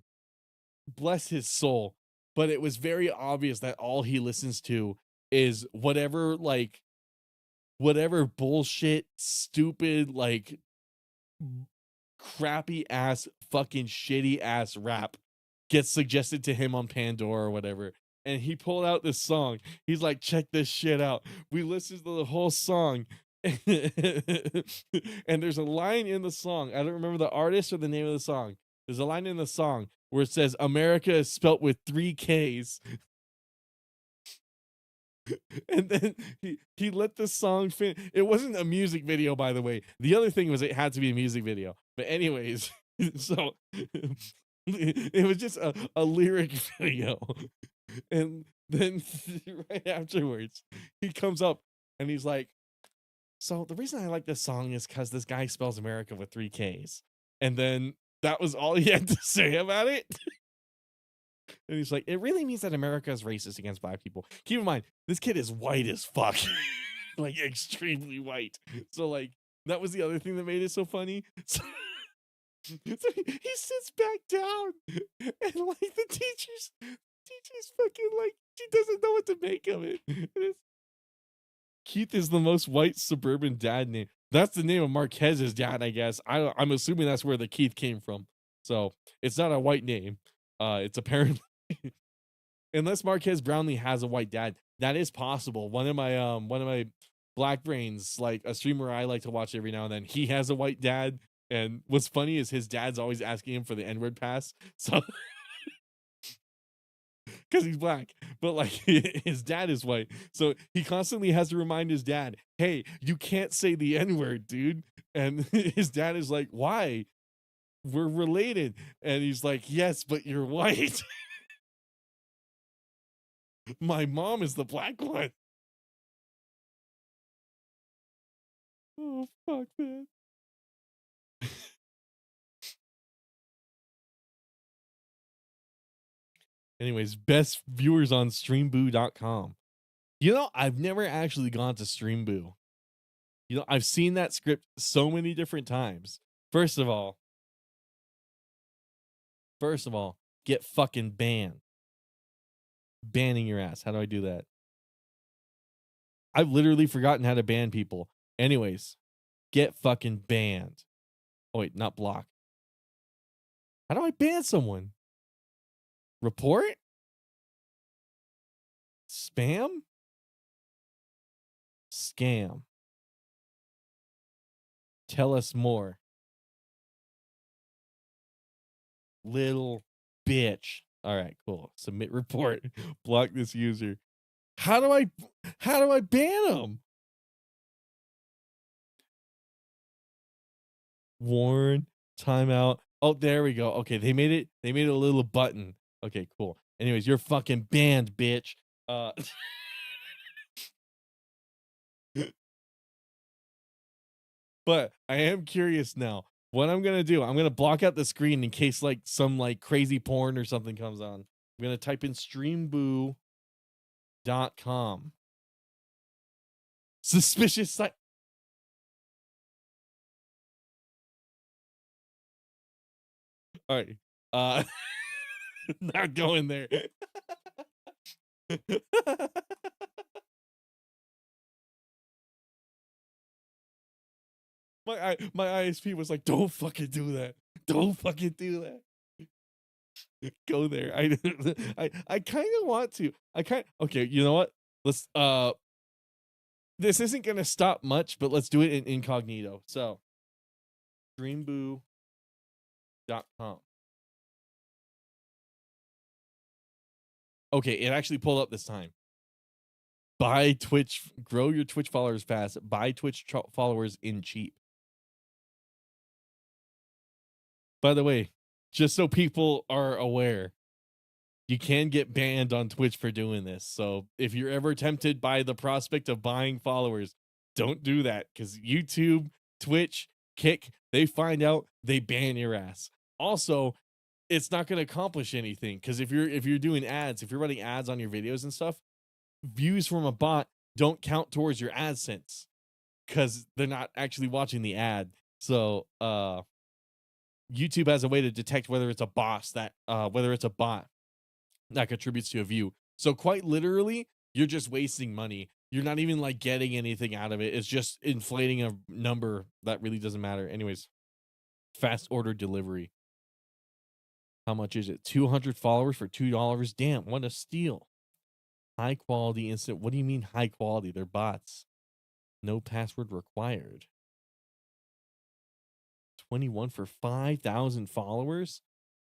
S4: bless his soul, but it was very obvious that all he listens to is whatever bullshit, stupid, like crappy ass, fucking shitty ass rap gets suggested to him on Pandora or whatever. And he pulled out this song. He's like, check this shit out. We listened to the whole song. And there's a line in the song. I don't remember the artist or the name of the song. There's a line in the song where it says America is spelt with 3 Ks. And then he let the song finish. It wasn't a music video, by the way. The other thing was it had to be a music video. But anyways, so it was just a lyric video. And then right afterwards, he comes up and he's like, so the reason I like this song is because this guy spells America with 3 Ks. And then that was all he had to say about it. And he's like, it really means that America is racist against black people. Keep in mind, this kid is white as fuck. Like, extremely white. So, like, that was the other thing that made it so funny. So he sits back down. And, like, the teacher's fucking, like, she doesn't know what to make of it. Keith is the most white suburban dad name. That's the name of Marquez's dad, I guess. I'm assuming that's where the Keith came from. So, it's not a white name. It's apparently unless Marquez Brownlee has a white dad, that is possible. One of my black brains, like a streamer I like to watch every now and then, he has a white dad, and what's funny is his dad's always asking him for the N-word pass, so because he's black, but like his dad is white, so he constantly has to remind his dad, hey, you can't say the N-word, dude. And his dad is like, why? We're related. And he's like, yes, but you're white. My mom is the black one. Oh, fuck, man. Anyways, best viewers on streamboo.com. You know, I've never actually gone to Streamboo. You know, I've seen that script so many different times. First of all, get fucking banned. Banning your ass. How do I do that? I've literally forgotten how to ban people. Anyways, get fucking banned. Oh, wait, not block. How do I ban someone? Report? Spam? Scam. Tell us more. Little bitch. All right, cool. Submit report. Block this user. How do I ban them? Warn, timeout. Oh, there we go. Okay, they made a little button. Okay, cool. Anyways, you're fucking banned, bitch. But I am curious now. What I'm gonna do, I'm gonna block out the screen in case like some like crazy porn or something comes on. I'm gonna type in streamboo.com. Suspicious site. All right. Not going there. My ISP was like, don't fucking do that. Don't fucking do that. Go there. I kind of want to. Okay, you know what? Let's this isn't gonna stop much, but let's do it in incognito. So streamboo.com. Okay, it actually pulled up this time. Buy Twitch, grow your Twitch followers fast. Buy Twitch followers in cheap. By the way, just so people are aware, you can get banned on Twitch for doing this. So if you're ever tempted by the prospect of buying followers, don't do that, because YouTube, Twitch, Kick, they find out, they ban your ass. Also, it's not going to accomplish anything, because if you're doing ads, if you're running ads on your videos and stuff, views from a bot don't count towards your AdSense because they're not actually watching the ad. So YouTube has a way to detect whether it's a bot that contributes to a view. So quite literally, you're just wasting money. You're not even like getting anything out of it. It's just inflating a number that really doesn't matter. Anyways, fast order delivery. How much is it? 200 followers for $2. Damn, what a steal. High quality instant. What do you mean high quality? They're bots. No password required. 21 for 5,000 followers?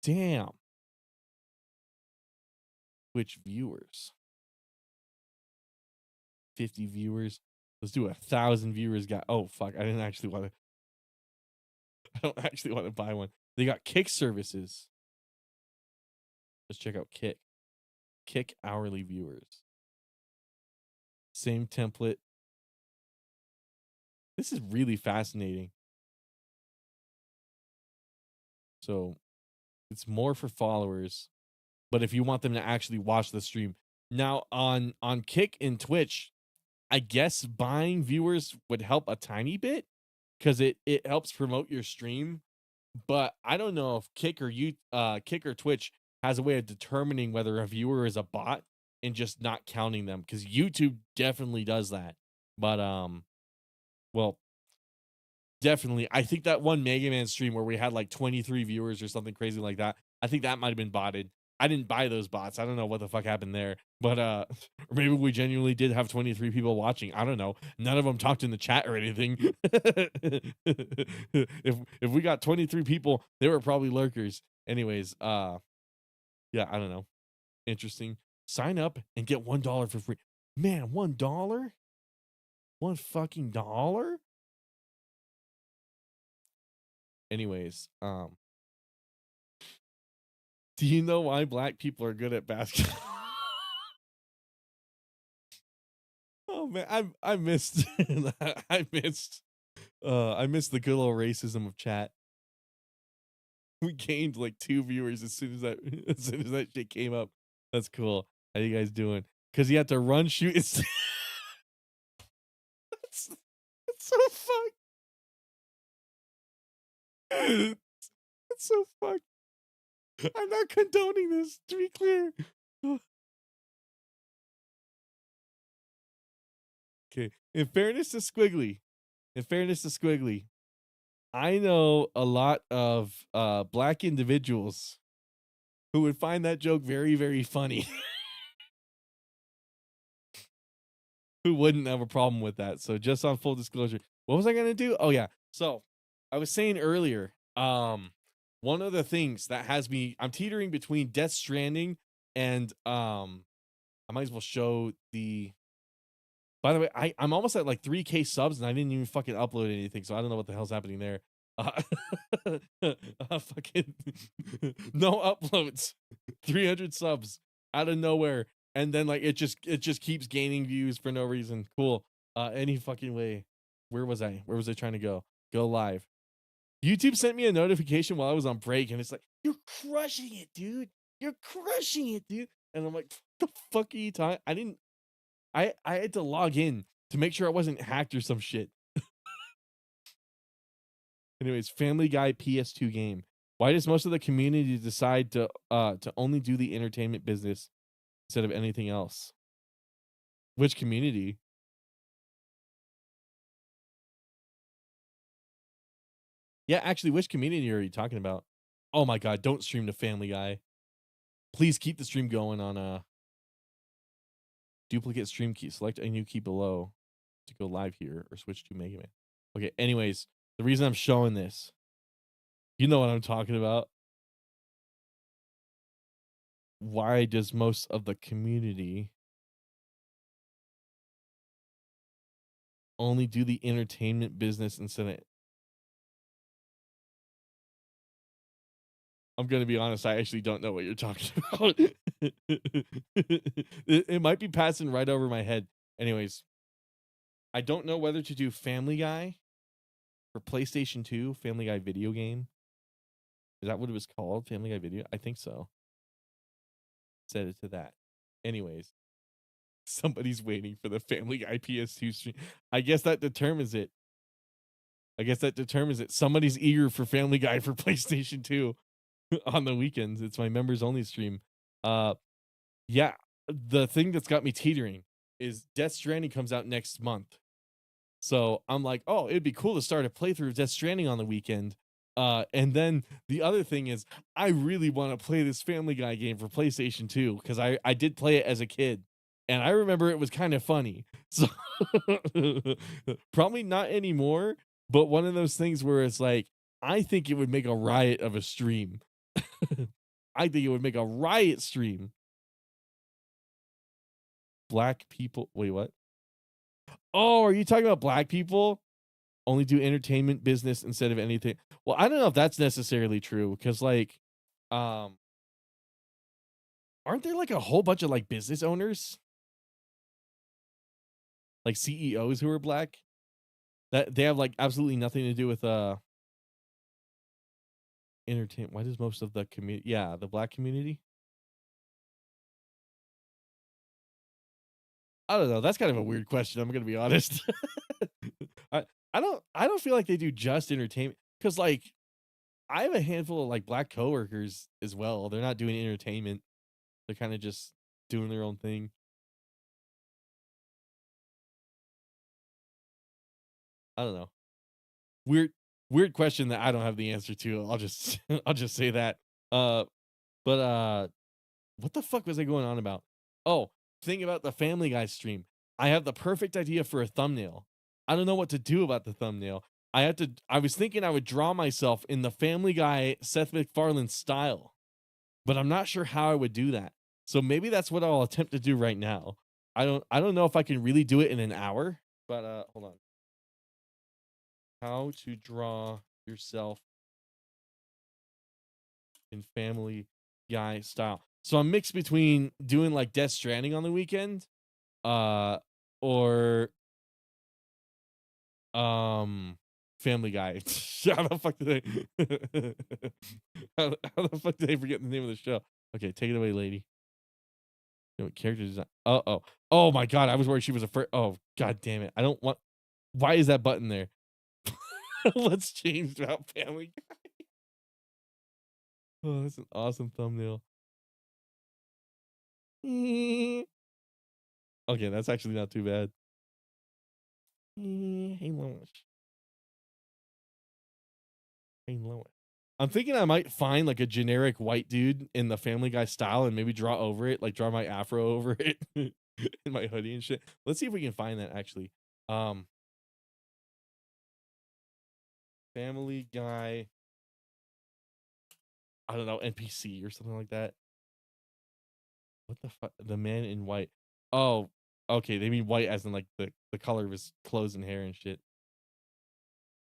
S4: Damn. Twitch viewers. 50 viewers. Let's do 1,000 viewers. Oh, fuck. I don't actually want to buy one. They got Kick services. Let's check out Kick. Kick hourly viewers. Same template. This is really fascinating. So it's more for followers, but if you want them to actually watch the stream. Now on Kick and Twitch, I guess buying viewers would help a tiny bit because it helps promote your stream. But I don't know if Kick or Twitch has a way of determining whether a viewer is a bot and just not counting them, because YouTube definitely does that. But well, definitely, I think that one MEGAMAN stream where we had like 23 viewers or something crazy like that, I think that might have been botted. I didn't buy those bots. I don't know what the fuck happened there. But or maybe we genuinely did have 23 people watching. I don't know. None of them talked in the chat or anything. If we got 23 people, they were probably lurkers. Anyways, yeah, I don't know. Interesting. Sign up and get $1 for free. Man, $1? $1 fucking dollar? Anyways, do you know why black people are good at basketball? Oh man, I missed I missed the good old racism of chat. We gained like 2 viewers as soon as that shit came up. That's cool. How you guys doing? Because you have to run, shoot. It's so fucked. It's so fucked. I'm not condoning this, to be clear. Okay. In fairness to Squiggly, I know a lot of black individuals who would find that joke very, very funny. Who wouldn't have a problem with that? So just on full disclosure, what was I gonna do? Oh yeah. So I was saying earlier, one of the things that has me, I'm teetering between Death Stranding and I might as well show the. By the way, I'm almost at like 3K subs and I didn't even fucking upload anything, so I don't know what the hell's happening there. Fucking no uploads, 300 subs out of nowhere, and then like it just keeps gaining views for no reason. Cool. Any fucking way. Where was I trying to go? Go live. YouTube sent me a notification while I was on break, and it's like, "You're crushing it, dude. You're crushing it, dude." And I'm like, "The fuck are you talking?" I had to log in to make sure I wasn't hacked or some shit. Anyways, Family Guy PS2 game. Why does most of the community decide to only do the entertainment business instead of anything else? Which community? Yeah, actually, which community are you talking about? Oh my god, don't stream to Family Guy. Please keep the stream going on duplicate stream key. Select a new key below to go live here or switch to Mega Man. Okay, anyways, the reason I'm showing this, you know what I'm talking about. Why does most of the community only do the entertainment business instead of... I'm gonna be honest, I actually don't know what you're talking about. It might be passing right over my head. Anyways, I don't know whether to do Family Guy for PlayStation 2, Family Guy video game. Is that what it was called? Family Guy video? I think so. Set it to that. Anyways, somebody's waiting for the Family Guy PS2 stream. I guess that determines it. Somebody's eager for Family Guy for PlayStation 2 on the weekends. It's my members only stream. Yeah, the thing that's got me teetering is Death Stranding comes out next month. So I'm like, oh, it'd be cool to start a playthrough of Death Stranding on the weekend. And then the other thing is, I really want to play this Family Guy game for PlayStation 2 because I did play it as a kid, and I remember it was kind of funny. So probably not anymore, but one of those things where it's like, I think it would make a riot of a stream. I think it would make a riot stream. Black people. Wait, what? Oh, are you talking about black people only do entertainment business instead of anything? Well, I don't know if that's necessarily true because, like, aren't there like a whole bunch of like business owners, like CEOs who are black, that they have like absolutely nothing to do with entertainment? Why does most of the community, yeah, the black community? I don't know. That's kind of a weird question. I'm gonna be honest. I I don't feel like they do just entertainment because, like, I have a handful of like black coworkers as well. They're not doing entertainment. They're kind of just doing their own thing. I don't know. Weird weird question that I don't have the answer to. I'll just I'll just say that. Uh but what the fuck was I going on about? Oh, thing about the Family Guy stream. I have the perfect idea for a thumbnail. I don't know what to do about the thumbnail. I was thinking I would draw myself in the Family Guy Seth MacFarlane style, but I'm not sure how I would do that. So maybe that's what I'll attempt to do right now. I don't know if I can really do it in an hour, but hold on. How to draw yourself in Family Guy style. So I'm mixed between doing like Death Stranding on the weekend, or Family Guy. How the fuck did I how the fuck did I forget the name of the show? Okay, take it away, lady. You know, character design. Oh my god, I was worried she was a first. Oh god damn it. I don't want... Why is that button there? Let's change about Family Guy. Oh, that's an awesome thumbnail. Okay, that's actually not too bad. Hey Lois. Hey Lois. I'm thinking I might find like a generic white dude in the Family Guy style and maybe draw over it, like draw my afro over it in my hoodie and shit. Let's see if we can find that actually. Family Guy, I don't know, NPC or something like that. What the fuck? The man in white. Oh, okay. They mean white as in like the color of his clothes and hair and shit.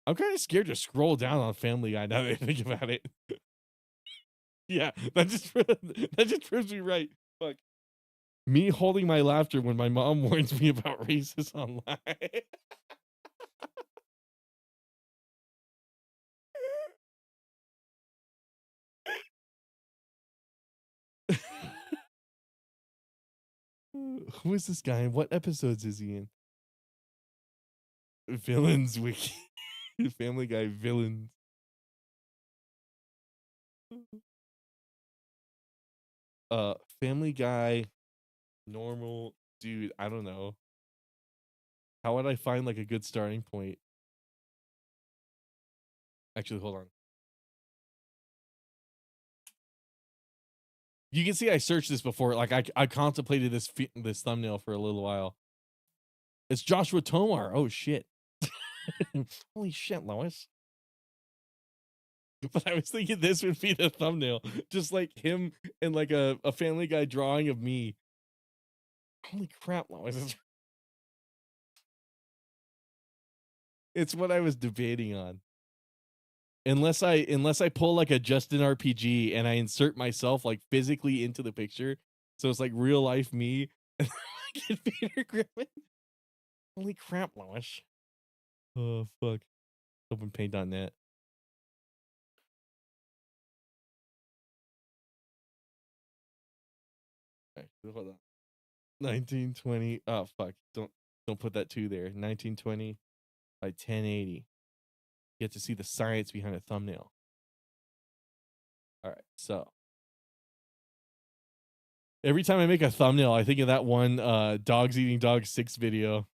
S4: I'm kind of scared to scroll down on Family Guy now that I think about it. Yeah, that just proves me right. Fuck. Me holding my laughter when my mom warns me about racism online. Who is this guy? What episodes is he in? Villains Wiki. Family Guy villains. Family Guy normal dude. I don't know. How would I find like a good starting point? Actually, hold on. You can see I searched this before. Like I contemplated this thumbnail for a little while. It's Joshua Tomar. Oh shit. Holy shit, Lois. But I was thinking this would be the thumbnail. Just like him and like a Family Guy drawing of me. Holy crap, Lois. It's what I was debating on. Unless I pull like a Justin RPG and I insert myself like physically into the picture. So it's like real life me. And I get Peter Griffin. Holy crap, Lois. Oh fuck. OpenPaint.net. Okay, hold on. 1920. Oh fuck. Don't put that 2 there. 1920 by 1080. You get to see the science behind a thumbnail. All right, so every time I make a thumbnail, I think of that one dogs eating dogs 6 video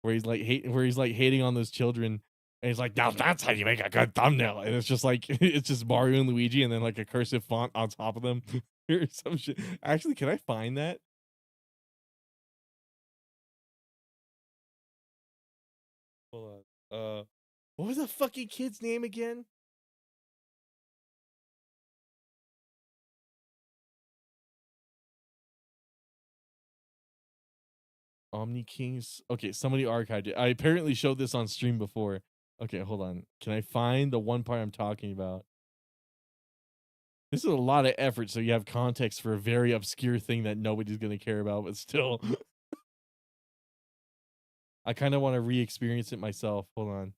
S4: where he's like hating on those children. And he's like, now that's how you make a good thumbnail. And it's just like it's just Mario and Luigi and then like a cursive font on top of them or some shit. Actually, can I find that? Hold on. What was the fucking kid's name again? Omni Kings. Okay, somebody archived it. I apparently showed this on stream before. Okay, hold on. Can I find the one part I'm talking about? This is a lot of effort, so you have context for a very obscure thing that nobody's going to care about, but still. I kind of want to re-experience it myself. Hold on.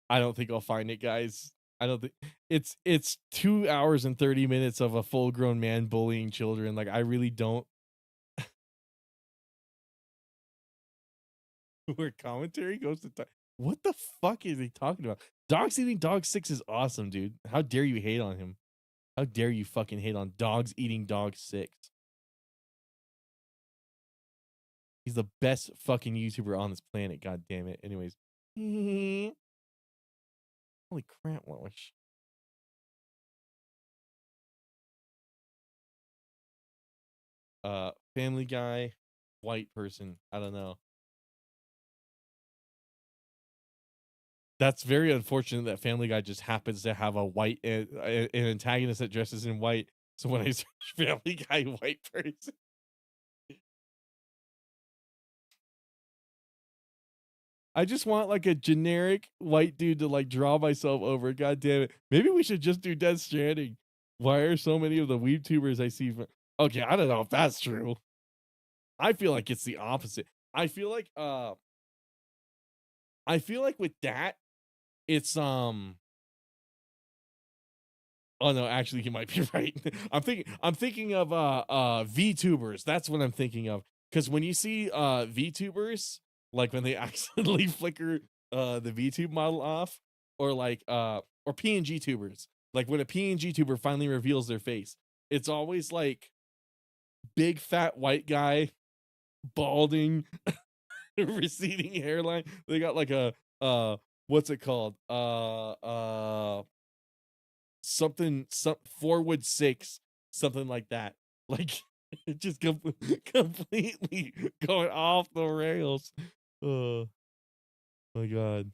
S4: I don't think I'll find it, guys. I don't think it's 2 hours and 30 minutes of a full-grown man bullying children. Like I really don't. Where commentary goes to what the fuck is he talking about? Dogs Eating Dog 6 is awesome, dude. How dare you hate on him? How dare you fucking hate on Dogs Eating Dog 6? He's the best fucking YouTuber on this planet, god damn it. Anyways. Holy crap, Lois. Family Guy, white person. I don't know. That's very unfortunate that Family Guy just happens to have a white an antagonist that dresses in white. So when I search Family Guy white person, I just want like a generic white dude to like draw myself over. God damn it. Maybe we should just do Death Stranding. Why are so many of the weebtubers I see? Okay, I don't know if that's true. I feel like it's the opposite. I feel like with that, it's oh no, actually he might be right. I'm thinking of VTubers. That's what I'm thinking of. Because when you see VTubers, like when they accidentally flicker the VTube model off, or like or PNG tubers, like when a PNG tuber finally reveals their face, it's always like big fat white guy, balding, receding hairline. They got like a what's it called? Something forward 6, something like that. Like it just completely going off the rails. Oh my god.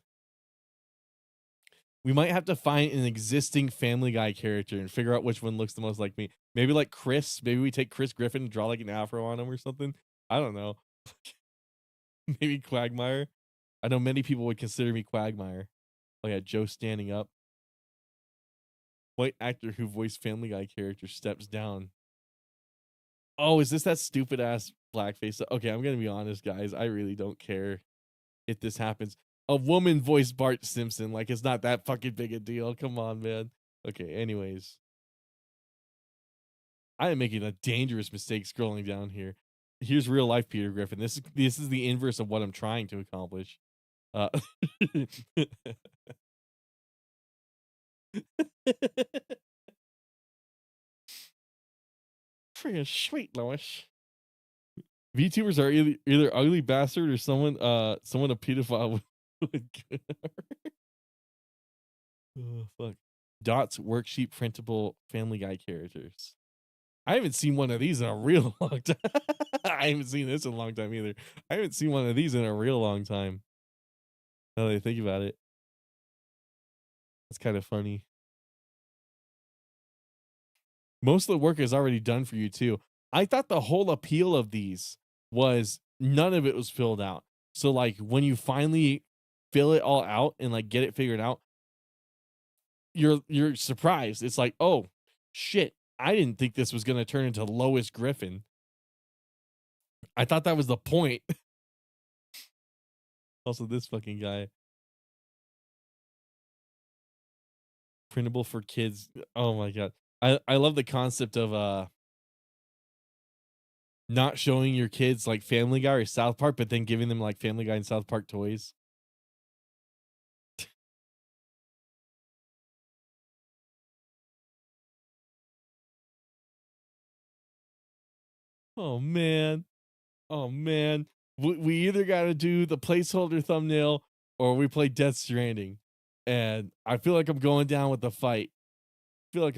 S4: We might have to find an existing Family Guy character and figure out which one looks the most like me. Maybe like Chris. Maybe we take Chris Griffin and draw like an afro on him or something. I don't know. Maybe Quagmire. I know many people would consider me Quagmire. Oh yeah, Joe standing up. White actor who voiced Family Guy character steps down. Oh, is this that stupid ass blackface? Okay, I'm gonna be honest, guys. I really don't care if this happens. A woman voiced Bart Simpson. Like, it's not that fucking big a deal. Come on, man. Okay, anyways. I am making a dangerous mistake scrolling down here. Here's real life Peter Griffin. This is the inverse of what I'm trying to accomplish. Freaking sweet, Lois. VTubers are either ugly bastard or someone a pedophile would oh, fuck. Dots worksheet printable Family Guy characters. I haven't seen one of these in a real long time. I haven't seen this in a long time either. I haven't seen one of these in a real long time. Now that I think about it. That's kind of funny. Most of the work is already done for you too. I thought the whole appeal of these was none of it was filled out. So like when you finally fill it all out and like get it figured out, you're surprised. It's like, oh shit, I didn't think this was gonna turn into Lois Griffin. I thought that was the point. Also, this fucking guy. Printable for kids. Oh my god. I love the concept of not showing your kids like Family Guy or South Park, but then giving them like Family Guy and South Park toys. Oh man. Oh man. We either got to do the placeholder thumbnail or we play Death Stranding. And I feel like I'm going down with the fight. Man.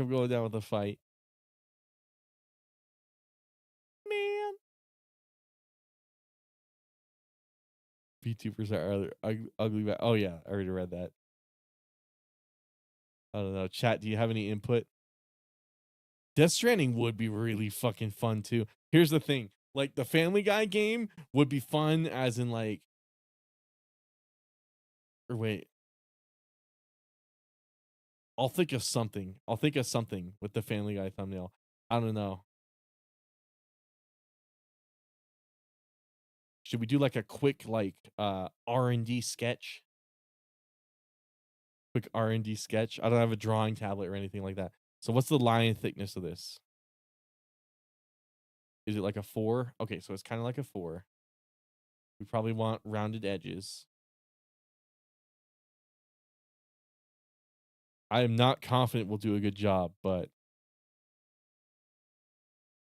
S4: VTubers are ugly. Oh yeah, I already read that. I don't know. Chat, do you have any input? Death Stranding would be really fucking fun too. Here's the thing. Like the Family Guy game would be fun as in like or wait. I'll think of something with the Family Guy thumbnail. I don't know. Should we do like a quick like R&D sketch? Quick R&D sketch. I don't have a drawing tablet or anything like that. So what's the line thickness of this? Is it like a 4? Okay, so it's kind of like a 4. We probably want rounded edges. I am not confident we'll do a good job, but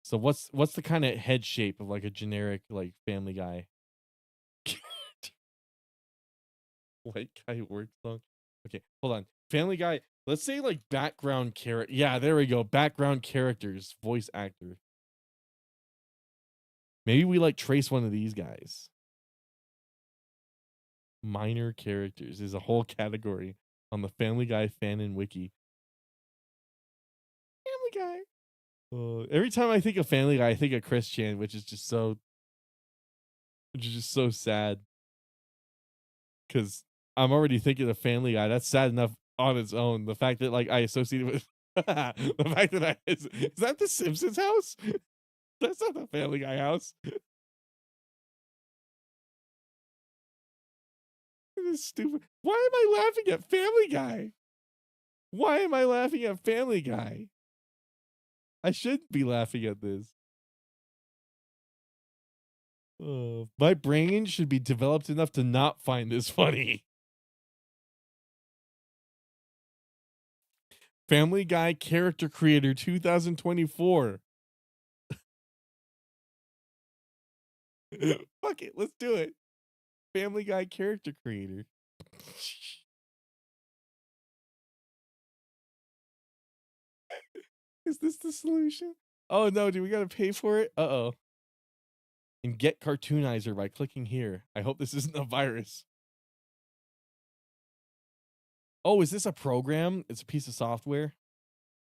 S4: so what's the kind of head shape of like a generic like Family Guy? White guy work song. Okay, hold on. Family Guy. Let's say like background character. Yeah, there we go. Background characters, voice actor. Maybe we like trace one of these guys. Minor characters is a whole category on the Family Guy fan and wiki. Family Guy. Every time I think of Family Guy, I think of Chris Chan, which is just so sad. Because I'm already thinking of Family Guy. That's sad enough on its own. The fact that like I associate it with the fact that is that the Simpsons house? That's not the Family Guy house. This is stupid. Why am I laughing at Family Guy? Why am I laughing at Family Guy? I shouldn't be laughing at this. My brain should be developed enough to not find this funny. Family Guy character creator 2024. Fuck it, let's do it. Family Guy character creator. Is this the solution? Oh no, do we gotta pay for it? Uh-oh. And get Cartoonizer by clicking here. I hope this isn't a virus. Oh, is this a program? It's a piece of software?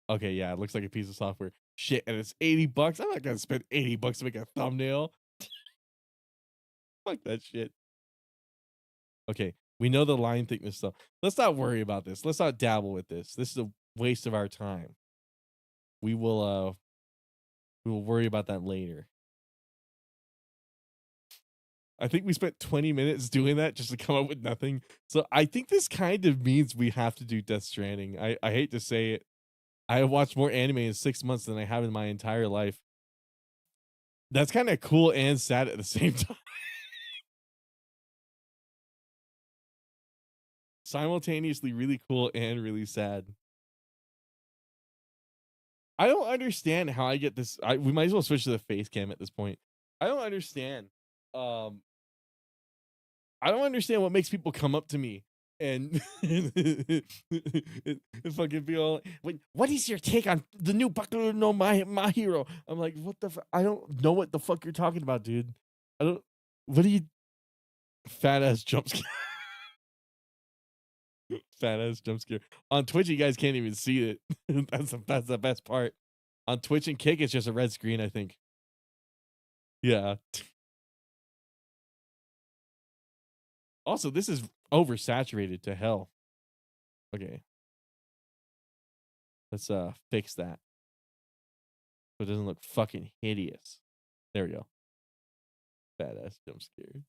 S4: Okay, yeah, it looks like a piece of software. Shit, and it's $80. I'm not gonna spend $80 to make a thumbnail. Fuck that shit. Okay, we know the line thickness stuff. Let's not worry about this. Let's not dabble with this. This is a waste of our time. We will worry about that later. I think we spent 20 minutes doing that just to come up with nothing. So I think this kind of means we have to do Death Stranding. I hate to say it. I have watched more anime in 6 months than I have in my entire life. That's kind of cool and sad at the same time. Simultaneously really cool and really sad. I don't understand how I get this. We might as well switch to the face cam at this point. I don't understand. Um, I don't understand what makes people come up to me and, and fucking be all, what is your take on the new Baku no My Hero? I'm like, what the I don't know what the fuck you're talking about, dude. I don't, what are you, fat ass jump scare. Fat ass jump scare. On Twitch, you guys can't even see it. That's the best part. On Twitch and Kick, it's just a red screen, I think. Yeah. Also, this is oversaturated to hell. Okay. Let's fix that. So it doesn't look fucking hideous. There we go. Badass jump scare.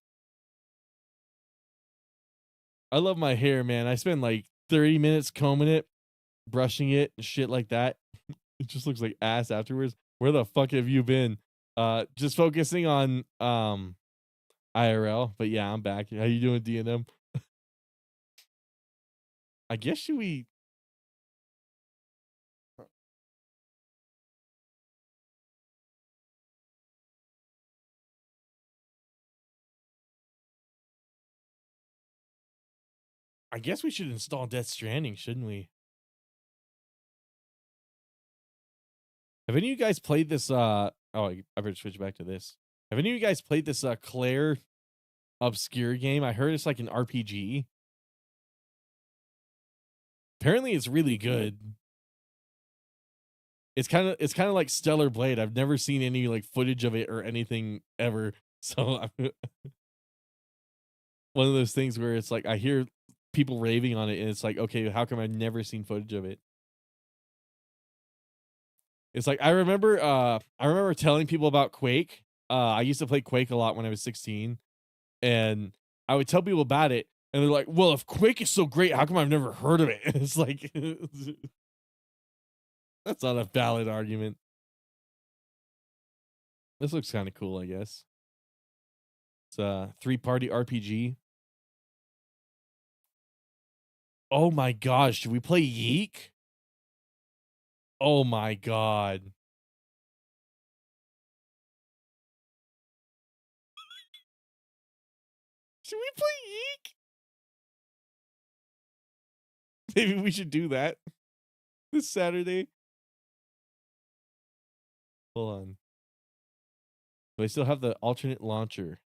S4: I love my hair, man. I spend like 30 minutes combing it, brushing it, and shit like that. It just looks like ass afterwards. Where the fuck have you been? Just focusing on IRL. But yeah, I'm back. How you doing, DNM? I guess should we should install Death Stranding, shouldn't we? Have any of you guys played this I better switch back to this. Have any of you guys played this Claire obscure game? I heard it's like an RPG. Apparently it's really good. It's kind of like Stellar Blade. I've never seen any like footage of it or anything ever. So one of those things where it's like I hear people raving on it and it's like, okay, how come I've never seen footage of it? It's like I remember telling people about Quake. I used to play Quake a lot when I was 16, and I would tell people about it, and they're like, "Well, if Quake is so great, how come I've never heard of it?" It's like that's not a valid argument. This looks kind of cool, I guess. It's a 3-party RPG. Oh my gosh, should we play Yeek? Oh my god. Should we play Yeek? Maybe we should do that this Saturday. Hold on. Do I still have the alternate launcher?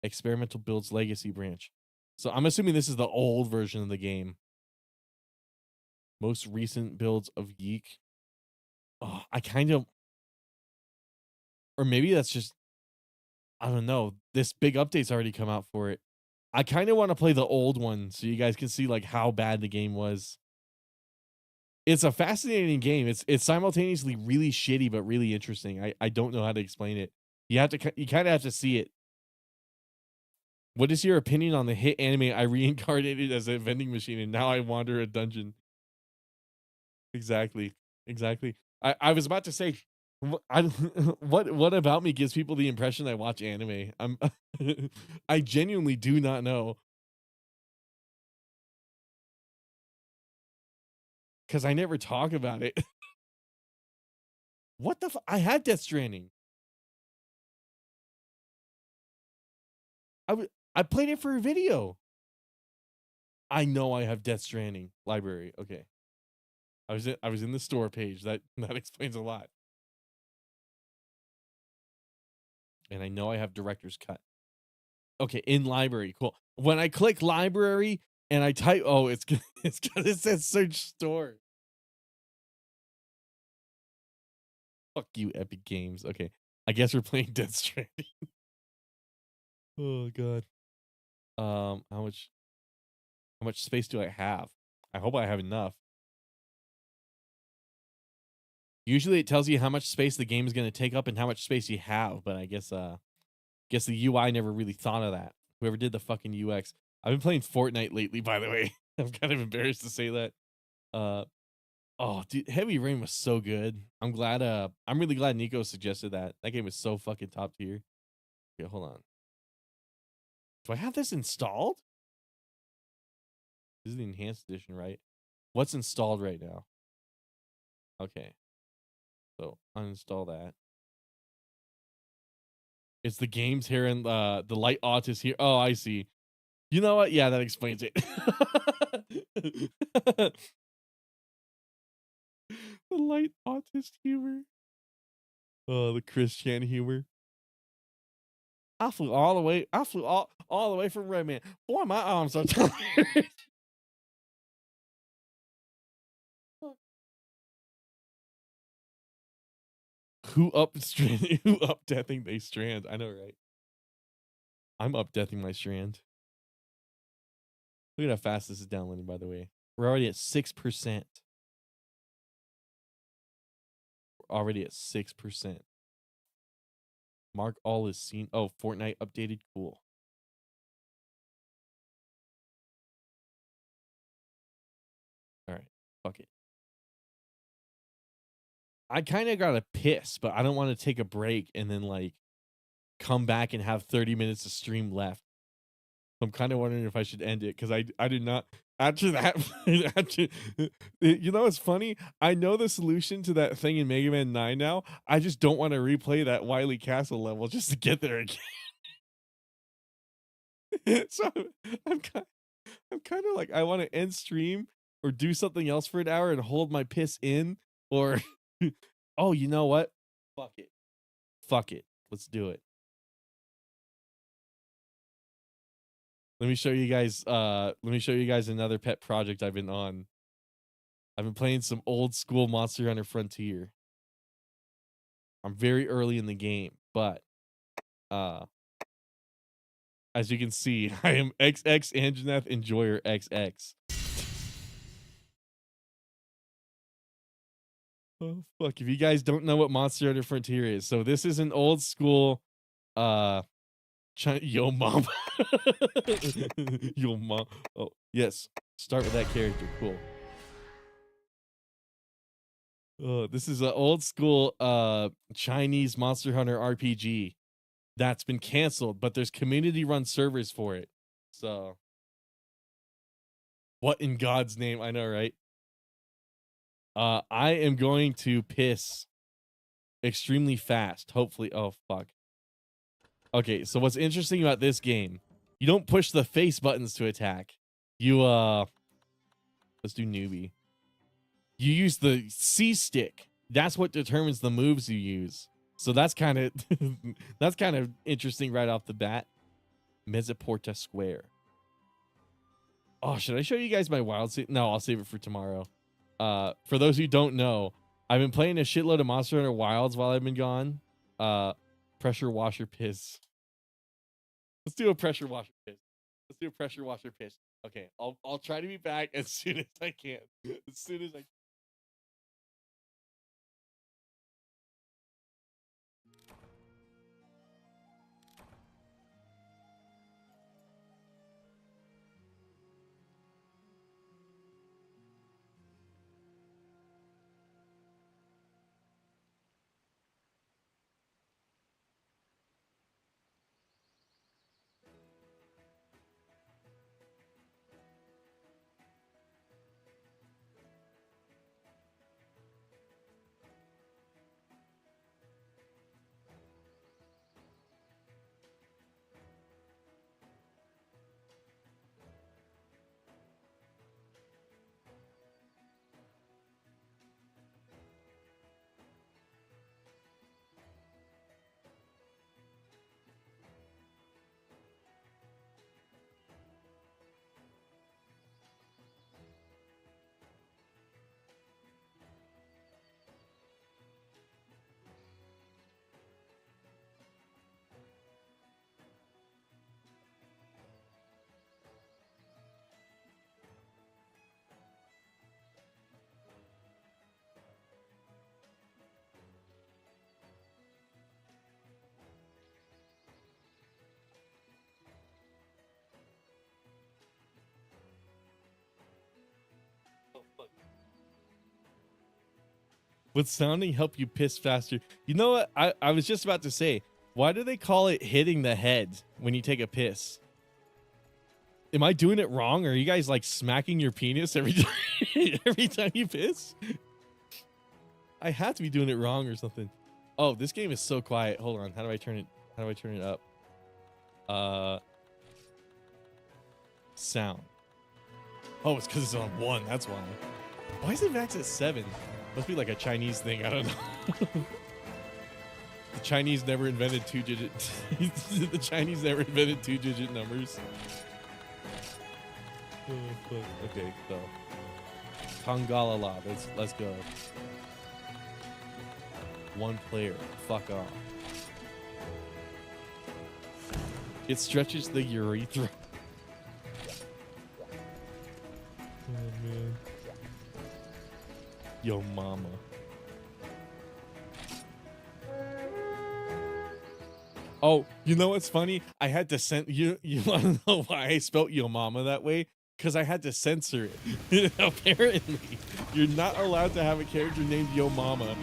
S4: Experimental builds legacy branch. So I'm assuming this is the old version of the game. Most recent builds of Yeek. Oh, I kind of, or maybe that's just, I don't know. This big update's already come out for it. I kind of want to play the old one so you guys can see like how bad the game was. It's a fascinating game. It's simultaneously really shitty but really interesting. I don't know how to explain it. You kind of have to see it. What is your opinion on the hit anime I reincarnated as a vending machine and now I wander a dungeon? Exactly. I was about to say, what about me gives people the impression I watch anime? I genuinely do not know. Because I never talk about it. What the I had Death Stranding. I played it for a video. I know I have Death Stranding library. Okay. I was in the store page. That explains a lot. And I know I have director's cut. Okay, in library. Cool. When I click library and I type, oh, it says search store. Fuck you, Epic Games. Okay. I guess we're playing Death Stranding. Oh god. How much space do I have? I hope I have enough. Usually it tells you how much space the game is going to take up and how much space you have, but I guess the UI never really thought of that. Whoever did the fucking UX. I've been playing Fortnite lately, by the way. I'm kind of embarrassed to say that. Oh, dude, Heavy Rain was so good. I'm glad. I'm really glad Nico suggested that. That game is so fucking top tier. Okay, hold on. Do I have this installed? This is the enhanced edition, right? What's installed right now? Okay, so uninstall that. It's the games here and the light autist here. Oh, I see. You know what? Yeah, that explains it. The light autist humor. Oh, the Chris Chan humor. I flew all the way. I flew all the way from Redman. Boy, my arms are tired. Who up strand? Who up deathing they strand? I know, right? I'm up deathing my strand. Look at how fast this is downloading, by the way. We're already at 6%. We're already at 6%. Mark all is seen. Oh, Fortnite updated. Cool. All right. Fuck it. I kind of got to piss, but I don't want to take a break and then like come back and have 30 minutes of stream left. I'm kind of wondering if I should end it because I did not after that. After, you know, it's funny. I know the solution to that thing in Mega Man 9 now. I just don't want to replay that Wily Castle level just to get there again. So I'm kind of like I want to end stream or do something else for an hour and hold my piss in or oh, you know what? Fuck it. Fuck it. Let's do it. Let me show you guys another pet project I've been on. I've been playing some old school Monster Hunter Frontier. I'm very early in the game, but as you can see, I am XX Anjaneth Enjoyer XX. Oh fuck, if you guys don't know what Monster Hunter Frontier is, so this is an old school yo mom. Yo mom. Oh, yes. Start with that character. Cool. This is an old school Chinese Monster Hunter RPG that's been canceled, but there's community run servers for it. So what in God's name? I know, right? I am going to piss extremely fast. Hopefully. Oh fuck. Okay, so what's interesting about this game, you don't push the face buttons to attack. You let's do newbie. You use the C stick. That's what determines the moves you use. So that's kind of that's kind of interesting right off the bat. Mesoporta Square. Oh, should I show you guys my wild save? No, I'll save it for tomorrow. For those who don't know, I've been playing a shitload of Monster Hunter Wilds while I've been gone. Pressure washer piss. Let's do a pressure washer piss. Let's do a pressure washer piss. Okay, I'll try to be back as soon as I can. As soon as I can. Would sounding help you piss faster? You know what? I was just about to say, why do they call it hitting the head when you take a piss? Am I doing it wrong? Or are you guys like smacking your penis every time, every time you piss? I have to be doing it wrong or something. Oh, this game is so quiet. Hold on. How do I turn it? How do I turn it up? Sound. Oh, it's because it's on 1. That's why. Why is it max at 7? Must be like a Chinese thing. I don't know. The Chinese never invented 2-digit. The Chinese never invented 2-digit numbers. Okay, so Tangalala. Let's go. 1 player. Fuck off. It stretches the urethra. Oh man. Yo mama. Oh, you know what's funny? I had to you want to know why I spelt yo mama that way? Because I had to censor it. Apparently, you're not allowed to have a character named Yo Mama.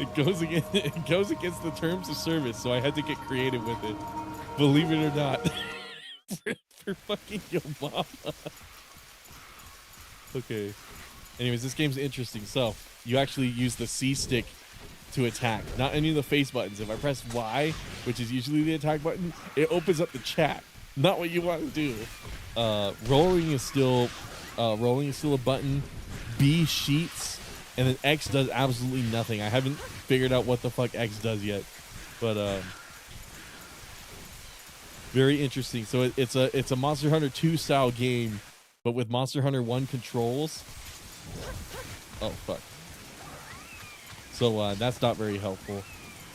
S4: It goes against the terms of service, so I had to get creative with it. Believe it or not. for fucking Yo Mama. Okay. Anyways, this game's interesting. So, you actually use the C stick to attack, not any of the face buttons. If I press Y, which is usually the attack button, it opens up the chat. Not what you want to do. Rolling is still a button. B sheets, and then X does absolutely nothing. I haven't figured out what the fuck X does yet, but very interesting. So it's a Monster Hunter 2 style game, but with Monster Hunter 1 controls. Oh fuck. So that's not very helpful.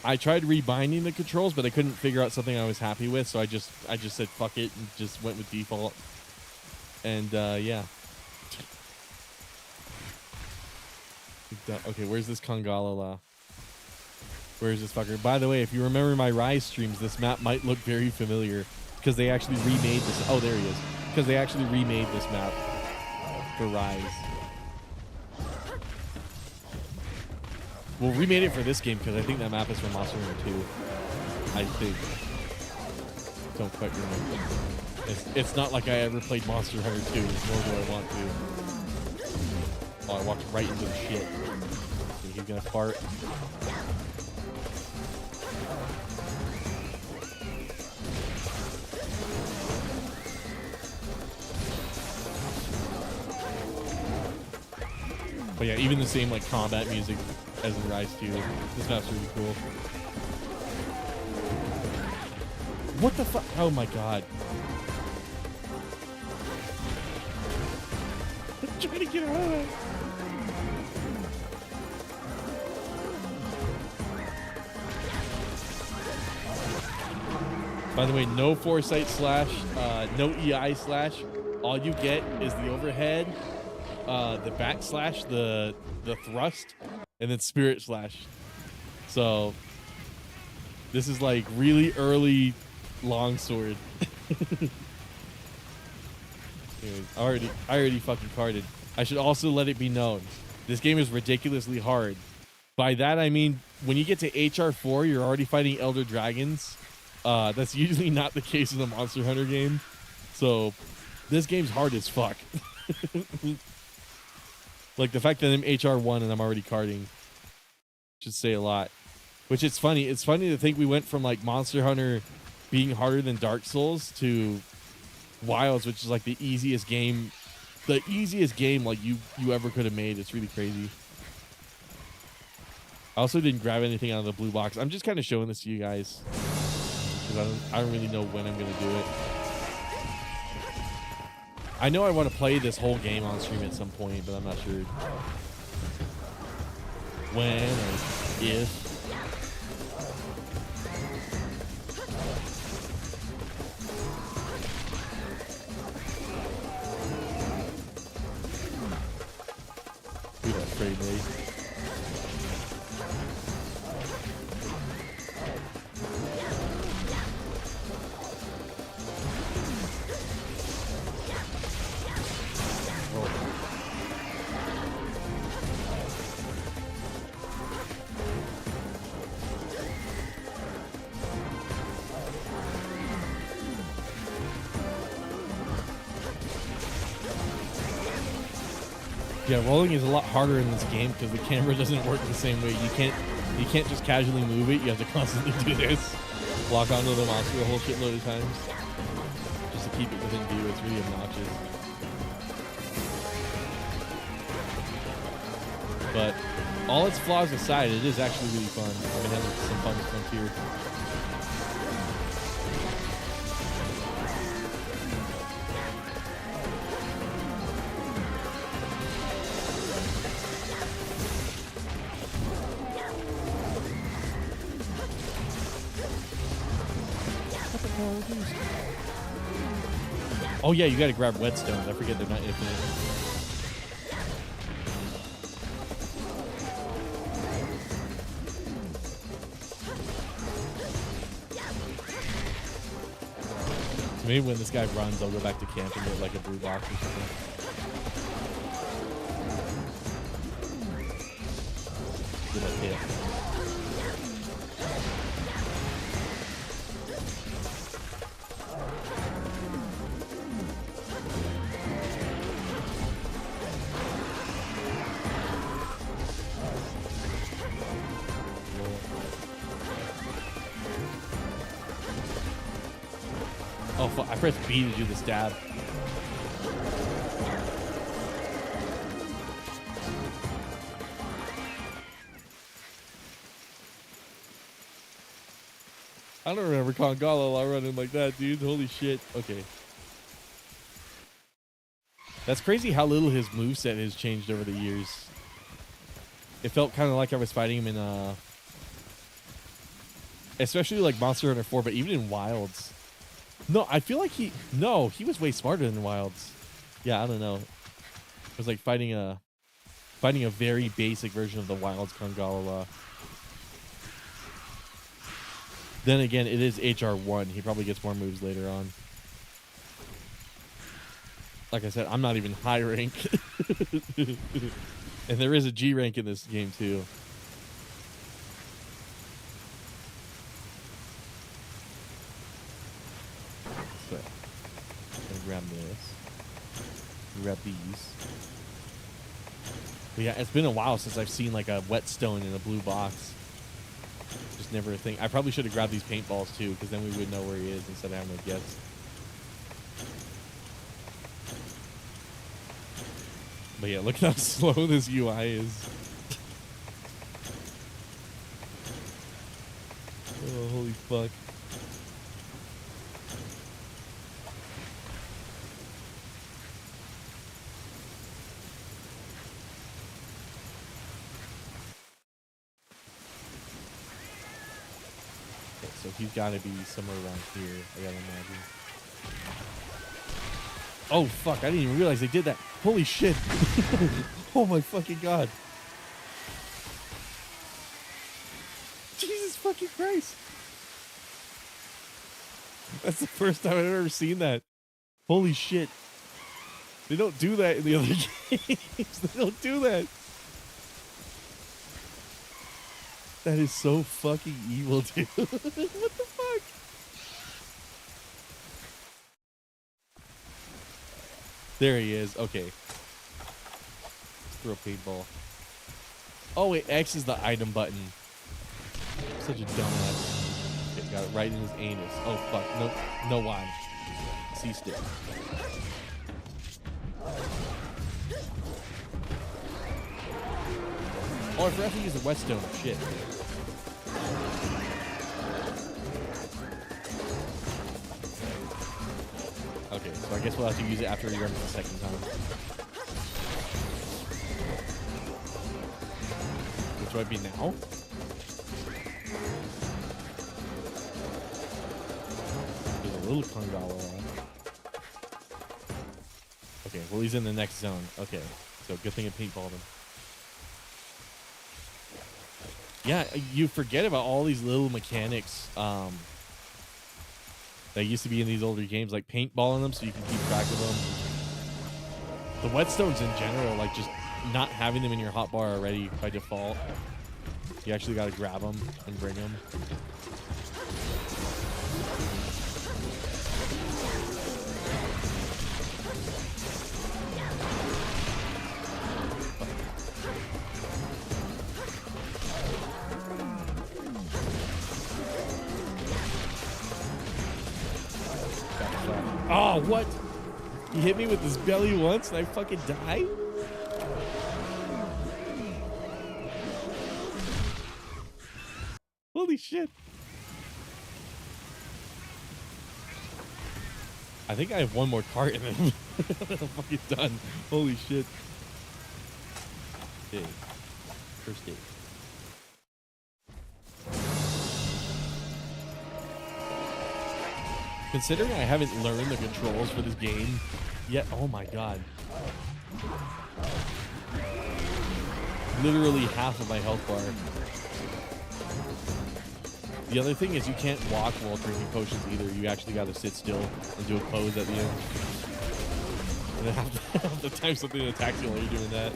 S4: I tried rebinding the controls, but I couldn't figure out something I was happy with, so I just said fuck it and just went with default. And yeah. Okay, where's this Kongalala? Where's this fucker? By the way, if you remember my Rise streams, this map might look very familiar because they actually remade this. Oh, there he is. Because they actually remade this map for Rise. Well, remade it for this game because I think that map is from Monster Hunter 2. I think. Don't quite remember. It's not like I ever played Monster Hunter 2, nor do I want to. Oh, I walked right into the shit. Okay, he's gonna fart. But yeah, even the same like combat music as in Rise 2. This map's really cool. What the fuck? Oh my god. I'm trying to get out of it. By the way, no foresight slash, no EI slash. All you get is the overhead, the back slash, the thrust, and then spirit slash. So this is like really early longsword. Anyways, I already fucking carded. I should also let it be known, this game is ridiculously hard. By that I mean when you get to HR4, you're already fighting Elder Dragons. That's usually not the case in a Monster Hunter game. So this game's hard as fuck. Like the fact that I'm HR1 and I'm already carding should say a lot. Which it's funny. It's funny to think we went from like Monster Hunter being harder than Dark Souls to Wilds, which is like the easiest game like you ever could have made. It's really crazy. I also didn't grab anything out of the blue box. I'm just kind of showing this to you guys because I don't really know when I'm gonna do it. I know I want to play this whole game on stream at some point, but I'm not sure when or if. Look at that frame rate. Yeah, rolling is a lot harder in this game because the camera doesn't work the same way. You can't just casually move it. You have to constantly do this. Lock onto the monster a whole shitload of times just to keep it within view. It's really obnoxious. But all its flaws aside, it is actually really fun. I've been having some fun with Frontier. Oh yeah, you gotta grab whetstones. I forget they're not infinite. So maybe when this guy runs, I'll go back to camp and get like a brew box or something. Get a hit. Oh, fuck. I pressed B to do the stab. I don't remember Kongala running like that, dude. Holy shit. Okay. That's crazy how little his moveset has changed over the years. It felt kind of like I was fighting him in, especially like Monster Hunter 4, but even in Wilds. No, I feel like he was way smarter than Wilds. Yeah, I don't know. It was like fighting a very basic version of the Wilds Kongala. Then again, it is HR1. He probably gets more moves later on. Like I said, I'm not even high rank. And there is a G rank in this game too. So, I'm gonna grab this. Grab these. But yeah, it's been a while since I've seen like a whetstone in a blue box. Just never a thing. I probably should have grabbed these paintballs too, because then we would know where he is instead of having to guess. But yeah, look how slow this UI is. Oh, holy fuck. Okay, so he's got to be somewhere around here, I gotta imagine. Oh, fuck, I didn't even realize they did that. Holy shit. Oh my fucking god. Jesus fucking Christ. That's the first time I've ever seen that. Holy shit. They don't do that in the other games. They don't do that. That is so fucking evil, dude. What the fuck? There he is. Okay. Let's throw a paintball. Oh, wait. X is the item button. Such a dumbass. Okay, got it right in his anus. Oh, fuck. Nope. No Y. C stick. Oh, I forgot to use the whetstone. Shit. Okay, so I guess we'll have to use it after he runs the second time. Which might be now. There's a little Kongala on. Okay, well he's in the next zone. Okay, so good thing I paintballed him. Yeah, you forget about all these little mechanics that used to be in these older games, like paintballing them so you can keep track of them. The whetstones in general, like just not having them in your hotbar already by default. You actually got to grab them and bring them. Oh, what? He hit me with his belly once and I fucking died? Holy shit. I think I have one more cart and then I'm fucking done. Holy shit. Okay. First aid. Considering I haven't learned the controls for this game yet, oh my god. Literally half of my health bar. The other thing is you can't walk while drinking potions either. You actually got to sit still and do a pose at the end. And then half the time something attacks you while you're doing that.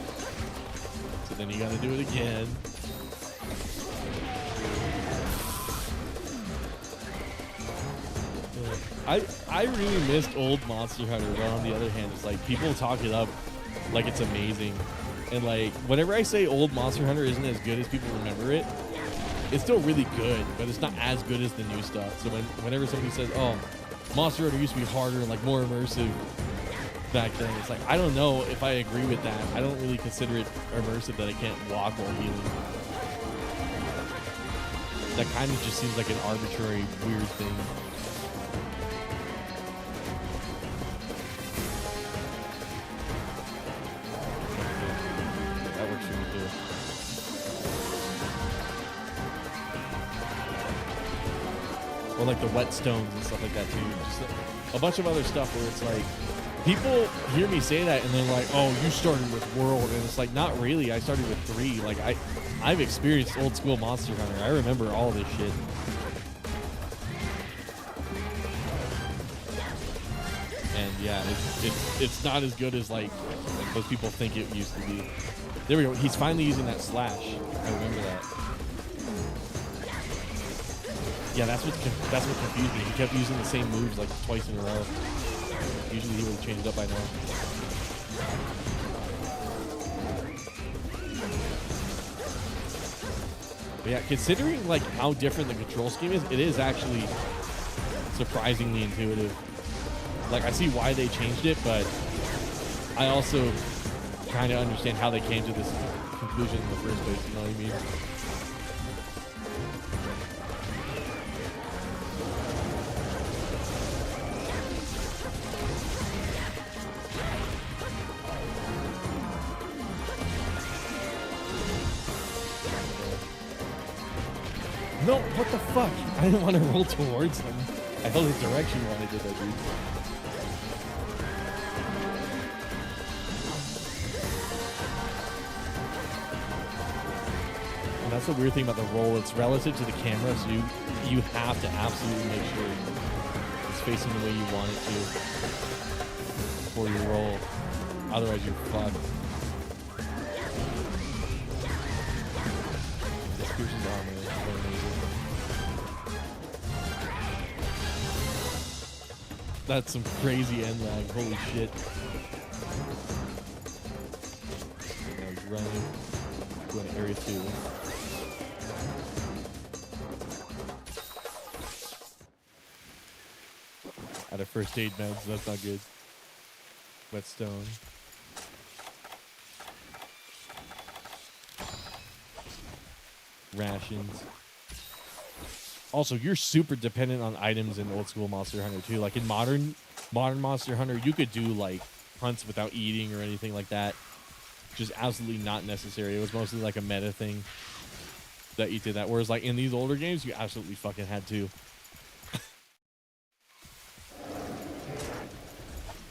S4: So then you got to do it again. I really missed old Monster Hunter, but on the other hand, it's like people talk it up like it's amazing. And like whenever I say old Monster Hunter isn't as good as people remember it, it's still really good, but it's not as good as the new stuff. So whenever somebody says, "Oh, Monster Hunter used to be harder and like more immersive back then," it's like I don't know if I agree with that. I don't really consider it immersive that I can't walk while healing. That kind of just seems like an arbitrary, weird thing. That works for me too. Or like the whetstones and stuff like that too. Just a bunch of other stuff where it's like, people hear me say that and they're like, "Oh, you started with World," and it's like, not really. I started with 3. Like I've experienced old school Monster Hunter. I remember all this shit. And yeah, it's not as good as like those people think it used to be. There we go. He's finally using that slash. I remember that. Yeah, that's what confused me. He kept using the same moves like twice in a row. Usually he would have changed up by now. But yeah, considering like how different the control scheme is, it is actually surprisingly intuitive. Like I see why they changed it, but I also kind of understand how they came to this conclusion in the first place. You know what I mean? No, what the fuck? I didn't want to roll towards him. I held his direction while I did that, dude. And that's the weird thing about the roll. It's relative to the camera, so you have to absolutely make sure it's facing the way you want it to before you roll. Otherwise, you're fucked. This person's armor is so amazing. That's some crazy end lag. Holy shit. Now he's running. Going to area 2. Out of first aid meds, that's not good. Whetstone. Rations. Also, you're super dependent on items in old school Monster Hunter too. Like in modern Monster Hunter, you could do like hunts without eating or anything like that. Just absolutely not necessary. It was mostly like a meta thing that you did that. Whereas like in these older games, you absolutely fucking had to.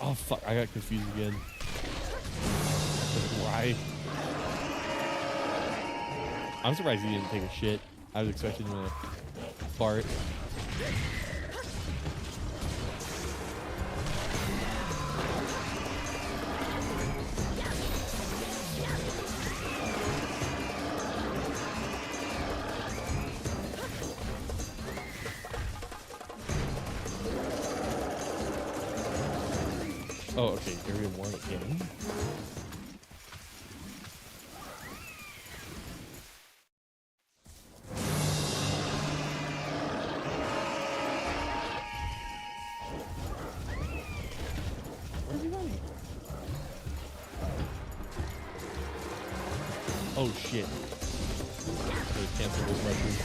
S4: Oh fuck, I got confused again. Why? I'm surprised he didn't take a shit. I was expecting him to fart. Oh, okay. Area 1 again. Oh shit. Cancel this record.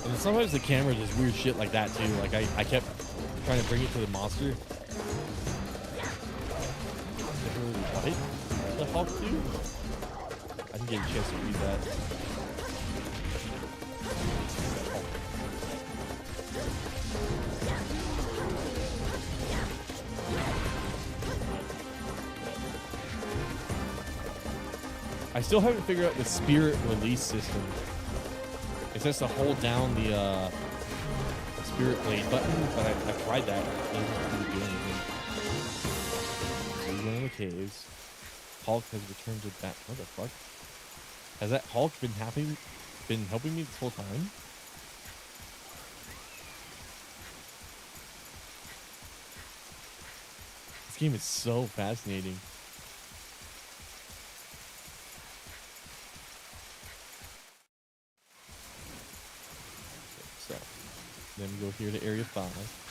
S4: And sometimes the camera does weird shit like that too. Like I kept trying to bring it to the monster. Never really got it. What the Hulk do? I didn't get a chance to read that. I still haven't figured out the spirit release system. It says to hold down the spirit blade button, but I tried that. It doesn't really do anything. So we go in the caves. Hulk has returned to that. What the fuck? Has that Hulk been helping me this whole time? This game is so fascinating. So, then we go here to Area 5.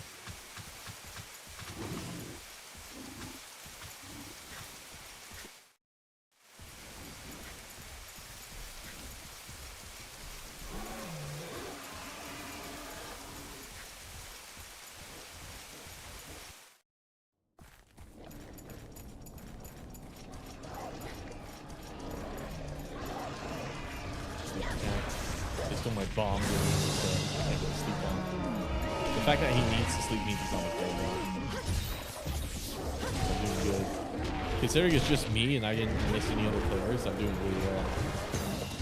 S4: Just on my bomb really just I go sleep on. The fact that he needs to sleep means he's on my play now. I'm doing good. Considering it's just me and I didn't miss any other players, I'm doing really well.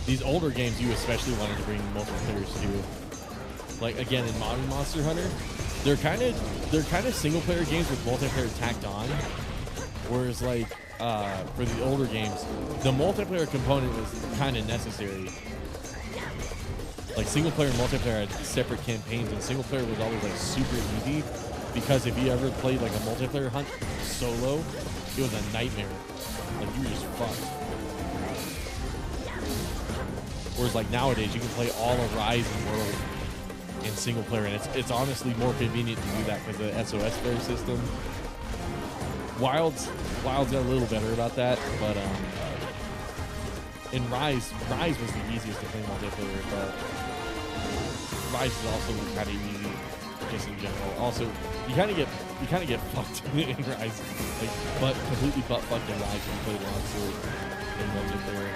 S4: These older games you especially wanted to bring multiple players to. Like again in Modern Monster Hunter, they're kind of single player games with multiplayer tacked on. Whereas like for the older games, the multiplayer component was kind of necessary. Like single player and multiplayer had separate campaigns, and single player was always like super easy because if you ever played like a multiplayer hunt solo, it was a nightmare. Like you were just fucked. Whereas like nowadays you can play all of Rise World in single player, and it's honestly more convenient to do that because of the SOS flare system. Wild's got a little better about that, but in Rise was the easiest to play multiplayer, but Rise is also kind of easy just in general. Also, you kind of get fucked in Rise, like but completely butt fucked in Rise when you play longsword in multiplayer.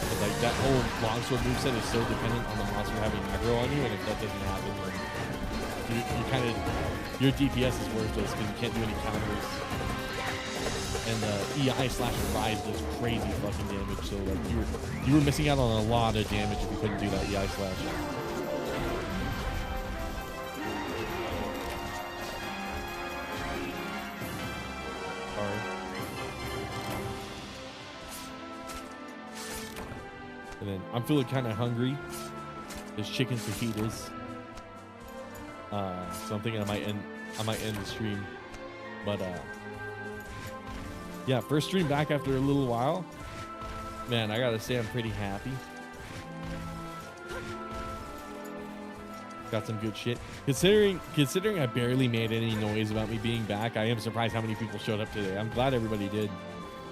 S4: But like that whole longsword moveset is so dependent on the monster having aggro on you, and if that doesn't happen, then your DPS is worthless because you can't do any counters. And the EI/Rise does crazy fucking damage, so like you were missing out on a lot of damage if you couldn't do that EI/. Sorry. And then I'm feeling kind of hungry. There's chicken fajitas. So I'm thinking I might end the stream, but yeah, first stream back after a little while. Man, I gotta say I'm pretty happy. Got some good shit. Considering I barely made any noise about me being back, I am surprised how many people showed up today. I'm glad everybody did.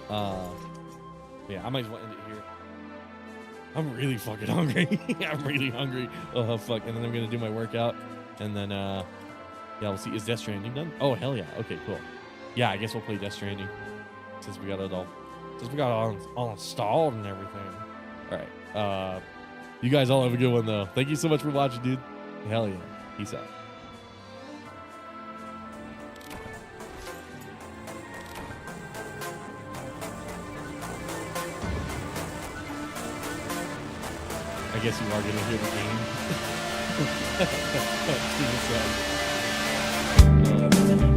S4: Yeah, I might as well end it here. I'm really fucking hungry. I'm really hungry. Oh fuck! And then I'm gonna do my workout, and then yeah, we'll see. Is Death Stranding done? Oh hell yeah! Okay, cool. Yeah, I guess we'll play Death Stranding. Since we got it all installed and everything. All right. You guys all have a good one though. Thank you so much for watching, dude. Hell yeah. Peace out. I guess you are gonna hear the game. See you soon.